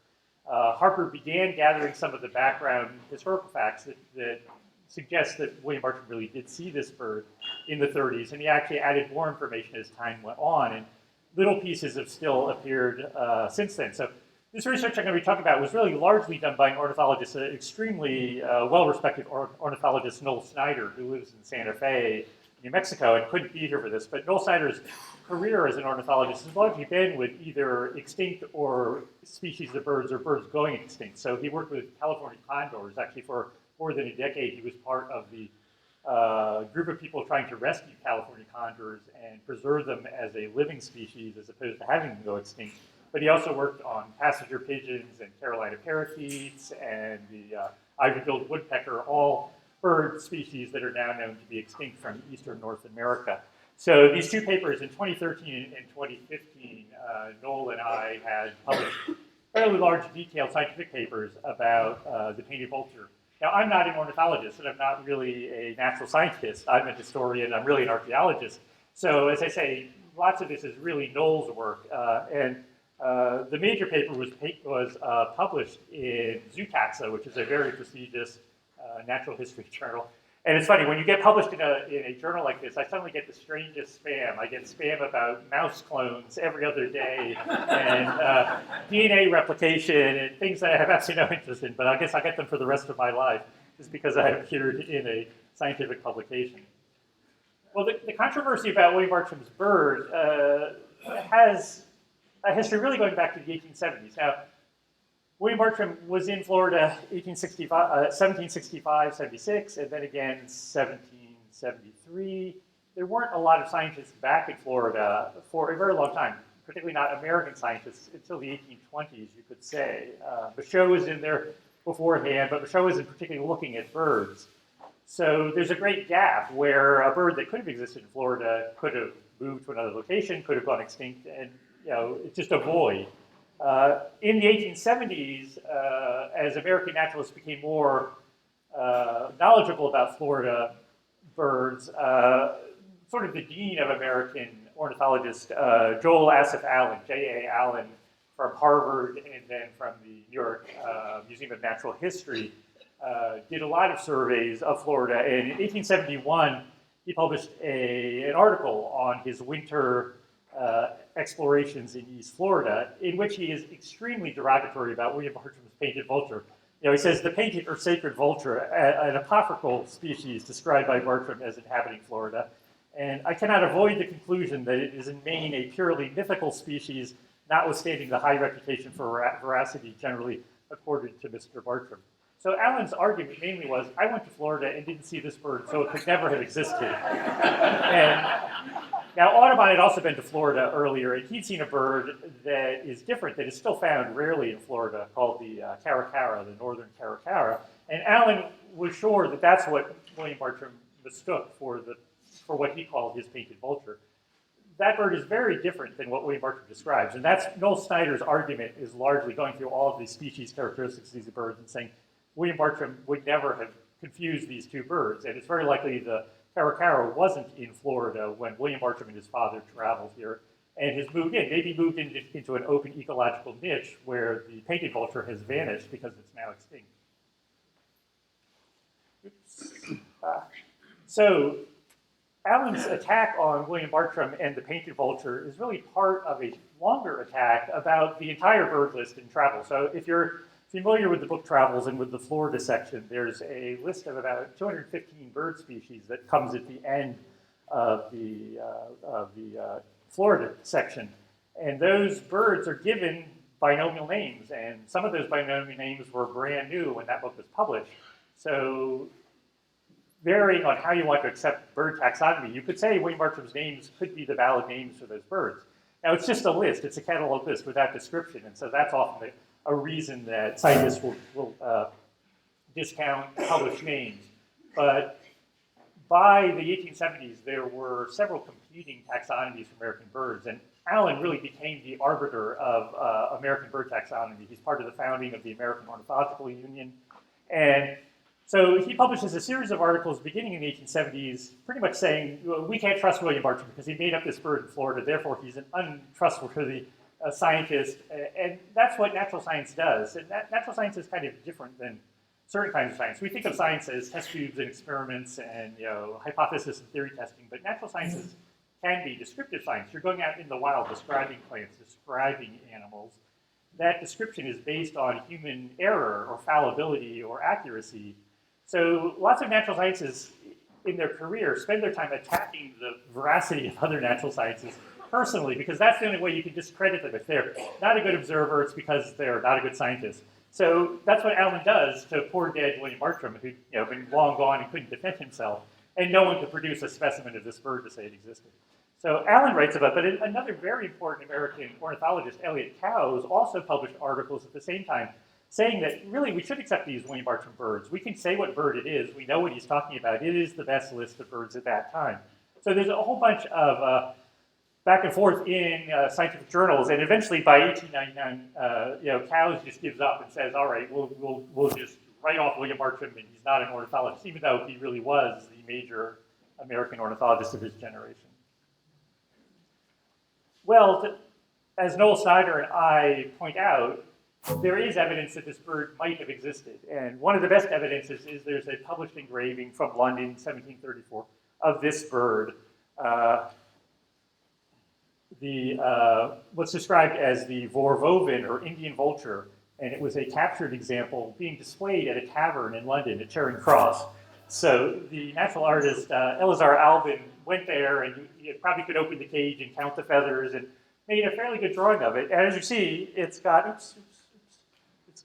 Speaker 11: Harper began gathering some of the background historical facts that suggest that William Bartram really did see this bird in the 30s, and he actually added more information as time went on, and little pieces have still appeared since then. So this research I'm going to be talking about was really largely done by an ornithologist, an extremely well-respected ornithologist, Noel Snyder, who lives in Santa Fe, New Mexico, and couldn't be here for this. But Noel Snyder's career as an ornithologist has largely been with either extinct or species of birds or birds going extinct. So he worked with California condors. Actually, for more than a decade, he was part of the group of people trying to rescue California condors and preserve them as a living species as opposed to having them go extinct. But he also worked on passenger pigeons and Carolina parakeets and the ivory-billed woodpecker, all bird species that are now known to be extinct from eastern North America. So these two papers in 2013 and 2015, Noel and I had published fairly large, detailed scientific papers about the painted vulture. Now, I'm not an ornithologist, and I'm not really a natural scientist. I'm a historian. I'm really an archaeologist. So, as I say, lots of this is really Noel's work. The major paper was published in Zootaxa, which is a very prestigious natural history journal. And it's funny, when you get published in a journal like this, I suddenly get the strangest spam. I get spam about mouse clones every other day, and DNA replication, and things that I have absolutely no interest in, but I guess I'll get them for the rest of my life, just because I appeared in a scientific publication. Well, the controversy about William Bartram's bird has a history really going back to the 1870s. Now, William Bartram was in Florida 1765, 76, and then again 1773. There weren't a lot of scientists back in Florida for a very long time, particularly not American scientists, until the 1820s, you could say. Michaud was in there beforehand, but Michaud wasn't particularly looking at birds. So there's a great gap where a bird that could have existed in Florida could have moved to another location, could have gone extinct, and it's just a void. In the 1870s, as American naturalists became more knowledgeable about Florida birds, sort of the dean of American ornithologists, Joel Asaph Allen, J.A. Allen, from Harvard and then from the New York Museum of Natural History, did a lot of surveys of Florida. And in 1871, he published an article on his winter explorations in East Florida, in which he is extremely derogatory about William Bartram's painted vulture. He says, the painted or sacred vulture, an apocryphal species described by Bartram as inhabiting Florida. And I cannot avoid the conclusion that it is in Maine a purely mythical species, notwithstanding the high reputation for veracity generally accorded to Mr. Bartram. So Allen's argument mainly was, I went to Florida and didn't see this bird, so it could never have existed. And now, Audubon had also been to Florida earlier, and he'd seen a bird that is different, that is still found rarely in Florida, called the caracara, the northern caracara. And Allen was sure that that's what William Bartram mistook for what he called his painted vulture. That bird is very different than what William Bartram describes, and that's Noel Snyder's argument, is largely going through all of these species characteristics of these birds and saying William Bartram would never have confused these two birds, and it's very likely the caracara wasn't in Florida when William Bartram and his father traveled here and has moved in, maybe moved into an open ecological niche where the painted vulture has vanished because it's now extinct. So Allen's attack on William Bartram and the painted vulture is really part of a longer attack about the entire bird list in travel. So if you're familiar with the book Travels and with the Florida section, there's a list of about 215 bird species that comes at the end of the Florida section. And those birds are given binomial names, and some of those binomial names were brand new when that book was published. So varying on how you want to accept bird taxonomy, you could say William Bartram's names could be the valid names for those birds. Now, it's just a list. It's a catalog list without description, and so that's often a reason that scientists will discount published names. But by the 1870s, there were several competing taxonomies for American birds, and Allen really became the arbiter of American bird taxonomy. He's part of the founding of the American Ornithological Union, and so he publishes a series of articles beginning in the 1870s, pretty much saying, we can't trust William Bartram because he made up this bird in Florida, therefore he's an untrustworthy scientist. And that's what natural science does. And natural science is kind of different than certain kinds of science. We think of science as test tubes and experiments and hypothesis and theory testing, but natural sciences can be descriptive science. You're going out in the wild describing plants, describing animals. That description is based on human error or fallibility or accuracy. So lots of natural sciences in their career spend their time attacking the veracity of other natural sciences personally, because that's the only way you can discredit them. If they're not a good observer, it's because they're not a good scientist. So that's what Allen does to poor dead William Bartram, who'd been long gone and couldn't defend himself, and no one could produce a specimen of this bird to say it existed. So Allen writes about, but another very important American ornithologist, Elliott Cowes, also published articles at the same time saying that really we should accept these William Bartram birds. We can say what bird it is. We know what he's talking about. It is the best list of birds at that time. So there's a whole bunch of back and forth in scientific journals, and eventually by 1899, Cowes just gives up and says, all right, we'll just write off William Bartram, and he's not an ornithologist, even though he really was the major American ornithologist of his generation. Well, as Noel Snyder and I point out, there is evidence that this bird might have existed. And one of the best evidences is there's a published engraving from London, 1734, of this bird. What's described as the Vorvoven, or Indian vulture, and it was a captured example being displayed at a tavern in London at Charing Cross. So the natural artist, Eleazar Albin, went there, and you probably could open the cage and count the feathers and made a fairly good drawing of it. And as you see, it's got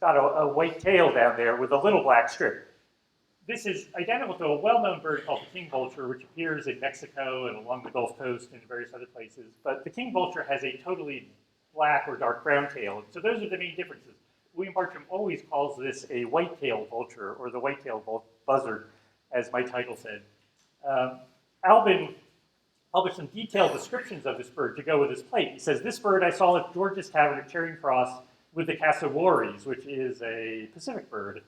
Speaker 11: a white tail down there with a little black strip. This is identical to a well-known bird called the king vulture, which appears in Mexico and along the Gulf Coast and various other places. But the king vulture has a totally black or dark brown tail. So those are the main differences. William Bartram always calls this a white-tailed vulture, or the white-tailed buzzard, as my title said. Albin published some detailed descriptions of this bird to go with his plate. He says, this bird I saw at George's Tavern at Charing Cross with the cassowaries, which is a Pacific bird.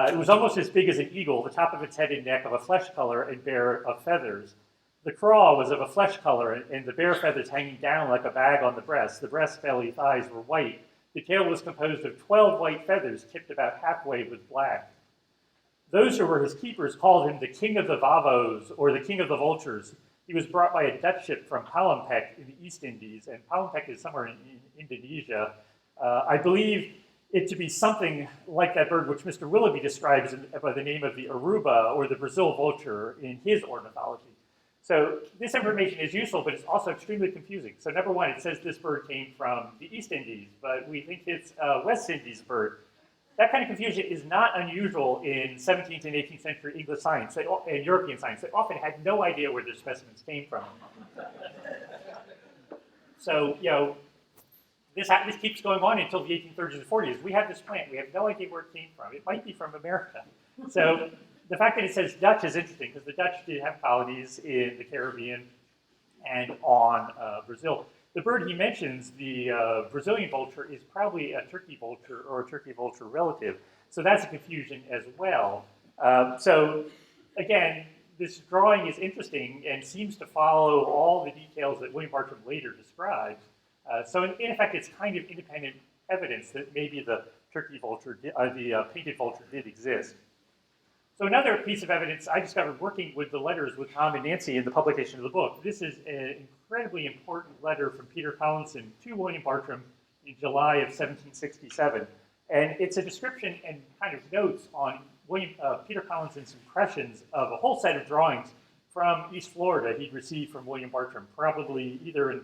Speaker 11: It was almost as big as an eagle, the top of its head and neck of a flesh color and bare of feathers. The craw was of a flesh color and the bare feathers hanging down like a bag on the breast. The breast, belly, thighs were white. The tail was composed of 12 white feathers tipped about halfway with black. Those who were his keepers called him the king of the Vavos, or the king of the vultures. He was brought by a Dutch ship from Palempek in the East Indies, and Palempek is somewhere in Indonesia. I believe it to be something like that bird which Mr. Willoughby describes by the name of the Aruba, or the Brazil vulture, in his ornithology. So this information is useful, but it's also extremely confusing. So number one, it says this bird came from the East Indies, but we think it's a West Indies bird. That kind of confusion is not unusual in 17th and 18th century English science and European science. They often had no idea where their specimens came from. So, this keeps going on until the 1830s and 40s. We have this plant. We have no idea where it came from. It might be from America. So the fact that it says Dutch is interesting, because the Dutch did have colonies in the Caribbean and on Brazil. The bird he mentions, the Brazilian vulture, is probably a turkey vulture or a turkey vulture relative. So that's a confusion as well. So again, this drawing is interesting and seems to follow all the details that William Bartram later describes. So in effect, it's kind of independent evidence that maybe the turkey vulture, the painted vulture did exist. So another piece of evidence I discovered working with the letters with Tom and Nancy in the publication of the book. This is an incredibly important letter from Peter Collinson to William Bartram in July of 1767. And it's a description and kind of notes on Peter Collinson's impressions of a whole set of drawings from East Florida he'd received from William Bartram, probably either in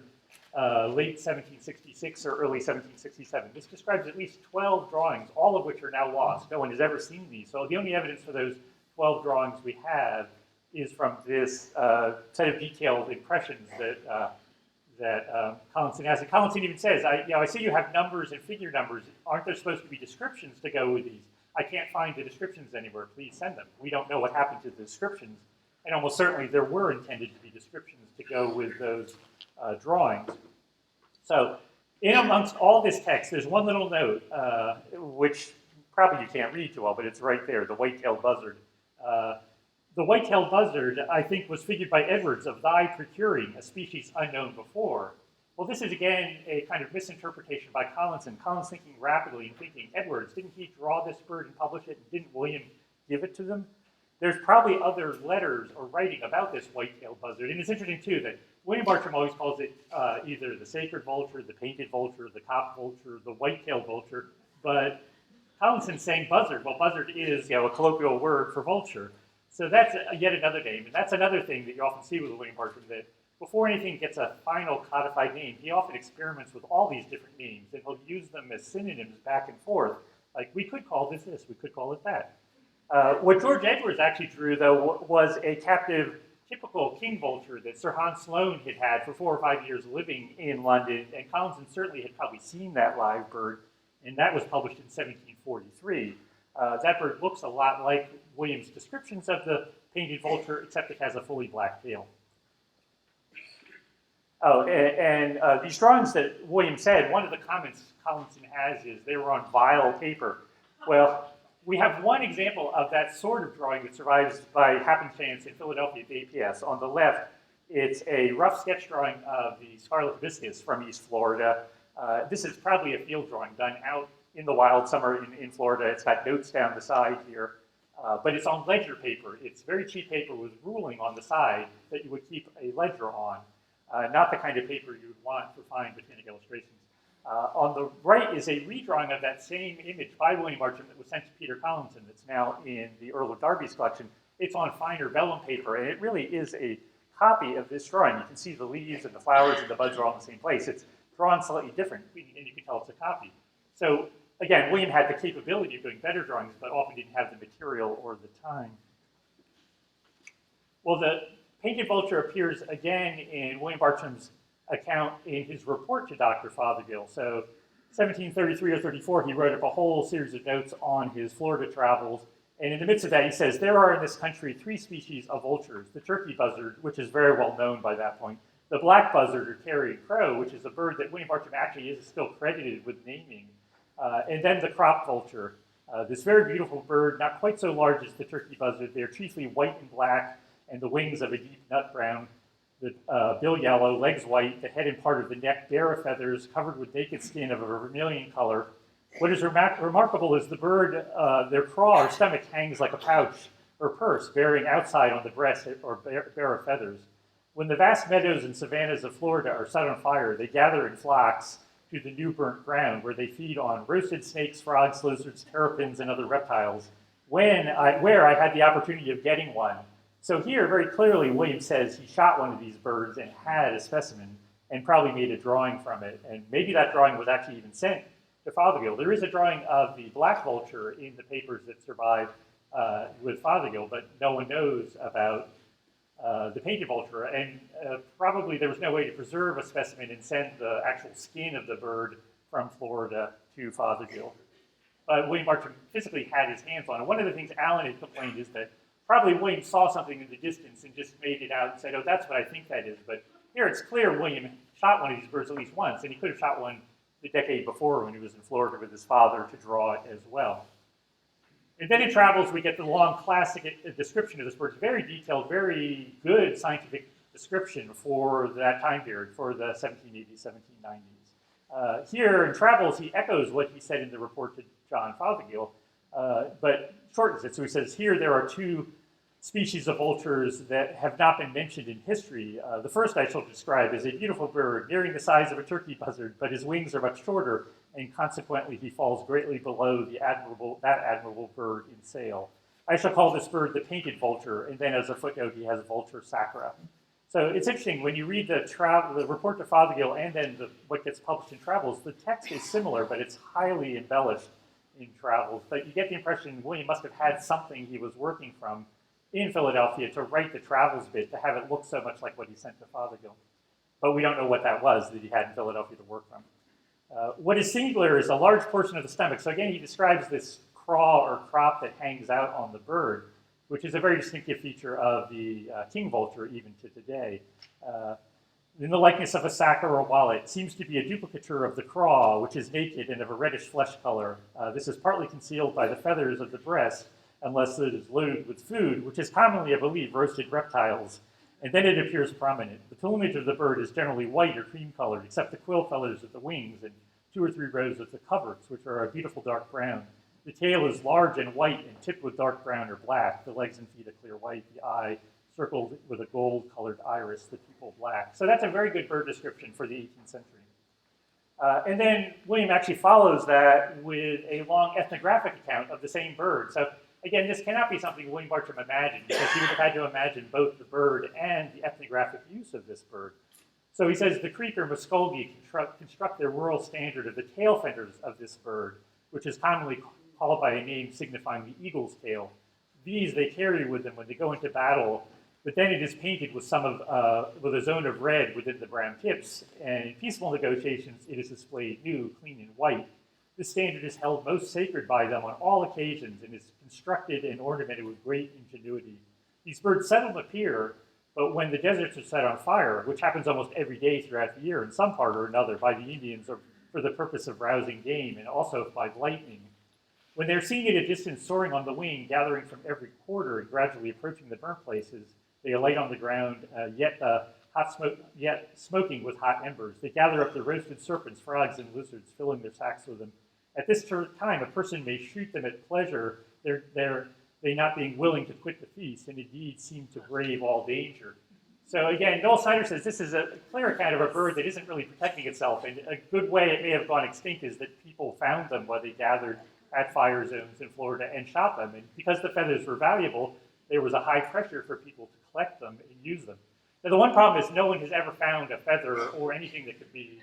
Speaker 11: late 1766 or early 1767. This describes at least 12 drawings, all of which are now lost. No one has ever seen these. So the only evidence for those 12 drawings we have is from this set of detailed impressions that Collinson has. And Collinson even says, I see you have numbers and figure numbers. Aren't there supposed to be descriptions to go with these? I can't find the descriptions anywhere. Please send them. We don't know what happened to the descriptions. And almost certainly there were intended to be descriptions to go with those drawings. So in amongst all this text, there's one little note, which probably you can't read too well, but it's right there, the white-tailed buzzard. The white-tailed buzzard, I think, was figured by Edwards of thy procuring, a species unknown before. Well, this is, again, a kind of misinterpretation by Collinson. Collinson's thinking rapidly and thinking, Edwards, didn't he draw this bird and publish it? And didn't William give it to them? There's probably other letters or writing about this white-tailed buzzard. And it's interesting, too, that William Bartram always calls it either the sacred vulture, the painted vulture, the cop vulture, the white-tailed vulture. But Collinson's saying buzzard. Well, buzzard is, a colloquial word for vulture. So that's yet another name. And that's another thing that you often see with William Bartram, that before anything gets a final codified name, he often experiments with all these different names, and he'll use them as synonyms back and forth. Like, we could call this, we could call it that. What George Edwards actually drew, though, was a captive typical king vulture that Sir Hans Sloane had had for 4 or 5 years living in London, and Collinson certainly had probably seen that live bird, and that was published in 1743. That bird looks a lot like William's descriptions of the painted vulture, except it has a fully black tail. Oh, and these drawings that William said, one of the comments Collinson has is they were on vile paper. Well, we have one example of that sort of drawing that survives by happenstance in Philadelphia at the APS. On the left, it's a rough sketch drawing of the scarlet hibiscus from East Florida. This is probably a field drawing done out in the wild somewhere in Florida. It's got notes down the side here, but it's on ledger paper. It's very cheap paper with ruling on the side that you would keep a ledger on. Not the kind of paper you would want for fine botanic illustrations. On the right is a redrawing of that same image by William Bartram that was sent to Peter Collinson that's now in the Earl of Derby's collection. It's on finer vellum paper, and it really is a copy of this drawing. You can see the leaves and the flowers and the buds are all in the same place. It's drawn slightly different, and you can tell it's a copy. So again, William had the capability of doing better drawings, but often didn't have the material or the time. Well, the painted vulture appears again in William Bartram's account in his report to Dr. Fothergill. So 1733 or 34, he wrote up a whole series of notes on his Florida travels. And in the midst of that, he says, there are in this country 3 species of vultures: the turkey buzzard, which is very well known by that point, the black buzzard or carrion crow, which is a bird that William Bartram actually is still credited with naming, and then the crop vulture, this very beautiful bird, not quite so large as the turkey buzzard. They're chiefly white and black, and the wings of a deep nut brown, the bill yellow, legs white, the head and part of the neck bare of feathers, covered with naked skin of a vermilion color. What is remarkable is the bird, their craw or stomach hangs like a pouch or purse, bearing outside on the breast or bare of feathers. When the vast meadows and savannas of Florida are set on fire, they gather in flocks to the new burnt ground, where they feed on roasted snakes, frogs, lizards, terrapins, and other reptiles. Where I had the opportunity of getting one. So here, very clearly, William says he shot one of these birds and had a specimen and probably made a drawing from it. And maybe that drawing was actually even sent to Fothergill. There is a drawing of the black vulture in the papers that survive with Fothergill, but no one knows about the painted vulture. And probably there was no way to preserve a specimen and send the actual skin of the bird from Florida to Fothergill. William Bartram physically had his hands on it. One of the things Alan had complained is that probably William saw something in the distance and just made it out and said, oh, that's what I think that is. But here it's clear William shot one of these birds at least once, and he could have shot one the decade before when he was in Florida with his father to draw it as well. And then in Travels, we get the long classic description of this bird. It's very detailed, very good scientific description for that time period, for the 1780s, 1790s. Here in Travels, he echoes what he said in the report to John Fothergill, but shortens it. So he says, here there are two species of vultures that have not been mentioned in history. The first I shall describe is a beautiful bird, nearing the size of a turkey buzzard, but his wings are much shorter, and consequently he falls greatly below that admirable bird in sail. I shall call this bird the painted vulture, and then as a footnote he has vulture sacra. So it's interesting, when you read the report to Fothergill and then what gets published in Travels, the text is similar, but it's highly embellished in Travels. But you get the impression William must have had something he was working from in Philadelphia to write the Travels bit, to have it look so much like what he sent to Fothergill. But we don't know what that was that he had in Philadelphia to work from. What is singular is a large portion of the stomach. So again, he describes this craw or crop that hangs out on the bird, which is a very distinctive feature of the king vulture even to today. In the likeness of a sack or a wallet, seems to be a duplicature of the craw, which is naked and of a reddish flesh color. This is partly concealed by the feathers of the breast, unless it is loaded with food, which is commonly, I believe, roasted reptiles, and then it appears prominent. The plumage of the bird is generally white or cream-colored, except the quill feathers of the wings and 2 or 3 rows of the coverts, which are a beautiful dark brown. The tail is large and white and tipped with dark brown or black. The legs and feet are clear white. The eye circled with a gold-colored iris, the pupil black. So that's a very good bird description for the 18th century. And then William actually follows that with a long ethnographic account of the same bird. So again, this cannot be something William Bartram imagined, because he would have had to imagine both the bird and the ethnographic use of this bird. So he says the creeper Muskogee construct their rural standard of the tail feathers of this bird, which is commonly called by a name signifying the eagle's tail. These they carry with them when they go into battle, but then it is painted with with a zone of red within the brown tips, and in peaceful negotiations it is displayed new, clean, and white. This standard is held most sacred by them on all occasions and is constructed and ornamented with great ingenuity. These birds seldom appear, but when the deserts are set on fire, which happens almost every day throughout the year in some part or another by the Indians or for the purpose of rousing game and also by lightning, when they're seen at a distance soaring on the wing, gathering from every quarter and gradually approaching the burnt places, they alight on the ground, yet smoking with hot embers. They gather up the roasted serpents, frogs, and lizards, filling their sacks with them. At this time, a person may shoot them at pleasure, they not being willing to quit the feast, and indeed seem to brave all danger. So again, Noel Snyder says this is a clear account of a bird that isn't really protecting itself, and a good way it may have gone extinct is that people found them while they gathered at fire zones in Florida and shot them. And because the feathers were valuable, there was a high pressure for people to collect them and use them. Now the one problem is no one has ever found a feather or anything that could be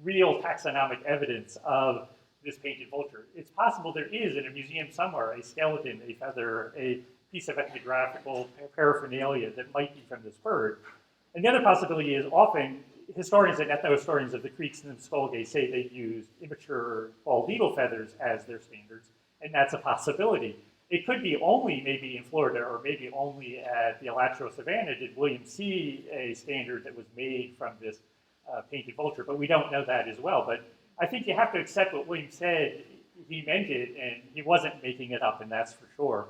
Speaker 11: real taxonomic evidence of this painted vulture. It's possible there is in a museum somewhere a skeleton, a feather, a piece of ethnographical paraphernalia that might be from this bird. And the other possibility is often historians and ethnohistorians of the Creeks and the Muskogee say they used immature bald eagle feathers as their standards, and that's a possibility. It could be only maybe in Florida or maybe only at the Alachua Savannah did William see a standard that was made from this painted vulture, but we don't know that as well. But I think you have to accept what William said. He meant it, and he wasn't making it up, and that's for sure.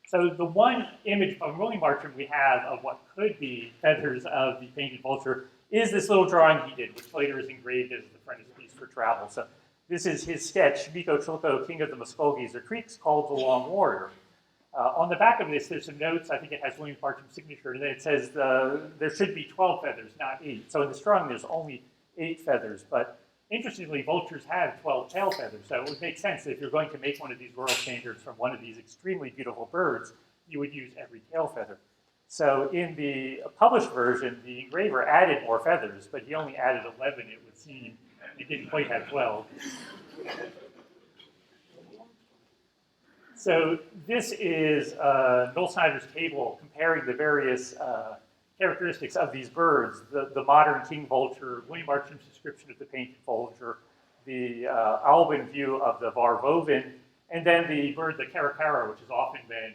Speaker 11: So the one image from William Bartram we have of what could be feathers of the painted vulture is this little drawing he did, which later is engraved as the frontispiece for travel. So this is his sketch, Miko Chilko, King of the Muskogees, or Creeks, called the Long Warrior. On the back of this, there's some notes. I think it has William Bartram's signature, and then it says there should be 12 feathers, not 8. So in this drawing, there's only 8 feathers, but interestingly, vultures have 12 tail feathers, so it would make sense that if you're going to make one of these royal standards from one of these extremely beautiful birds, you would use every tail feather. So in the published version, the engraver added more feathers, but he only added 11, it would seem. He didn't quite have 12. So this is Noel Snyder's table comparing the various characteristics of these birds, the modern king vulture, William Bartram's description of the painted vulture, the Alban view of the Varvoven, and then the bird, the caracara, which has often been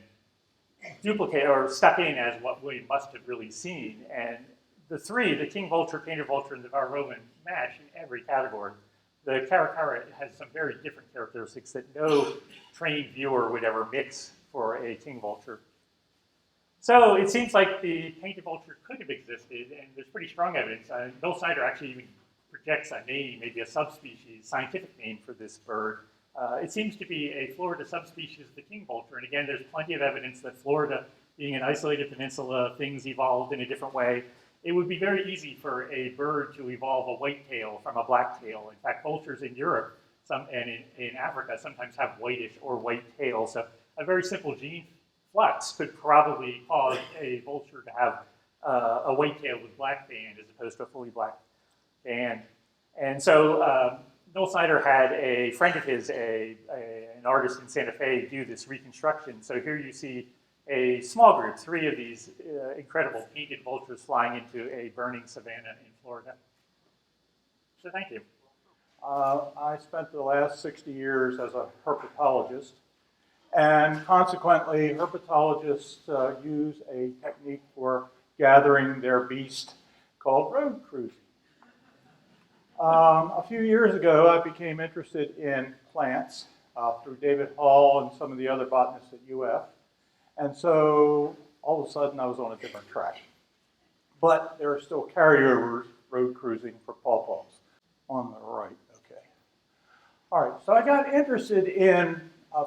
Speaker 11: duplicated or stuck in as what William must have really seen. And the three, the king vulture, painted vulture, and the Varvoven, match in every category. the caracara has some very different characteristics that no trained viewer would ever mix for a king vulture. So it seems like the painted vulture could have existed, and there's pretty strong evidence. Bill Snyder actually even projects a name, maybe a subspecies, scientific name for this bird. It seems to be a Florida subspecies of the king vulture, and again, there's plenty of evidence that Florida, being an isolated peninsula, things evolved in a different way. It would be very easy for a bird to evolve a white tail from a black tail. In fact, vultures in Europe and in Africa sometimes have whitish or white tails. So a very simple gene flux could probably cause a vulture to have a white tail with black band as opposed to a fully black band. And so Bill Snyder had a friend of his, an artist in Santa Fe, do this reconstruction. So here you see a small group, 3 of these incredible painted vultures flying into a burning savanna in Florida. So thank you.
Speaker 17: I spent the last 60 years as a herpetologist, and consequently, herpetologists use a technique for gathering their beast called road cruising. A few years ago, I became interested in plants through David Hall and some of the other botanists at UF. And so all of a sudden I was on a different track. But there are still carryovers road cruising for pawpaws on the right. Okay. All right, so I got interested in,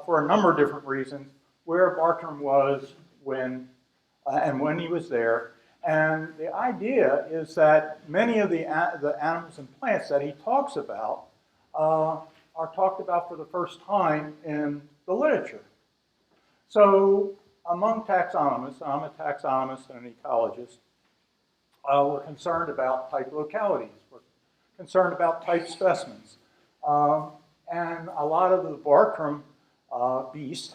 Speaker 17: for a number of different reasons, where Bartram was when he was there. And the idea is that many of the animals and plants that he talks about are talked about for the first time in the literature. So among taxonomists, and I'm a taxonomist and an ecologist, we're concerned about type localities. We're concerned about type specimens. And a lot of the Bartram beast,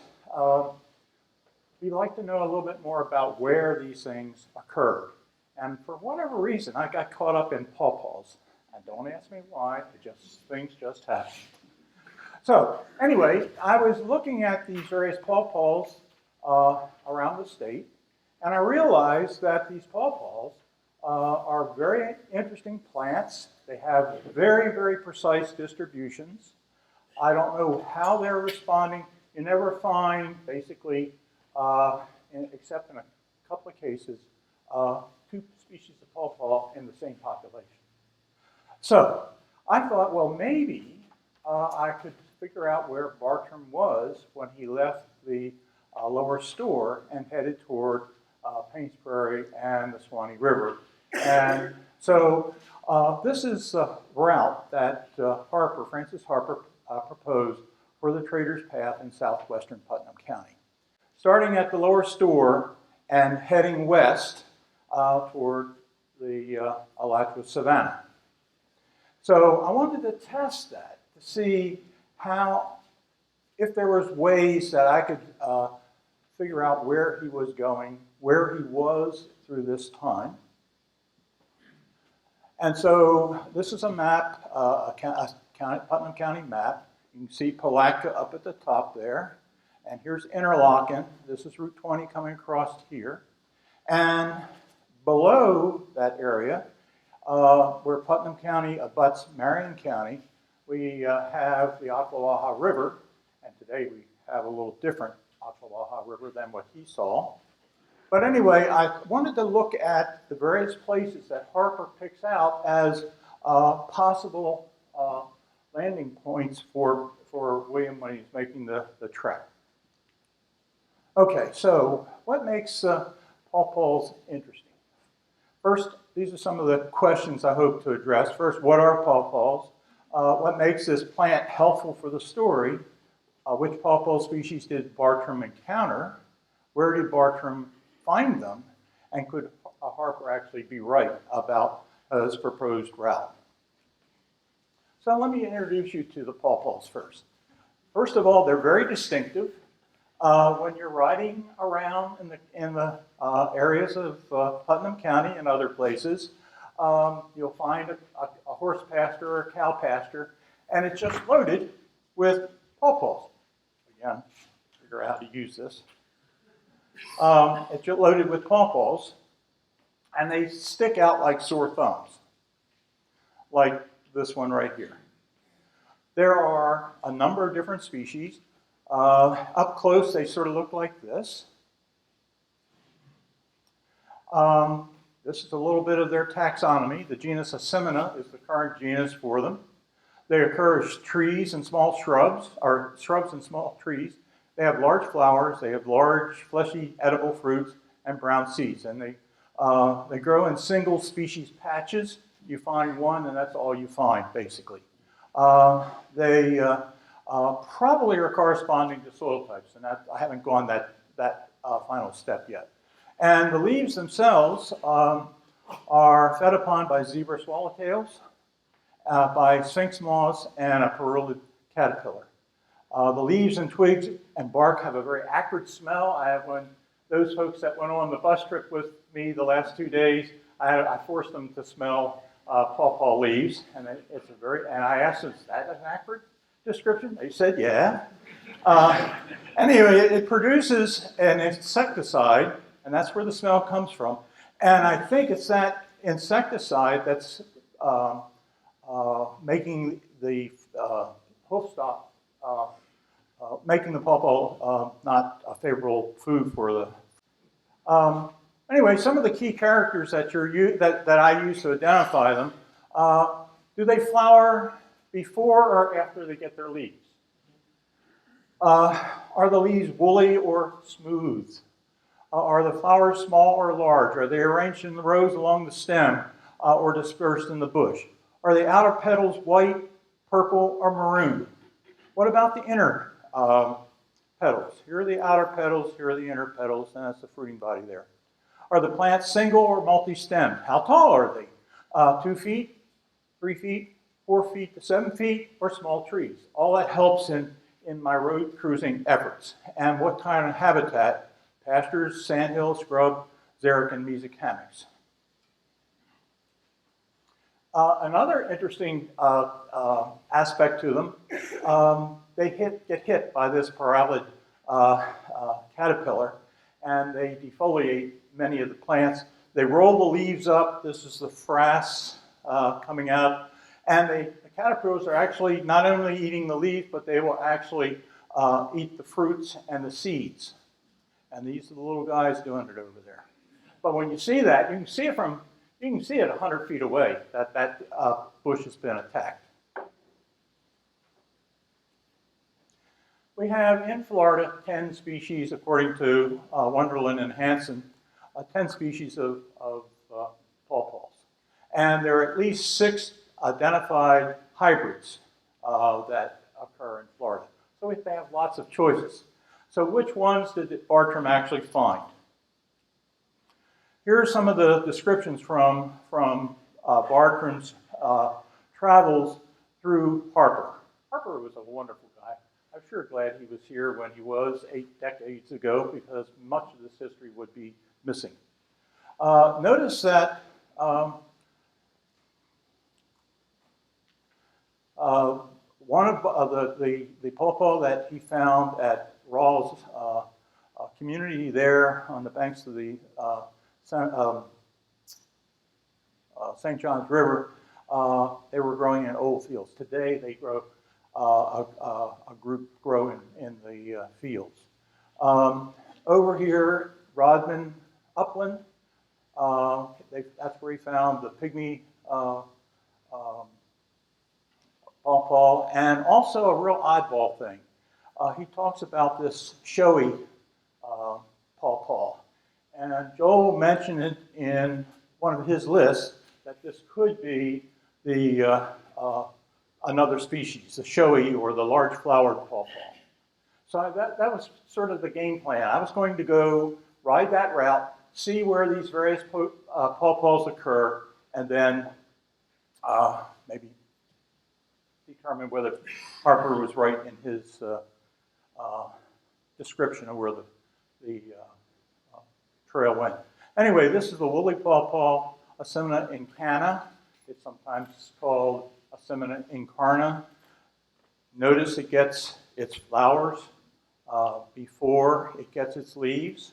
Speaker 17: we'd like to know a little bit more about where these things occurred. And for whatever reason, I got caught up in pawpaws. And don't ask me why, things just happen. So anyway, I was looking at these various pawpaws around the state, and I realized that these pawpaws are very interesting plants. They have very, very precise distributions. I don't know how they're responding. You never find, basically, except in a couple of cases, 2 species of pawpaw in the same population. So I thought, well, maybe I could figure out where Bartram was when he left the lower store and headed toward Paynes Prairie and the Swanee River. And so this is a route that Francis Harper, proposed for the Trader's Path in southwestern Putnam County. Starting at the lower store and heading west toward the Alachua Savannah. So I wanted to test that to see if there was ways that I could figure out where he was going, where he was through this time. And so this is a map, a Putnam County map. You can see Palatka up at the top there. And here's Interlochen. This is Route 20 coming across here. And below that area, where Putnam County abuts Marion County, we have the Ocklawaha River. And today we have a little different Ocklawaha River than what he saw. But anyway, I wanted to look at the various places that Harper picks out as possible landing points for William when he's making the trek. Okay, so what makes pawpaws interesting? First, these are some of the questions I hope to address. First, what are pawpaws? What makes this plant helpful for the story? Which pawpaw species did Bartram encounter? Where did Bartram find them? And could Harper actually be right about his proposed route? So let me introduce you to the pawpaws first. First of all, they're very distinctive. When you're riding around in the areas of Putnam County and other places, you'll find a horse pasture or a cow pasture, and it's just loaded with pawpaws. Again, figure out how to use this. It's just loaded with pawpaws, and they stick out like sore thumbs, like this one right here. There are a number of different species. Up close, they sort of look like this. This is a little bit of their taxonomy. The genus Asimina is the current genus for them. They occur as trees and small shrubs, or shrubs and small trees. They have large flowers, they have large, fleshy, edible fruits, and brown seeds. And they grow in single species patches. You find one, and that's all you find, basically. They probably are corresponding to soil types, and I haven't gone that final step yet. And the leaves themselves are fed upon by zebra swallowtails, by sphinx moths, and a perulid caterpillar. The leaves and twigs and bark have a very acrid smell. Those folks that went on the bus trip with me the last 2 days, I forced them to smell pawpaw leaves, and I asked them, is that an acrid description? They said, yeah. Anyway, it produces an insecticide, and that's where the smell comes from. And I think it's that insecticide that's making the hoofstop, making the pawpaw not a favorable food for the. Anyway, some of the key characters that I use to identify them. Do they flower before or after they get their leaves? Are the leaves woolly or smooth? Are the flowers small or large? Are they arranged in rows along the stem or dispersed in the bush? Are the outer petals white, purple, or maroon? What about the inner petals? Here are the outer petals, here are the inner petals, and that's the fruiting body there. Are the plants single or multi-stemmed? How tall are they? 2 feet, 3 feet, 4 feet to 7 feet, or small trees? All that helps in my road cruising efforts. And what kind of habitat? Pastures, sandhills, scrub, xeric, and mesic hammocks. Another interesting aspect to them, they get hit by this parallid caterpillar, and they defoliate many of the plants. They roll the leaves up. This is the frass coming out. And the caterpillars are actually not only eating the leaf, but they will actually eat the fruits and the seeds. And these are the little guys doing it over there. But when you see that, you can see it 100 feet away that bush has been attacked. We have in Florida 10 species, according to Wonderland and Hansen, 10 species of pawpaws. And there are at least 6 identified hybrids that occur in Florida. So they have lots of choices. So which ones did Bartram actually find? Here are some of the descriptions from Bartram's travels through Harper. Harper was a wonderful guy. I'm sure glad he was here when he was 8 decades ago, because much of this history would be missing. Notice that one of the pawpaw that he found at Rawls community there on the banks of the St. John's River, they were growing in old fields. Today they grow, a group grow in the fields. Over here, Rodman Upland, that's where he found the pygmy pawpaw, and also a real oddball thing. He talks about this showy pawpaw. And Joel mentioned it in one of his lists that this could be another species, the showy or the large flowered pawpaw. So that was sort of the game plan. I was going to go ride that route, see where these various pawpaws occur, and then maybe determine whether Harper was right in his description of where the trail went. Anyway, this is the woolly pawpaw, Asimina incana. It's sometimes called Asimina incarna. Notice it gets its flowers before it gets its leaves.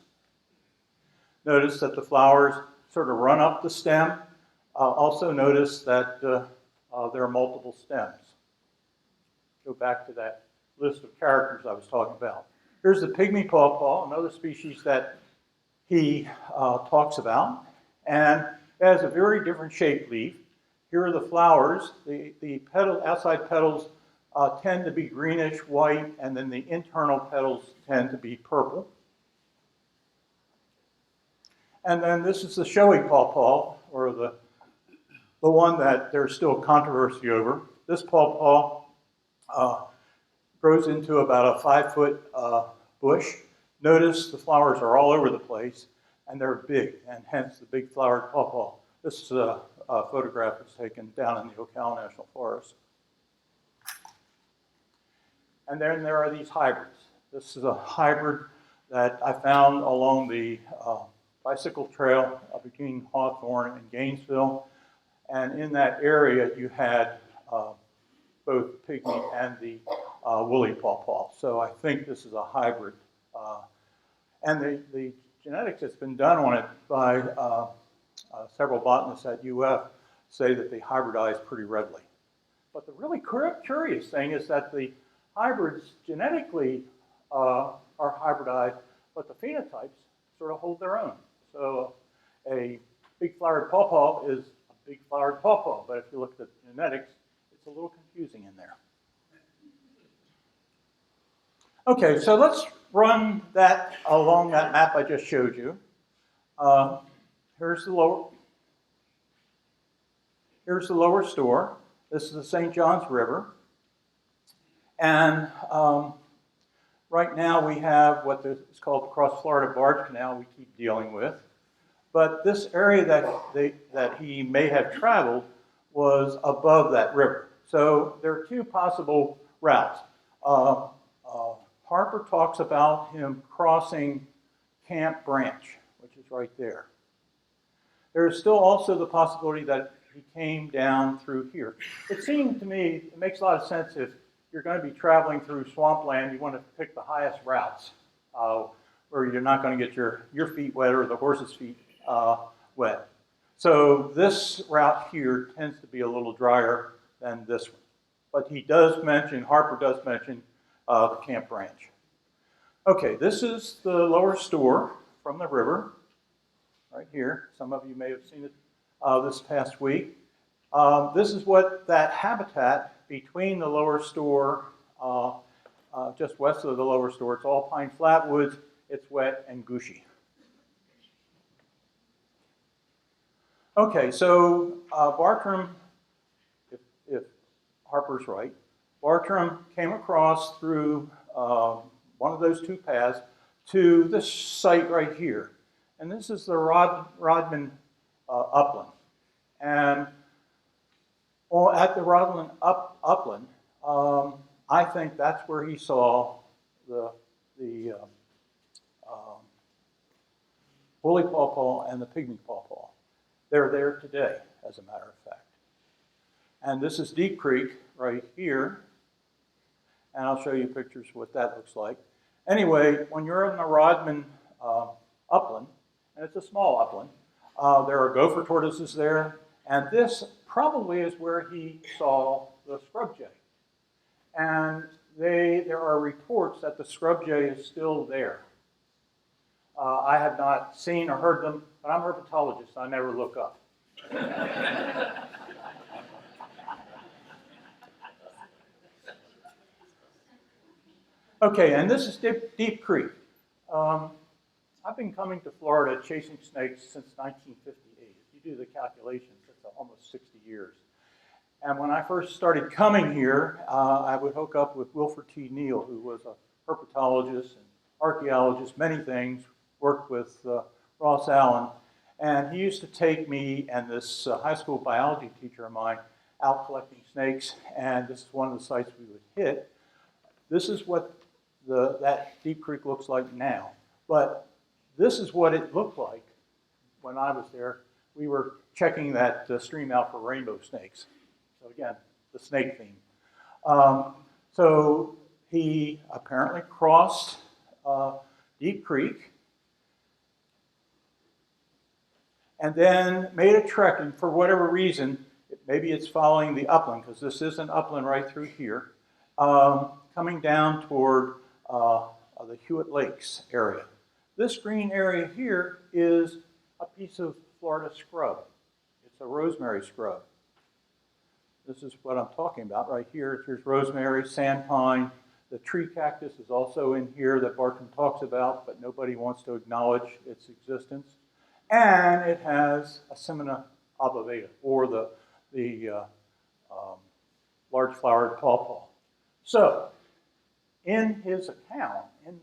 Speaker 17: Notice that the flowers sort of run up the stem. Also notice that there are multiple stems. go back to that list of characters I was talking about. Here's the pygmy pawpaw, another species that he talks about, and it has a very different shaped leaf. Here are the flowers. The outside petals tend to be greenish white, and then the internal petals tend to be purple. And then this is the showy pawpaw, or the one that there's still controversy over. This pawpaw grows into about a 5-foot bush. Notice the flowers are all over the place, and they're big, and hence the big flowered pawpaw. This is a photograph that's taken down in the Ocala National Forest. And then there are these hybrids. This is a hybrid that I found along the bicycle trail between Hawthorne and Gainesville. And in that area, you had both the pygmy and the woolly pawpaw. So I think this is a hybrid. And the genetics that's been done on it by several botanists at UF say that they hybridize pretty readily. But the really curious thing is that the hybrids genetically are hybridized, but the phenotypes sort of hold their own. So a big flowered pawpaw is a big flowered pawpaw, but if you look at the genetics, it's a little confusing in there. Okay, so let's run that along that map I just showed you. Here's the lower store. This is the St. Johns River. And right now we have what is called the Cross-Florida Barge Canal we keep dealing with. But this area that he may have traveled was above that river. So there are two possible routes. Harper talks about him crossing Camp Branch, which is right there. There's still also the possibility that he came down through here. It seemed to me, it makes a lot of sense if you're going to be traveling through swampland, you want to pick the highest routes where you're not going to get your feet wet or the horse's feet wet. So this route here tends to be a little drier than this one. But he does mention, Harper does mention the Camp Branch. Okay, this is the lower store from the river, right here. Some of you may have seen it this past week. This is what that habitat between the lower store, just west of the lower store, it's all pine flatwoods, it's wet and gushy. Okay, so Bartram, if Harper's right, Bartram came across through one of those two paths to this site right here. And this is the Rodman upland. And at the Rodman upland, I think that's where he saw the woolly pawpaw and the pygmy pawpaw. They're there today, as a matter of fact. And this is Deep Creek right here. And I'll show you pictures of what that looks like. Anyway, when you're in the Rodman upland, and it's a small upland, there are gopher tortoises there, and this probably is where he saw the scrub jay. And there are reports that the scrub jay is still there. I have not seen or heard them, but I'm a herpetologist, I never look up. Okay, and this is Deep Creek. I've been coming to Florida chasing snakes since 1958. If you do the calculations, it's almost 60 years. And when I first started coming here, I would hook up with Wilford T. Neal, who was a herpetologist and archaeologist, many things, worked with Ross Allen. And he used to take me and this high school biology teacher of mine out collecting snakes, and this is one of the sites we would hit. This is what that Deep Creek looks like now. But this is what it looked like when I was there. We were checking that stream out for rainbow snakes. So again, the snake theme. So he apparently crossed Deep Creek and then made a trek, and for whatever reason, maybe it's following the upland, because this is an upland right through here, coming down toward the Hewitt Lakes area. This green area here is a piece of Florida scrub. It's a rosemary scrub. This is what I'm talking about right here. Here's rosemary, sand pine. The tree cactus is also in here that Bartram talks about, but nobody wants to acknowledge its existence. And it has Asimina obovata, or the large-flowered pawpaw. So, in his account, in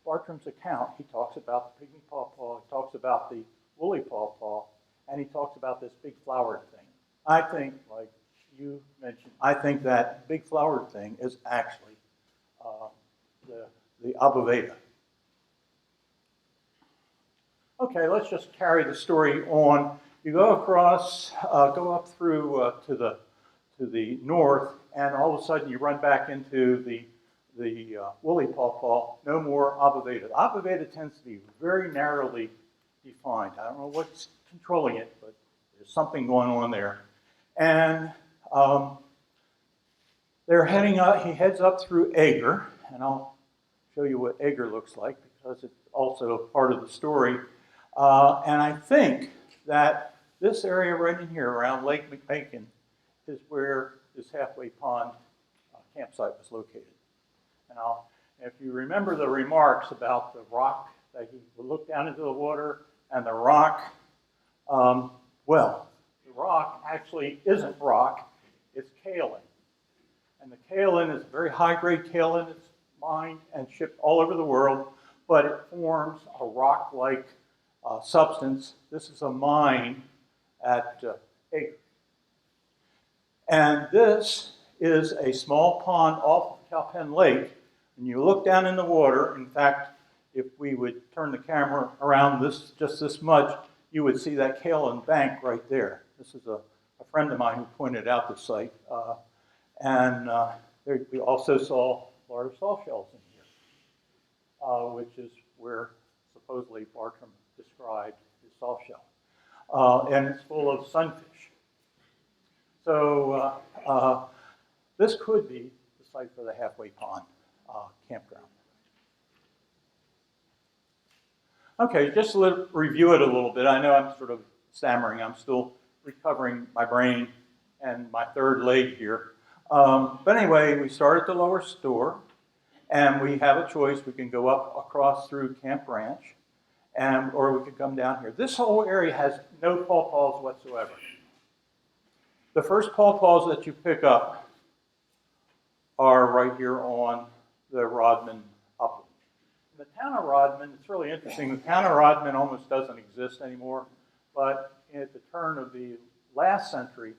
Speaker 17: Bartram's account, he talks about the pygmy pawpaw, he talks about the woolly pawpaw, and he talks about this big flowered thing. I think, like you mentioned, I think that big flowered thing is actually the obovata. Okay, let's just carry the story on. You go across, go up through to the north, and all of a sudden you run back into the woolly pawpaw. No more obovata. The obovata tends to be very narrowly defined. I don't know what's controlling it, but there's something going on there. And they're heading up. He heads up through Agar, and I'll show you what Agar looks like because it's also part of the story. And I think that this area right in here around Lake McMakin is where this halfway pond campsite was located. And if you remember the remarks about the rock, that he would look down into the water and the rock, well, the rock actually isn't rock, it's kaolin. And the kaolin is a very high-grade kaolin. It's mined and shipped all over the world, but it forms a rock-like substance. This is a mine at Agar. And this is a small pond off of Cowpen Lake. And you look down in the water. In fact, if we would turn the camera around just this much, you would see that kaolin bank right there. This is a friend of mine who pointed out the site. We also saw Florida salt shells in here, which is where supposedly Bartram described his salt shell. And it's full of sunfish. So this could be the site for the Halfway Pond campground. Okay, just to review it a little bit. I know I'm sort of stammering. I'm still recovering my brain and my third leg here. But anyway, we start at the lower store, and we have a choice. We can go up across through Camp Ranch, or we could come down here. This whole area has no pawpaws whatsoever. The first pawpaws that you pick up are right here on the Rodman upland. The town of Rodman, it's really interesting. The town of Rodman almost doesn't exist anymore, but at the turn of the last century,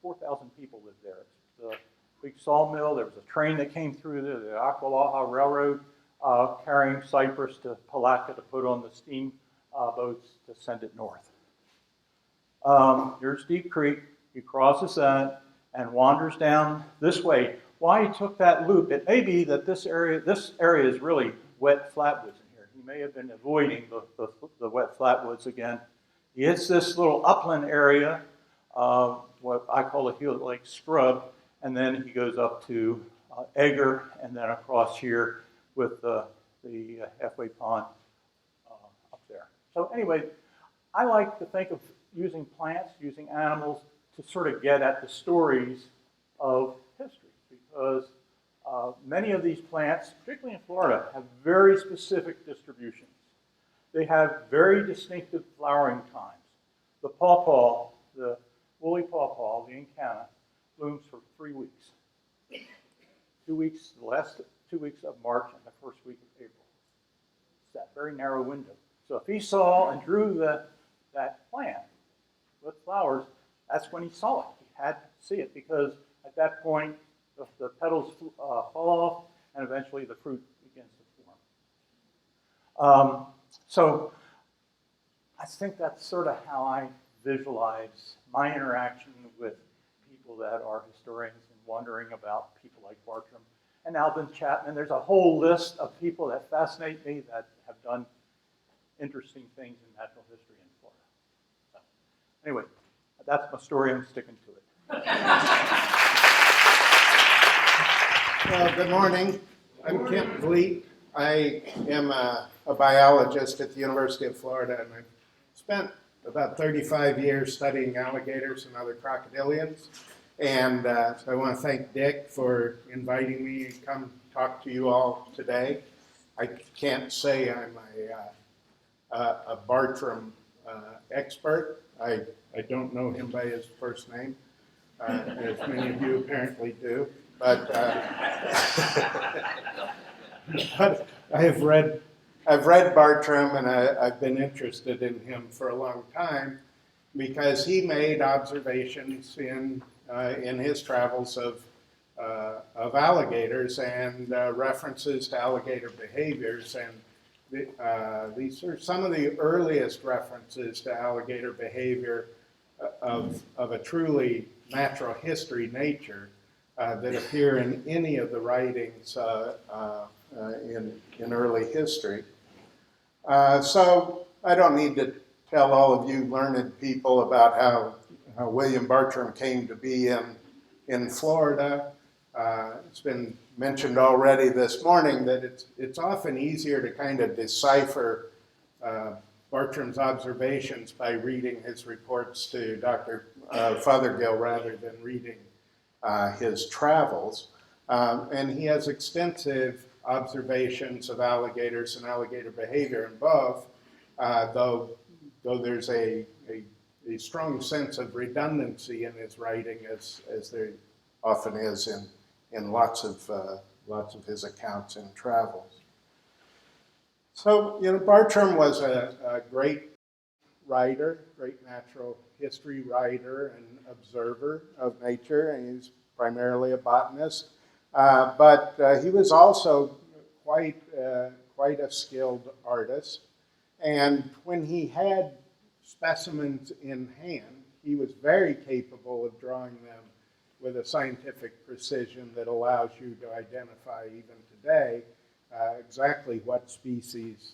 Speaker 17: 4,000 people lived there. It's the big sawmill. There was a train that came through there, the Aqualaha Railroad, carrying cypress to Palatka to put on the steam boats to send it north. Here's Deep Creek. He crosses that and wanders down this way. Why he took that loop, it may be that this area is really wet flatwoods in here. He may have been avoiding the wet flatwoods again. He hits this little upland area, what I call the Hewitt Lake scrub, and then he goes up to Agar and then across here with the halfway pond up there. So anyway, I like to think of using plants, using animals to sort of get at the stories of history, because many of these plants, particularly in Florida, have very specific distributions. They have very distinctive flowering times. The pawpaw, the woolly pawpaw, the incana, blooms for 3 weeks. 2 weeks, the last 2 weeks of March and the first week of April. It's that very narrow window. So if he saw and drew that plant with flowers, that's when he saw it. He had to see it because at that point the petals fall off and eventually the fruit begins to form. So I think that's sort of how I visualize my interaction with people that are historians and wondering about people like Bartram and Alvin Chapman. There's a whole list of people that fascinate me that have done interesting things in natural history in Florida. So, anyway, that's my story. I'm sticking to it.
Speaker 18: Good morning. I'm Kent Vliet. I am a biologist at the University of Florida, and I've spent about 35 years studying alligators and other crocodilians. And so I want to thank Dick for inviting me to come talk to you all today. I can't say I'm a Bartram expert. I don't know him by his first name, as many of you apparently do. But, but I've read Bartram, and I've been interested in him for a long time because he made observations in his travels of alligators and references to alligator behaviors. And these are some of the earliest references to alligator behavior of a truly natural history nature that appear in any of the writings in early history. So I don't need to tell all of you learned people about how William Bartram came to be in Florida. It's been mentioned already this morning that it's often easier to kind of decipher Bartram's observations by reading his reports to Dr. Fothergill rather than reading his travels. And he has extensive observations of alligators and alligator behavior in both, though there's a strong sense of redundancy in his writing, as there often is in lots of his accounts and travels. So, Bartram was a great writer, great natural history writer and observer of nature, and he's primarily a botanist. But he was also quite a skilled artist. And when he had specimens in hand, he was very capable of drawing them with a scientific precision that allows you to identify even today exactly what species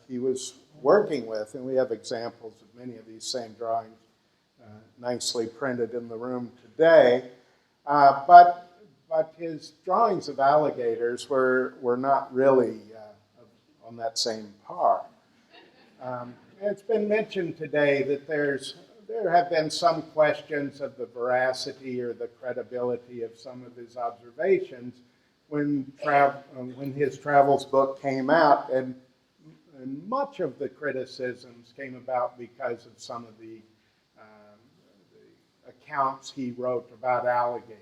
Speaker 18: he was working with. And we have examples of many of these same drawings nicely printed in the room today. But his drawings of alligators were not really on that same par. It's been mentioned today that there have been some questions of the veracity or the credibility of some of his observations when his travels book came out, and much of the criticisms came about because of some of the accounts he wrote about alligators.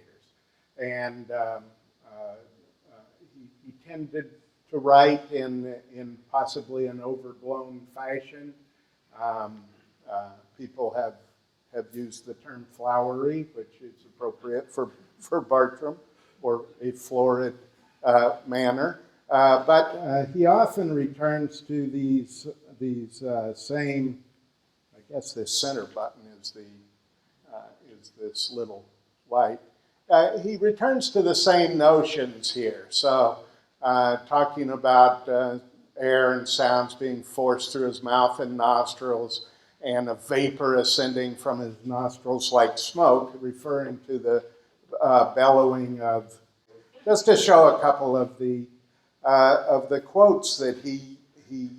Speaker 18: And he tended to write in possibly an overblown fashion. People have used the term flowery, which is appropriate for Bartram, or a florid manner. But he often returns to these same, I guess this center button is this little light. He returns to the same notions here. So talking about air and sounds being forced through his mouth and nostrils, and a vapor ascending from his nostrils like smoke, referring to the bellowing of, just to show a couple of the quotes that he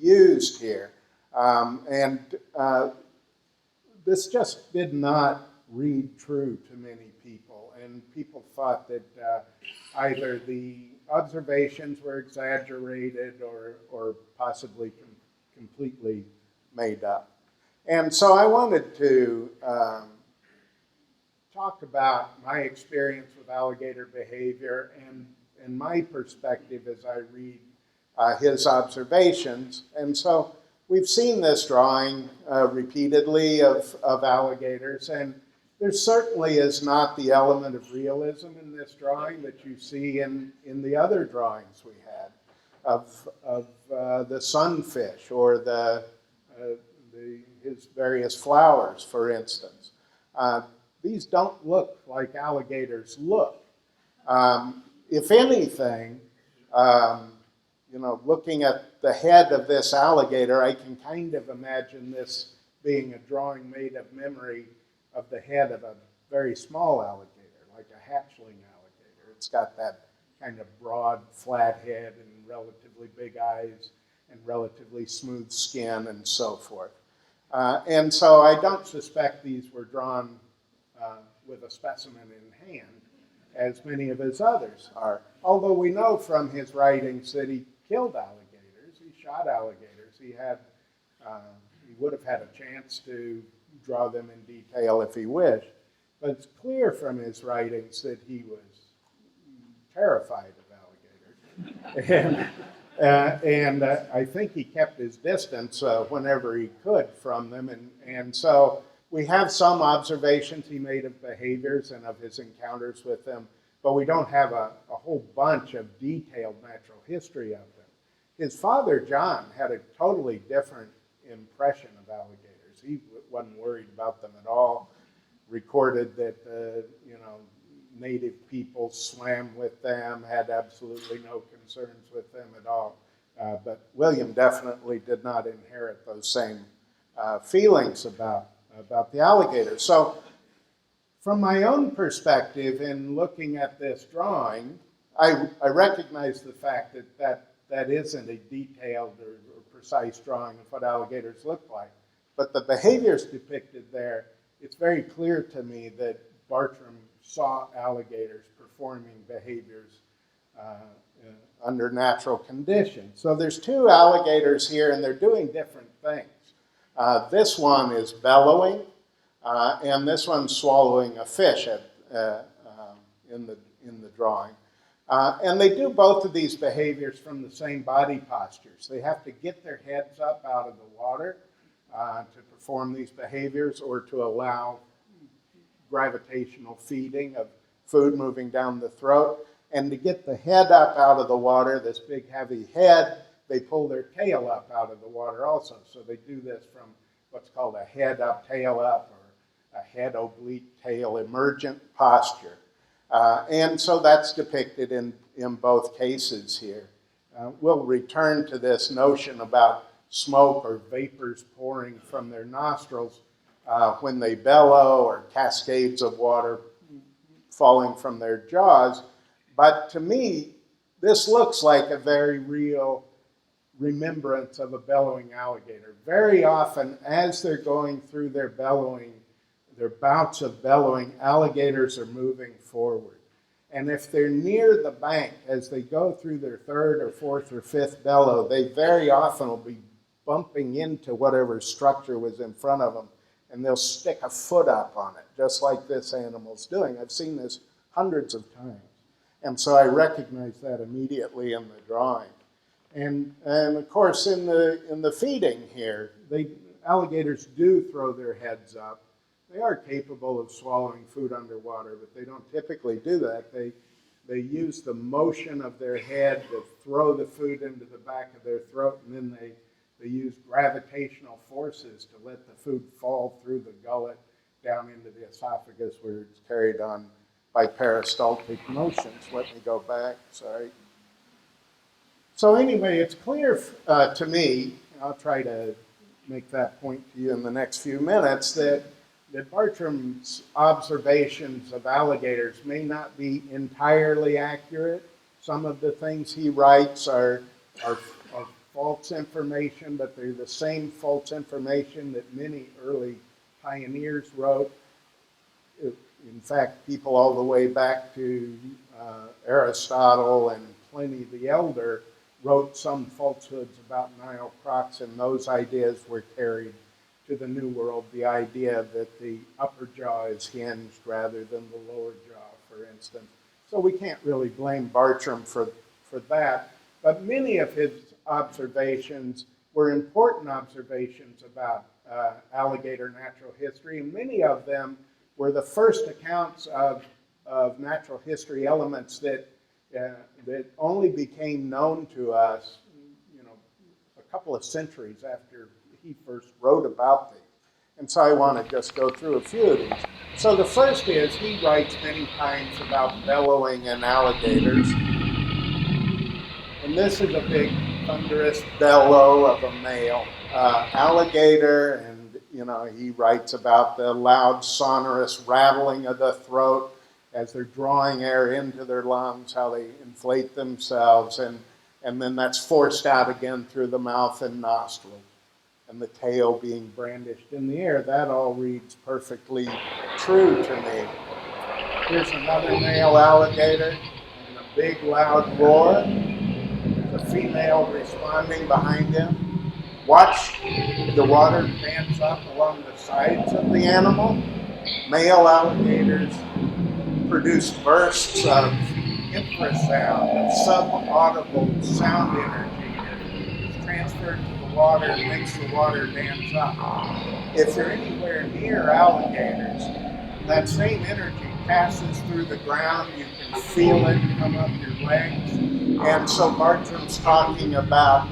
Speaker 18: used here. And this just did not read true to many people, and people thought that either the observations were exaggerated or possibly completely made up. And so I wanted to talk about my experience with alligator behavior and my perspective as I read his observations. And so we've seen this drawing repeatedly of alligators, and there certainly is not the element of realism in this drawing that you see in the other drawings we had of the sunfish or his various flowers, for instance. These don't look like alligators look. If anything, looking at the head of this alligator, I can kind of imagine this being a drawing made of memory of the head of a very small alligator, like a hatchling alligator. It's got that kind of broad, flat head and relatively big eyes and relatively smooth skin and so forth. And so I don't suspect these were drawn with a specimen in hand, as many of his others are. Although we know from his writings that he killed alligators, he shot alligators. He would have had a chance to draw them in detail if he wished. But it's clear from his writings that he was terrified of alligators. And I think he kept his distance whenever he could from them. And so we have some observations he made of behaviors and of his encounters with them, but we don't have a whole bunch of detailed natural history of them. His father, John, had a totally different impression of alligators. He wasn't worried about them at all. Recorded that, native people swam with them, had absolutely no concerns with them at all. But William definitely did not inherit those same feelings about the alligators. So from my own perspective in looking at this drawing, I recognize the fact that isn't a detailed or precise drawing of what alligators look like. But the behaviors depicted there, it's very clear to me that Bartram saw alligators performing behaviors under natural conditions. So there's two alligators here, and they're doing different things. This one is bellowing, and this one's swallowing a fish in the drawing. And they do both of these behaviors from the same body postures. They have to get their heads up out of the water to perform these behaviors, or to allow gravitational feeding of food moving down the throat. And to get the head up out of the water, this big heavy head, they pull their tail up out of the water also. So they do this from what's called a head up, tail up, or a head oblique, tail emergent posture. And so that's depicted in both cases here. We'll return to this notion about smoke or vapors pouring from their nostrils when they bellow, or cascades of water falling from their jaws. But to me, this looks like a very real remembrance of a bellowing alligator. Very often, as they're going through their bellowing, their bouts of bellowing, alligators are moving forward. And if they're near the bank, as they go through their third or fourth or fifth bellow, they very often will be bumping into whatever structure was in front of them, and they'll stick a foot up on it, just like this animal's doing. I've seen this hundreds of times. And so I recognize that immediately in the drawing. And of course, in the feeding here, alligators do throw their heads up. They are capable of swallowing food underwater, but they don't typically do that. They use the motion of their head to throw the food into the back of their throat, and then they use gravitational forces to let the food fall through the gullet down into the esophagus, where it's carried on by peristaltic motions. Let me go back, sorry. So anyway, it's clear to me, I'll try to make that point to you in the next few minutes, that Bartram's observations of alligators may not be entirely accurate. Some of the things he writes are false information, but they're the same false information that many early pioneers wrote. In fact, people all the way back to Aristotle and Pliny the Elder wrote some falsehoods about Nile crocs, and those ideas were carried to the New World. The idea that the upper jaw is hinged rather than the lower jaw, for instance. So we can't really blame Bartram for that. But many of his observations were important observations about alligator natural history, and many of them were the first accounts of natural history elements that only became known to us, a couple of centuries after he first wrote about these. And so I want to just go through a few of these. So the first is, he writes many times about bellowing in alligators. And this is a big thunderous bellow of a male alligator, and he writes about the loud sonorous rattling of the throat as they're drawing air into their lungs, how they inflate themselves, and then that's forced out again through the mouth and nostrils, and the tail being brandished in the air. That all reads perfectly true to me. Here's another male alligator in a big loud roar. There's a female responding behind him. Watch the water dance up along the sides of the animal. Male alligators produce bursts of infrasound, of sub-audible sound energy that is transferred to the water and makes the water dance up. If you're anywhere near alligators, that same energy passes through the ground. You can feel it come up your legs. And so Bartram's talking about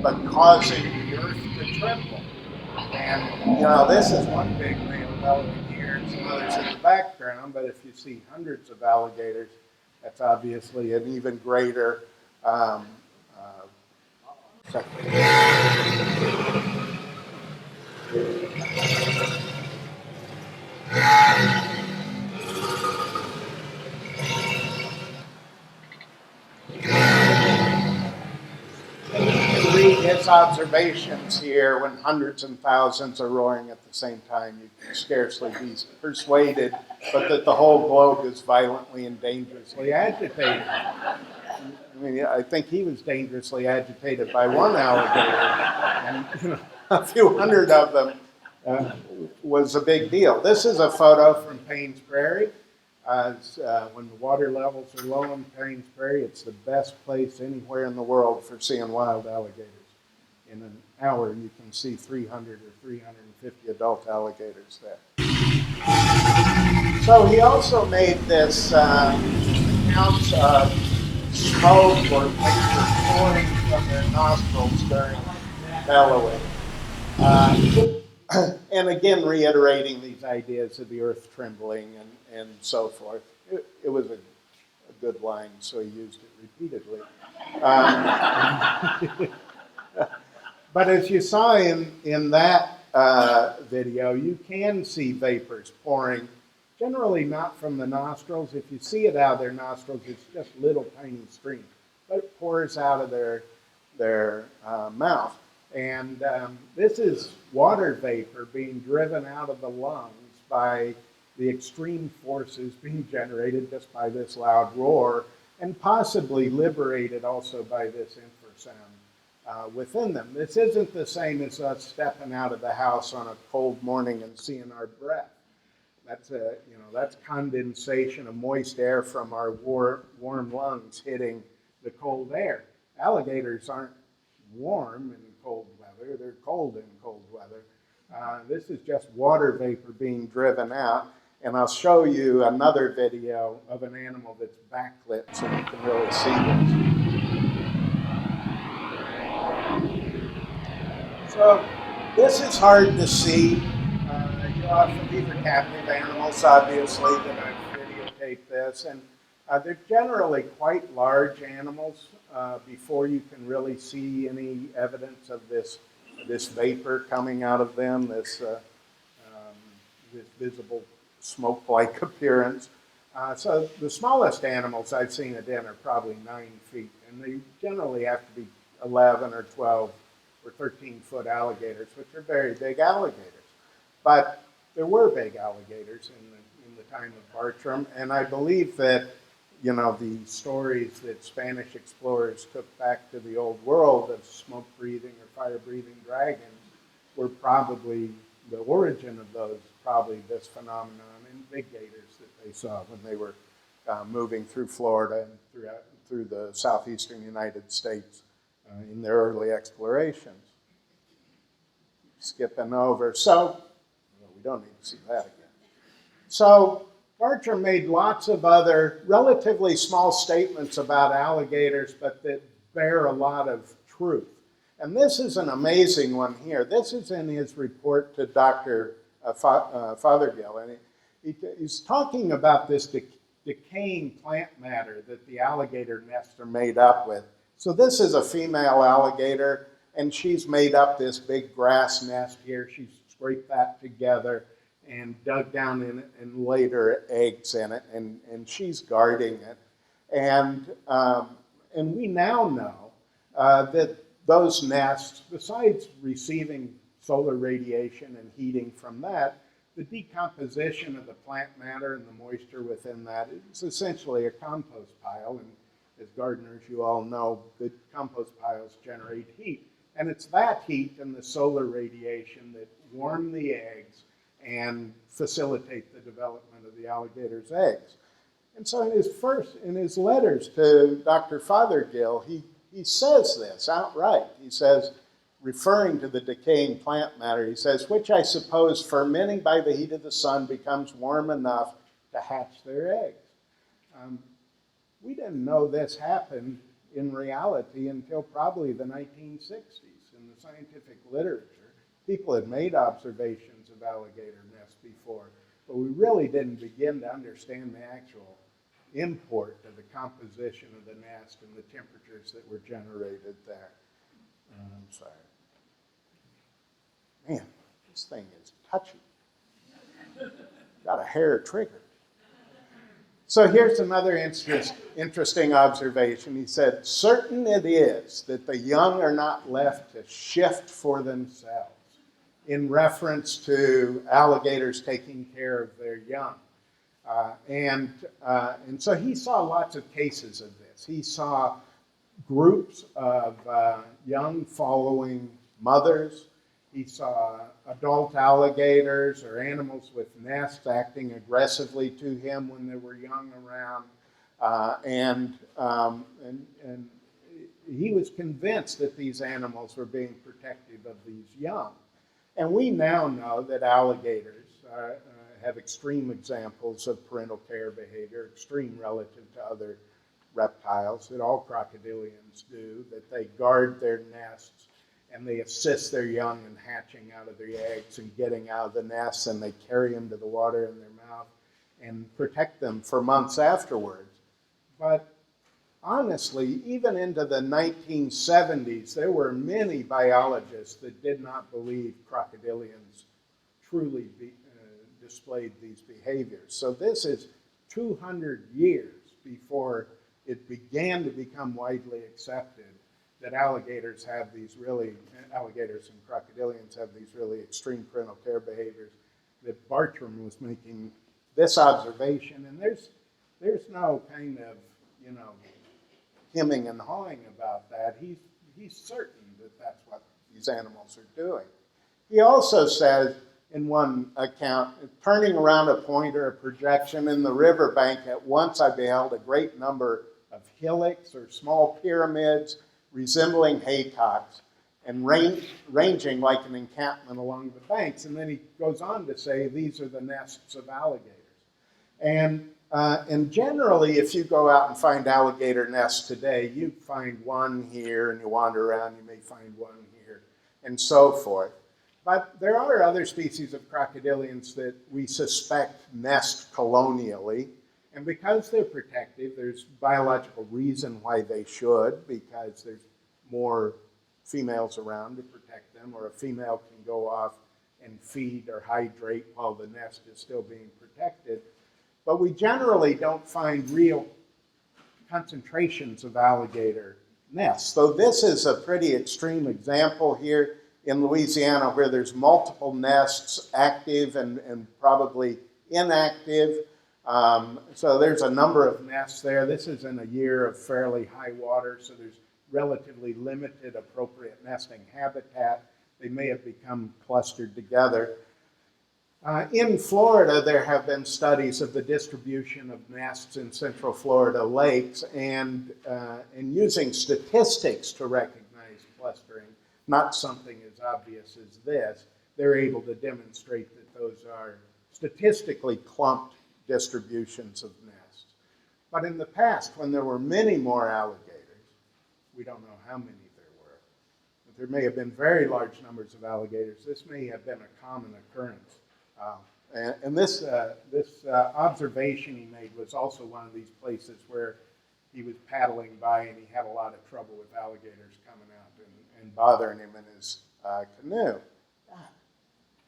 Speaker 18: but causing the earth to tremble. And, you know, this is one big male alligator here and some others in the background, but if you see hundreds of alligators, that's obviously an even greater read his observations here when hundreds and thousands are roaring at the same time. You can scarcely be persuaded but that the whole globe is violently and dangerously agitated. I mean, I think he was dangerously agitated by one alligator, and a few hundred of them was a big deal. This is a photo from Payne's Prairie. When the water levels are low in Payne's Prairie, it's the best place anywhere in the world for seeing wild alligators. In an hour, you can see 300 or 350 adult alligators there. So he also made this accounts of smoke or vapor pouring from their nostrils during bellowing. And again, reiterating these ideas of the earth trembling and so forth. It was a good line, so he used it repeatedly. But as you saw in that video, you can see vapors pouring, generally not from the nostrils. If you see it out of their nostrils, it's just little tiny streams, but it pours out of their mouth. And this is water vapor being driven out of the lungs by the extreme forces being generated just by this loud roar, and possibly liberated also by this infrasound within them. This isn't the same as us stepping out of the house on a cold morning and seeing our breath. That's condensation of moist air from our warm lungs hitting the cold air. Alligators aren't warm in cold weather, they're cold in cold weather. This is just water vapor being driven out, and I'll show you another video of an animal that's backlit so you can really see this. So this is hard to see. These are captive animals, obviously, that I've videotaped this, and they're generally quite large animals before you can really see any evidence of this vapor coming out of them, this visible smoke-like appearance. So the smallest animals I've seen at den are probably 9 feet, and they generally have to be 11 or 12 or 13-foot alligators, which are very big alligators. But there were big alligators in the time of Bartram, and I believe that the stories that Spanish explorers took back to the old world of smoke-breathing or fire-breathing dragons were probably the origin of those, probably this phenomenon in big gators that they saw when they were moving through Florida and through the southeastern United States in their early explorations. Skipping over. So, we don't need to see that again. So, Bartram made lots of other relatively small statements about alligators, but that bear a lot of truth. And this is an amazing one here. This is in his report to Dr. Fothergill. And he's talking about this decaying plant matter that the alligator nests are made up with. So this is a female alligator, and she's made up this big grass nest here. She's scraped that together. and dug down in it and laid her eggs in it, and she's guarding it. And we now know that those nests, besides receiving solar radiation and heating from that, the decomposition of the plant matter and the moisture within that is essentially a compost pile. And as gardeners, you all know that compost piles generate heat. And it's that heat and the solar radiation that warm the eggs and facilitate the development of the alligator's eggs. And so in his letters to Dr. Fothergill, he says this outright. He says, referring to the decaying plant matter, he says, which I suppose fermenting by the heat of the sun becomes warm enough to hatch their eggs. We didn't know this happened in reality until probably the 1960s. In the scientific literature, people had made observations of alligator nests before, but we really didn't begin to understand the actual import of the composition of the nest and the temperatures that were generated there. I'm sorry. Man, this thing is touchy. Got a hair trigger. So here's another interesting observation. He said, certain it is that the young are not left to shift for themselves, in reference to alligators taking care of their young. And so he saw lots of cases of this. He saw groups of young following mothers. He saw adult alligators or animals with nests acting aggressively to him when there were young around. And he was convinced that these animals were being protective of these young. And we now know that alligators have extreme examples of parental care behavior, extreme relative to other reptiles, that all crocodilians do, that they guard their nests and they assist their young in hatching out of their eggs and getting out of the nests, and they carry them to the water in their mouth and protect them for months afterwards. But honestly, even into the 1970s, there were many biologists that did not believe crocodilians truly displayed these behaviors. So this is 200 years before it began to become widely accepted that alligators and crocodilians have these really extreme parental care behaviors, that Bartram was making this observation. And there's no kind of, hemming and hawing about that. He's certain that that's what these animals are doing. He also says, in one account, turning around a point or a projection in the riverbank, at once I beheld a great number of hillocks or small pyramids resembling haycocks and ranging like an encampment along the banks. And then he goes on to say these are the nests of alligators. And generally, if you go out and find alligator nests today, you find one here, and you wander around, you may find one here, and so forth. But there are other species of crocodilians that we suspect nest colonially. And because they're protective, there's biological reason why they should, because there's more females around to protect them, or a female can go off and feed or hydrate while the nest is still being protected. But we generally don't find real concentrations of alligator nests. So this is a pretty extreme example here in Louisiana, where there's multiple nests, active and probably inactive. So there's a number of nests there. This is in a year of fairly high water, so there's relatively limited appropriate nesting habitat. They may have become clustered together. In Florida, there have been studies of the distribution of nests in Central Florida lakes, and using statistics to recognize clustering, not something as obvious as this, they're able to demonstrate that those are statistically clumped distributions of nests. But in the past, when there were many more alligators, we don't know how many there were, but there may have been very large numbers of alligators. This may have been a common occurrence. And this observation he made was also one of these places where he was paddling by and he had a lot of trouble with alligators coming out and bothering him in his canoe. God,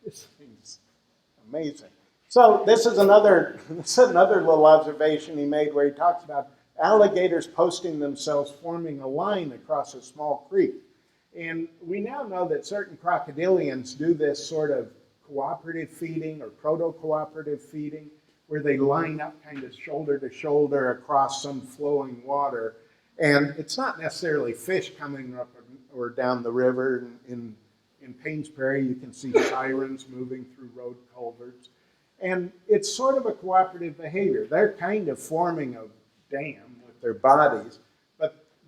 Speaker 18: this thing's Amazing. So this is another little observation he made where he talks about alligators posting themselves, forming a line across a small creek. And we now know that certain crocodilians do this sort of cooperative feeding or proto-cooperative feeding, where they line up kind of shoulder to shoulder across some flowing water. And it's not necessarily fish coming up or down the river. In Paynes Prairie, you can see sirens moving through road culverts. And it's sort of a cooperative behavior. They're kind of forming a dam with their bodies,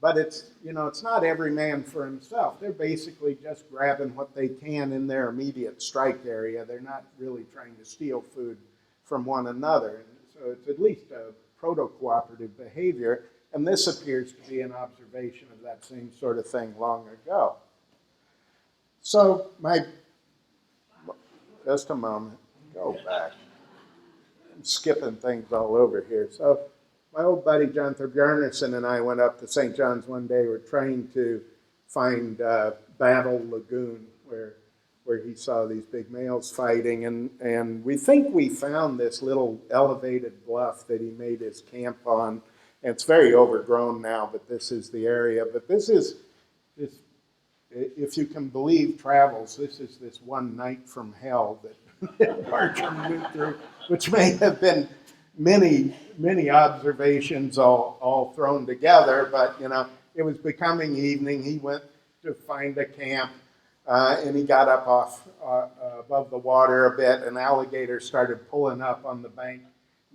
Speaker 18: but it's, you know, it's not every man for himself. They're basically just grabbing what they can in their immediate strike area. They're not really trying to steal food from one another. And so it's at least a proto-cooperative behavior, and this appears to be an observation of that same sort of thing long ago. So just a moment, go back. I'm skipping things all over here. So my old buddy John Thorbjarnarson and I went up to St. John's one day. We're trying to find Battle Lagoon, where he saw these big males fighting, and we think we found this little elevated bluff that he made his camp on. And it's very overgrown now, but this is the area. But this, if you can believe travels, this is this one night from hell that Bartram went through, which may have been many observations all thrown together, but you know, it was becoming evening. He went to find a camp, and he got up off above the water a bit, and alligators started pulling up on the bank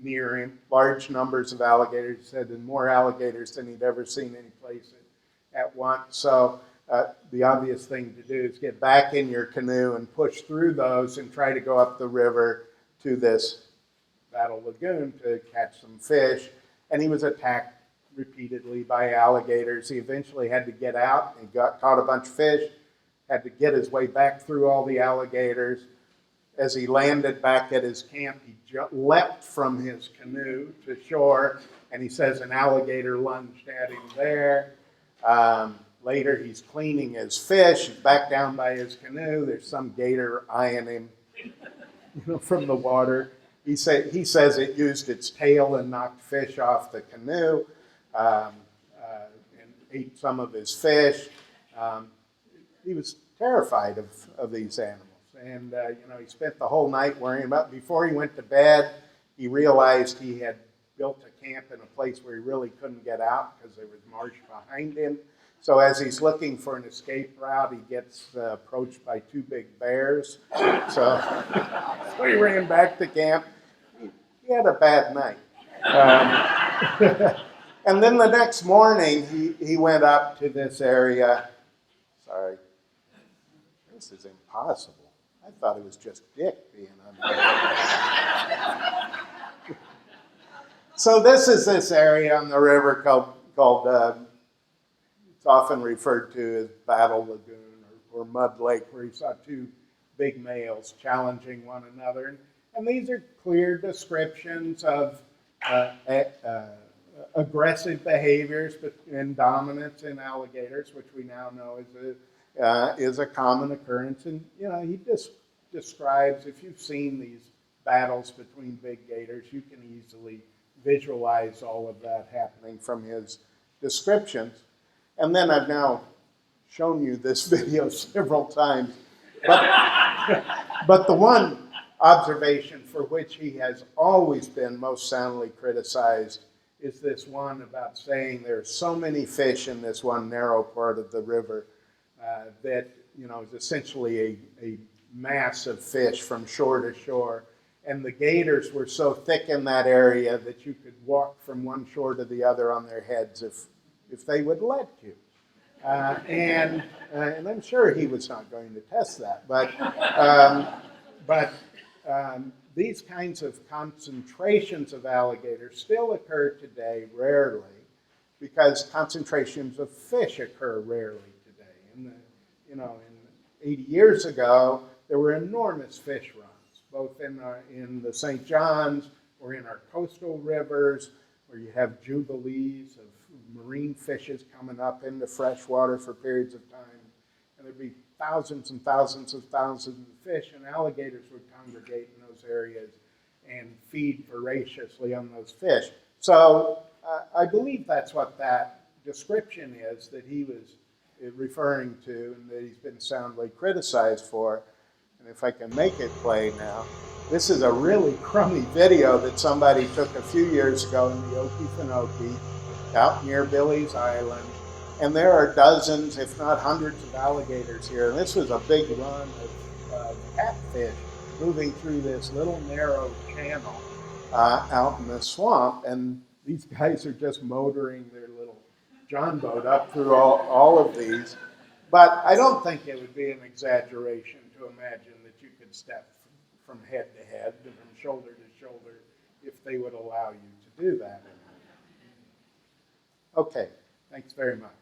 Speaker 18: near him. Large numbers of alligators. He said, and more alligators than he'd ever seen any place at once. So the obvious thing to do is get back in your canoe and push through those and try to go up the river to this Battle Lagoon to catch some fish. And he was attacked repeatedly by alligators. He eventually had to get out. He caught a bunch of fish, had to get his way back through all the alligators. As he landed back at his camp, he leapt from his canoe to shore, and he says an alligator lunged at him there. Later, he's cleaning his fish, back down by his canoe. There's some gator eyeing him, from the water. He says it used its tail and knocked fish off the canoe and ate some of his fish. He was terrified of these animals. And, he spent the whole night worrying about. Before he went to bed, he realized he had built a camp in a place where he really couldn't get out because there was marsh behind him. So as he's looking for an escape route, he gets approached by two big bears. So he ran back to camp. He had a bad night. And then the next morning, he went up to this area. Sorry. This is impossible. I thought it was just Dick being on there. So this is this area on the river called it's often referred to as Battle Lagoon or Mud Lake, where he saw two big males challenging one another. And these are clear descriptions of aggressive behaviors and dominance in alligators, which we now know is a common occurrence. And, he just describes, if you've seen these battles between big gators, you can easily visualize all of that happening from his descriptions. And then I've now shown you this video several times. But the one observation for which he has always been most soundly criticized is this one about saying there's so many fish in this one narrow part of the river that, is essentially a mass of fish from shore to shore. And the gators were so thick in that area that you could walk from one shore to the other on their heads if they would let you. And I'm sure he was not going to test that. But these kinds of concentrations of alligators still occur today rarely, because concentrations of fish occur rarely today. In 80 years ago, there were enormous fish runs, both in the St. John's or in our coastal rivers, where you have jubilees of marine fishes coming up into fresh water for periods of time. And there'd be thousands and thousands of fish, and alligators would congregate in those those areas and feed voraciously on those fish. So I believe that's what that description is that he was referring to and that he's been soundly criticized for. And if I can make it play now, this is a really crummy video that somebody took a few years ago in the Okefenokee out near Billy's Island. And there are dozens, if not hundreds of alligators here. And this was a big run of catfish moving through this little narrow channel out in the swamp. And these guys are just motoring their little John boat up through all of these. But I don't think it would be an exaggeration to imagine that you could step from head to head and from shoulder to shoulder if they would allow you to do that. Okay, thanks very much.